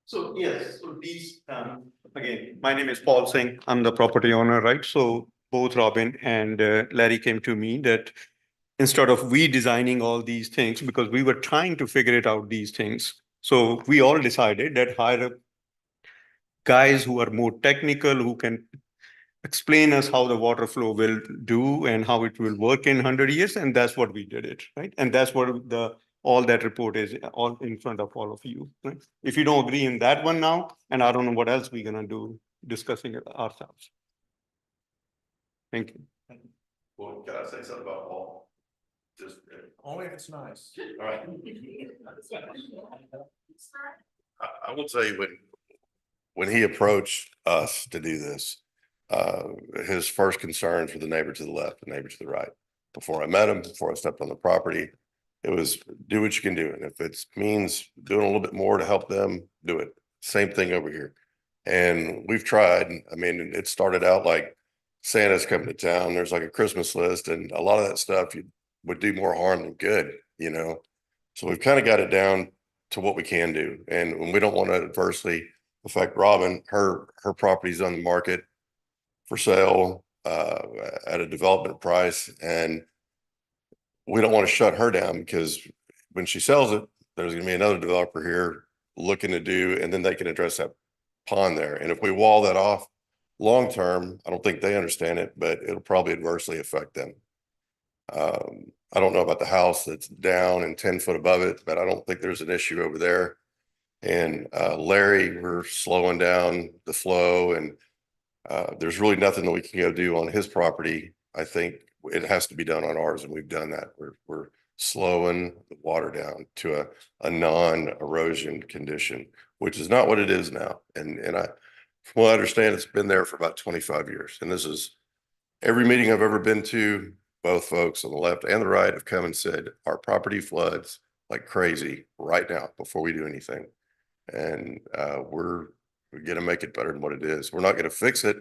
So yes, so these, again, my name is Paul Singh. I'm the property owner, right? So both Robin and Larry came to me that instead of we designing all these things, because we were trying to figure it out, these things. So we all decided that hire guys who are more technical, who can explain us how the water flow will do and how it will work in 100 years. And that's what we did it, right? And that's what all that report is, all in front of all of you, right? If you don't agree in that one now, and I don't know what else we're gonna do, discussing it ourselves. Thank you. Well, can I say something about Paul? Just. Only if it's nice. All right. I will tell you, when he approached us to do this, his first concerns were the neighbor to the left, the neighbor to the right. Before I met him, before I stepped on the property, it was do what you can do. And if it means doing a little bit more to help them, do it. Same thing over here. And we've tried. I mean, it started out like Santa's coming to town. There's like a Christmas list, and a lot of that stuff would do more harm than good, So we've kind of got it down to what we can do. And when we don't want to adversely affect Robin, her property's on the market for sale at a development price. And we don't want to shut her down, because when she sells it, there's going to be another developer here looking to do, and then they can address that pond there. And if we wall that off long term, I don't think they understand it, but it'll probably adversely affect them. I don't know about the house that's down and 10 foot above it, but I don't think there's an issue over there. And Larry, we're slowing down the flow, and there's really nothing that we can go do on his property. I think it has to be done on ours, and we've done that. We're slowing the water down to a non-erosion condition, which is not what it is now. And from what I understand, it's been there for about 25 years. And this is every meeting I've ever been to, both folks on the left and the right have come and said, our property floods like crazy right now before we do anything. And we're going to make it better than what it is. We're not going to fix it.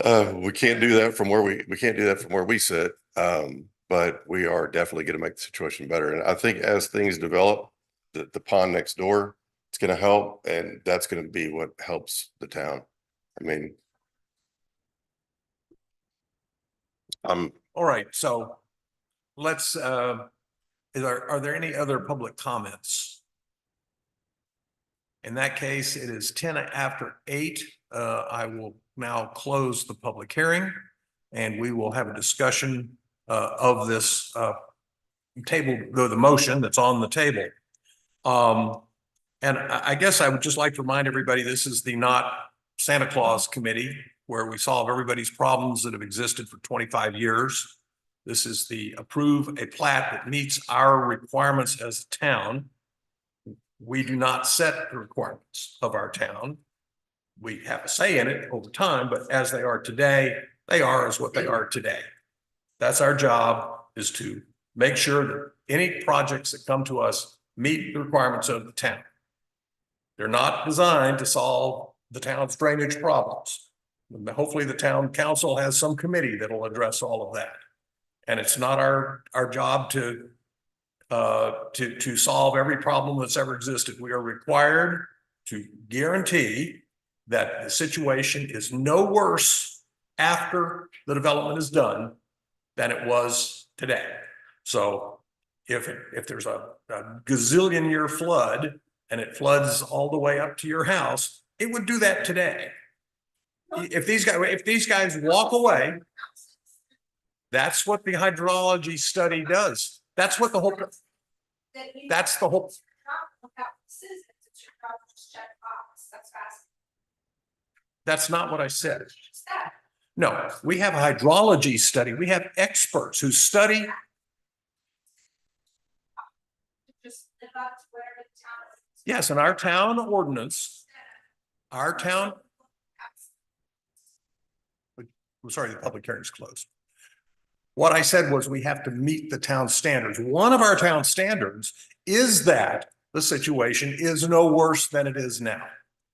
We can't do that from where we can't do that from where we sit. But we are definitely going to make the situation better. And I think as things develop, the pond next door, it's going to help, and that's going to be what helps the town. I mean, All right, so let's, are there any other public comments? In that case, it is 10 after 8. I will now close the public hearing, and we will have a discussion of this table, the motion that's on the table. And I guess I would just like to remind everybody, this is the Not Santa Claus Committee, where we solve everybody's problems that have existed for 25 years. This is the approve a plat that meets our requirements as a town. We do not set the requirements of our town. We have a say in it over time, but as they are today, they are as what they are today. That's our job, is to make sure that any projects that come to us meet the requirements of the town. They're not designed to solve the town's drainage problems. Hopefully the town council has some committee that'll address all of that. And it's not our job to solve every problem that's ever existed. We are required to guarantee that the situation is no worse after the development is done than it was today. So if there's a gazillion year flood and it floods all the way up to your house, it would do that today. If these guys walk away, that's what the hydrology study does. That's what the whole. That's the whole. That's not what I said. No, we have a hydrology study. We have experts who study. Yes, in our town ordinance, our town. I'm sorry, the public hearing is closed. What I said was we have to meet the town standards. One of our town standards is that the situation is no worse than it is now.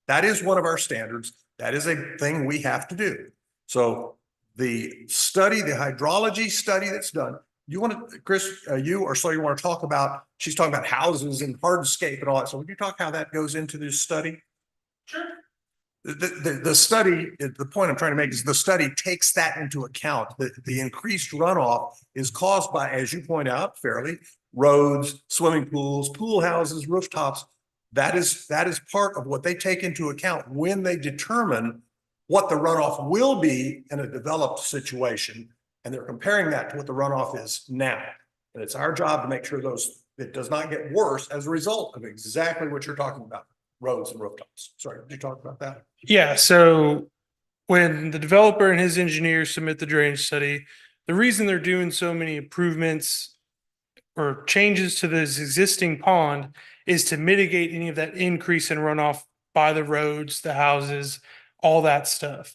That is one of our standards. That is a thing we have to do. So the study, the hydrology study that's done, you want to, Chris, you or so you want to talk about, she's talking about houses and hardscape and all that. So would you talk how that goes into this study? Sure. The study, the point I'm trying to make is the study takes that into account. The increased runoff is caused by, as you point out fairly, roads, swimming pools, pool houses, rooftops. That is part of what they take into account when they determine what the runoff will be in a developed situation. And they're comparing that to what the runoff is now. And it's our job to make sure it does not get worse as a result of exactly what you're talking about. Roads and rooftops. Sorry, did you talk about that? Yeah, so when the developer and his engineers submit the drainage study, the reason they're doing so many improvements or changes to this existing pond is to mitigate any of that increase in runoff by the roads, the houses, all that stuff.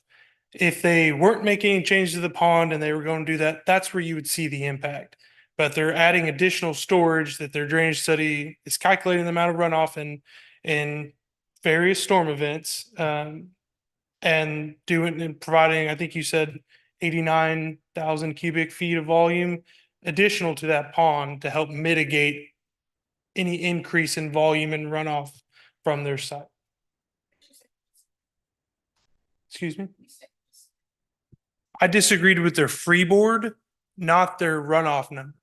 If they weren't making any changes to the pond and they were going to do that, that's where you would see the impact. But they're adding additional storage that their drainage study is calculating the amount of runoff in various storm events, and doing and providing, I think you said 89,000 cubic feet of volume additional to that pond to help mitigate any increase in volume and runoff from their site. Excuse me? I disagreed with their freeboard, not their runoff numbers.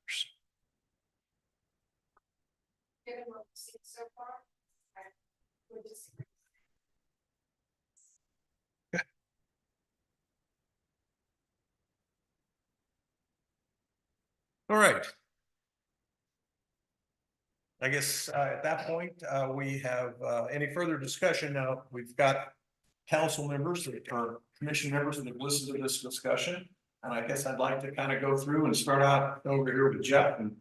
All right. I guess at that point, we have any further discussion now. We've got council members or commission members that have listened to this discussion. And I guess I'd like to kind of go through and start out over here with Jeff and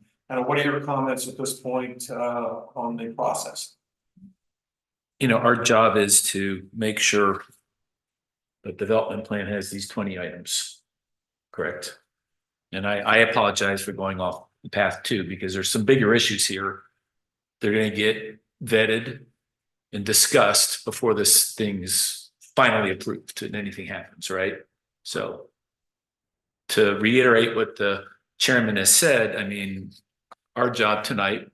what are your comments at this point on the process? You know, our job is to make sure the development plan has these 20 items, correct? And I apologize for going off the path too, because there's some bigger issues here. They're going to get vetted and discussed before this thing's finally approved and anything happens, right? So to reiterate what the chairman has said, I mean, our job tonight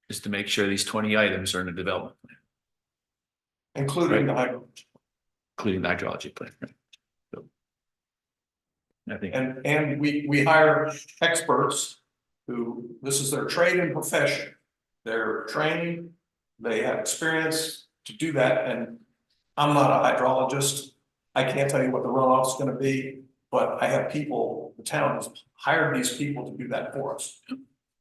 is to make sure these 20 items are in the development plan. Including right? the hydrology plan. Right? So, I think, and we hire experts who, this is their trade and profession. They're trained, they have experience to do that. And I'm not a hydrologist. I can't tell you what the runoff is going to be, but I have people, the town has hired these people to do that for us.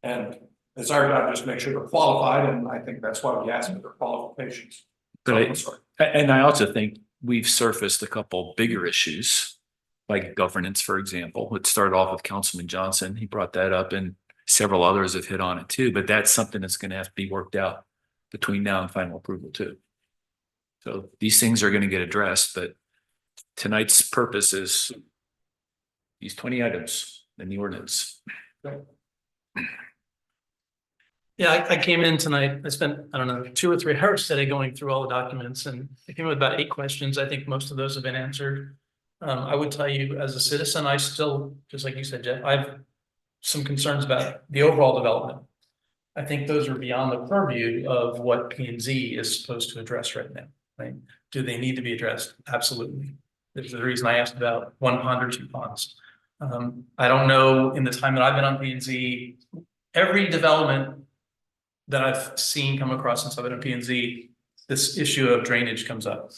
And it's our job just to make sure they're qualified. And I think that's why we ask for their qualifications. but I also think we've surfaced a couple bigger issues, like governance, for example. It started off with Councilman Johnson. He brought that up, and several others have hit on it too. But that's something that's going to have to be worked out between now and final approval too. So these things are going to get addressed, but tonight's purpose is these 20 items in the ordinance. Yeah, I came in tonight, I spent, I don't know, 2 or 3 hours today going through all the documents, and I came with about 8 questions. I think most of those have been answered. I would tell you, as a citizen, I still, just like you said, Jeff, I have some concerns about the overall development. I think those are beyond the purview of what P&Z is supposed to address right now, right? Do they need to be addressed? Absolutely. There's the reason I asked about 1 pond or 2 ponds. I don't know, in the time that I've been on P&Z, every development that I've seen come across since I've been on P&Z, this issue of drainage comes up,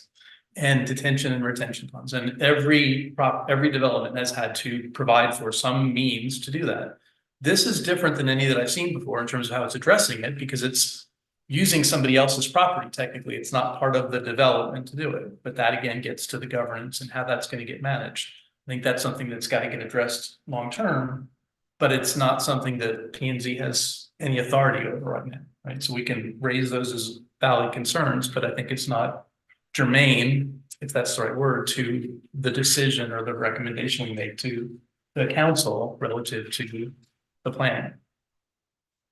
and detention and retention ponds. And every development has had to provide for some means to do that. This is different than any that I've seen before in terms of how it's addressing it, because it's using somebody else's property. Technically, it's not part of the development to do it, but that again gets to the governance and how that's going to get managed. I think that's something that's got to get addressed long-term, but it's not something that P&Z has any authority over right now, right? So we can raise those as valid concerns, but I think it's not germane, if that's the right word, to the decision or the recommendation we make to the council relative to the plan.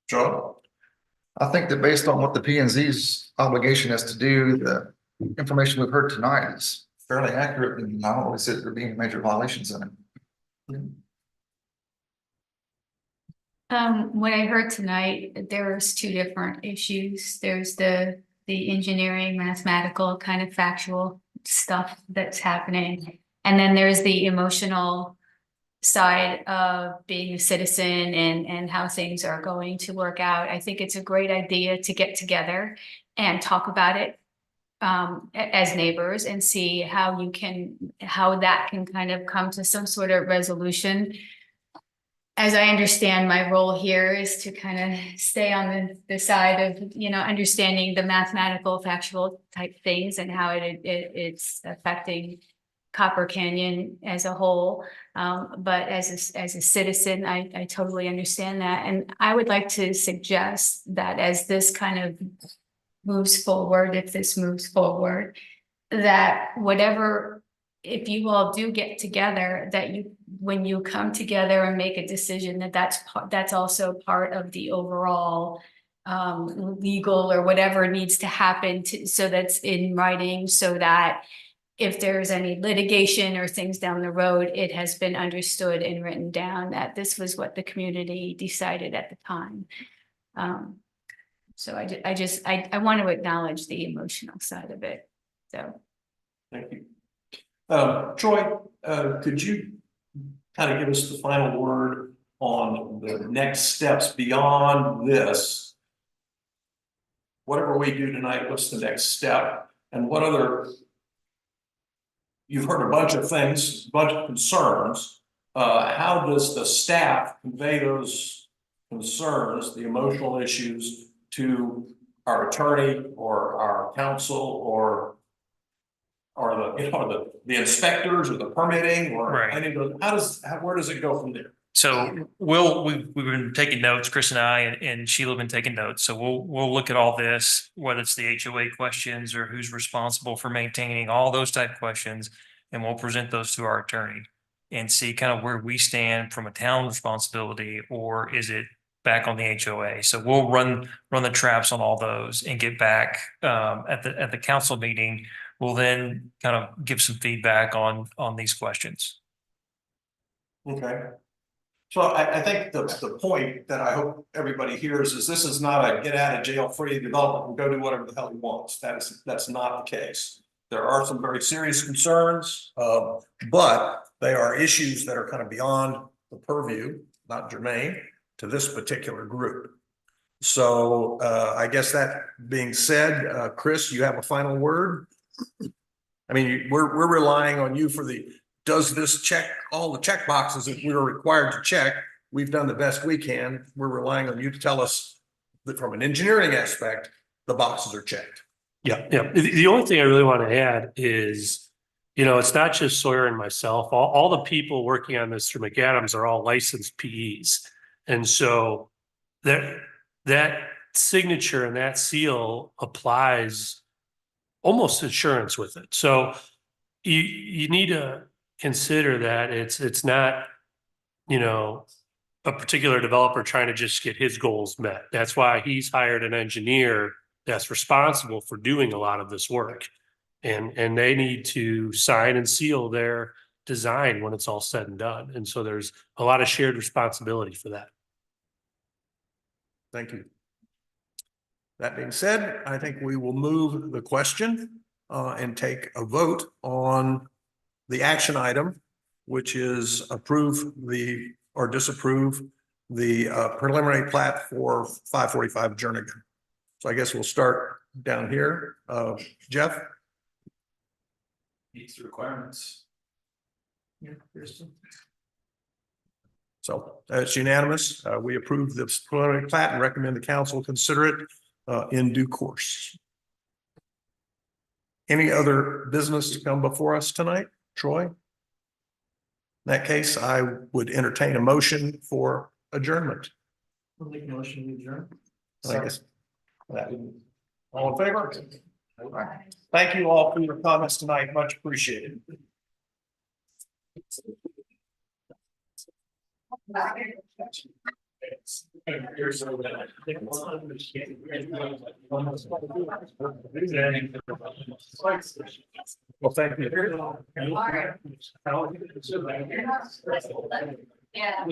Joe? I think that based on what the P&Z's obligation is to do, the information we've heard tonight is fairly accurate, and I don't really see there being major violations in it. What I heard tonight, there's 2 different issues. There's the engineering, mathematical, kind of factual stuff that's happening. And then there's the emotional side of being a citizen and how things are going to work out. I think it's a great idea to get together and talk about it as neighbors and see how that can kind of come to some sort of resolution. As I understand, my role here is to kind of stay on the side of, understanding the mathematical, factual type things and how it's affecting Copper Canyon as a whole. But as a citizen, I totally understand that. And I would like to suggest that as this kind of moves forward, if this moves forward, that if you all do get together, that when you come together and make a decision, that's also part of the overall legal or whatever needs to happen so that's in writing, so that if there's any litigation or things down the road, it has been understood and written down that this was what the community decided at the time. So I want to acknowledge the emotional side of it. So. Thank you. Troy, could you kind of give us the final word on the next steps beyond this? Whatever we do tonight, what's the next step? And what other, you've heard a bunch of things, a bunch of concerns. how does the staff convey those concerns, the emotional issues to our attorney or our counsel or the inspectors or the permitting or Right. any of those, where does it go from there? So we've been taking notes, Chris and I and Sheila have been taking notes. So we'll look at all this, whether it's the HOA questions or who's responsible for maintaining all those type questions. And we'll present those to our attorney and see kind of where we stand from a town responsibility, or is it back on the HOA? So we'll run the traps on all those and get back at the council meeting. We'll then kind of give some feedback on these questions. Okay. So I think the point that I hope everybody hears is this is not a get out of jail free development and go do whatever the hell he wants. That's not the case. There are some very serious concerns, but they are issues that are kind of beyond the purview, not germane to this particular group. So I guess that being said, Chris, you have a final word? I mean, we're relying on you for does this check all the check boxes that we are required to check? We've done the best we can. We're relying on you to tell us that from an engineering aspect, the boxes are checked. Yeah, yeah. The only thing I really want to add is, it's not just Sawyer and myself. All the people working on this through McAdams are all licensed PEs. And so that signature and that seal applies almost insurance with it. So you need to consider that it's not, a particular developer trying to just get his goals met. That's why he's hired an engineer that's responsible for doing a lot of this work. And they need to sign and seal their design when it's all said and done. And so there's a lot of shared responsibility for that. Thank you. That being said, I think we will move the question and take a vote on the action item, which is approve or disapprove the preliminary plat for 545 Jernigan. So I guess we'll start down here. Jeff? Meets the requirements. Yeah, so it's unanimous. We approve this preliminary plat and recommend the council consider it in due course. Any other business to come before us tonight, Troy? In that case, I would entertain a motion for adjournment. We'll make a motion to adjourn. I guess all in favor? Thank you all for your comments tonight. Much appreciated. Well, thank you. Yeah.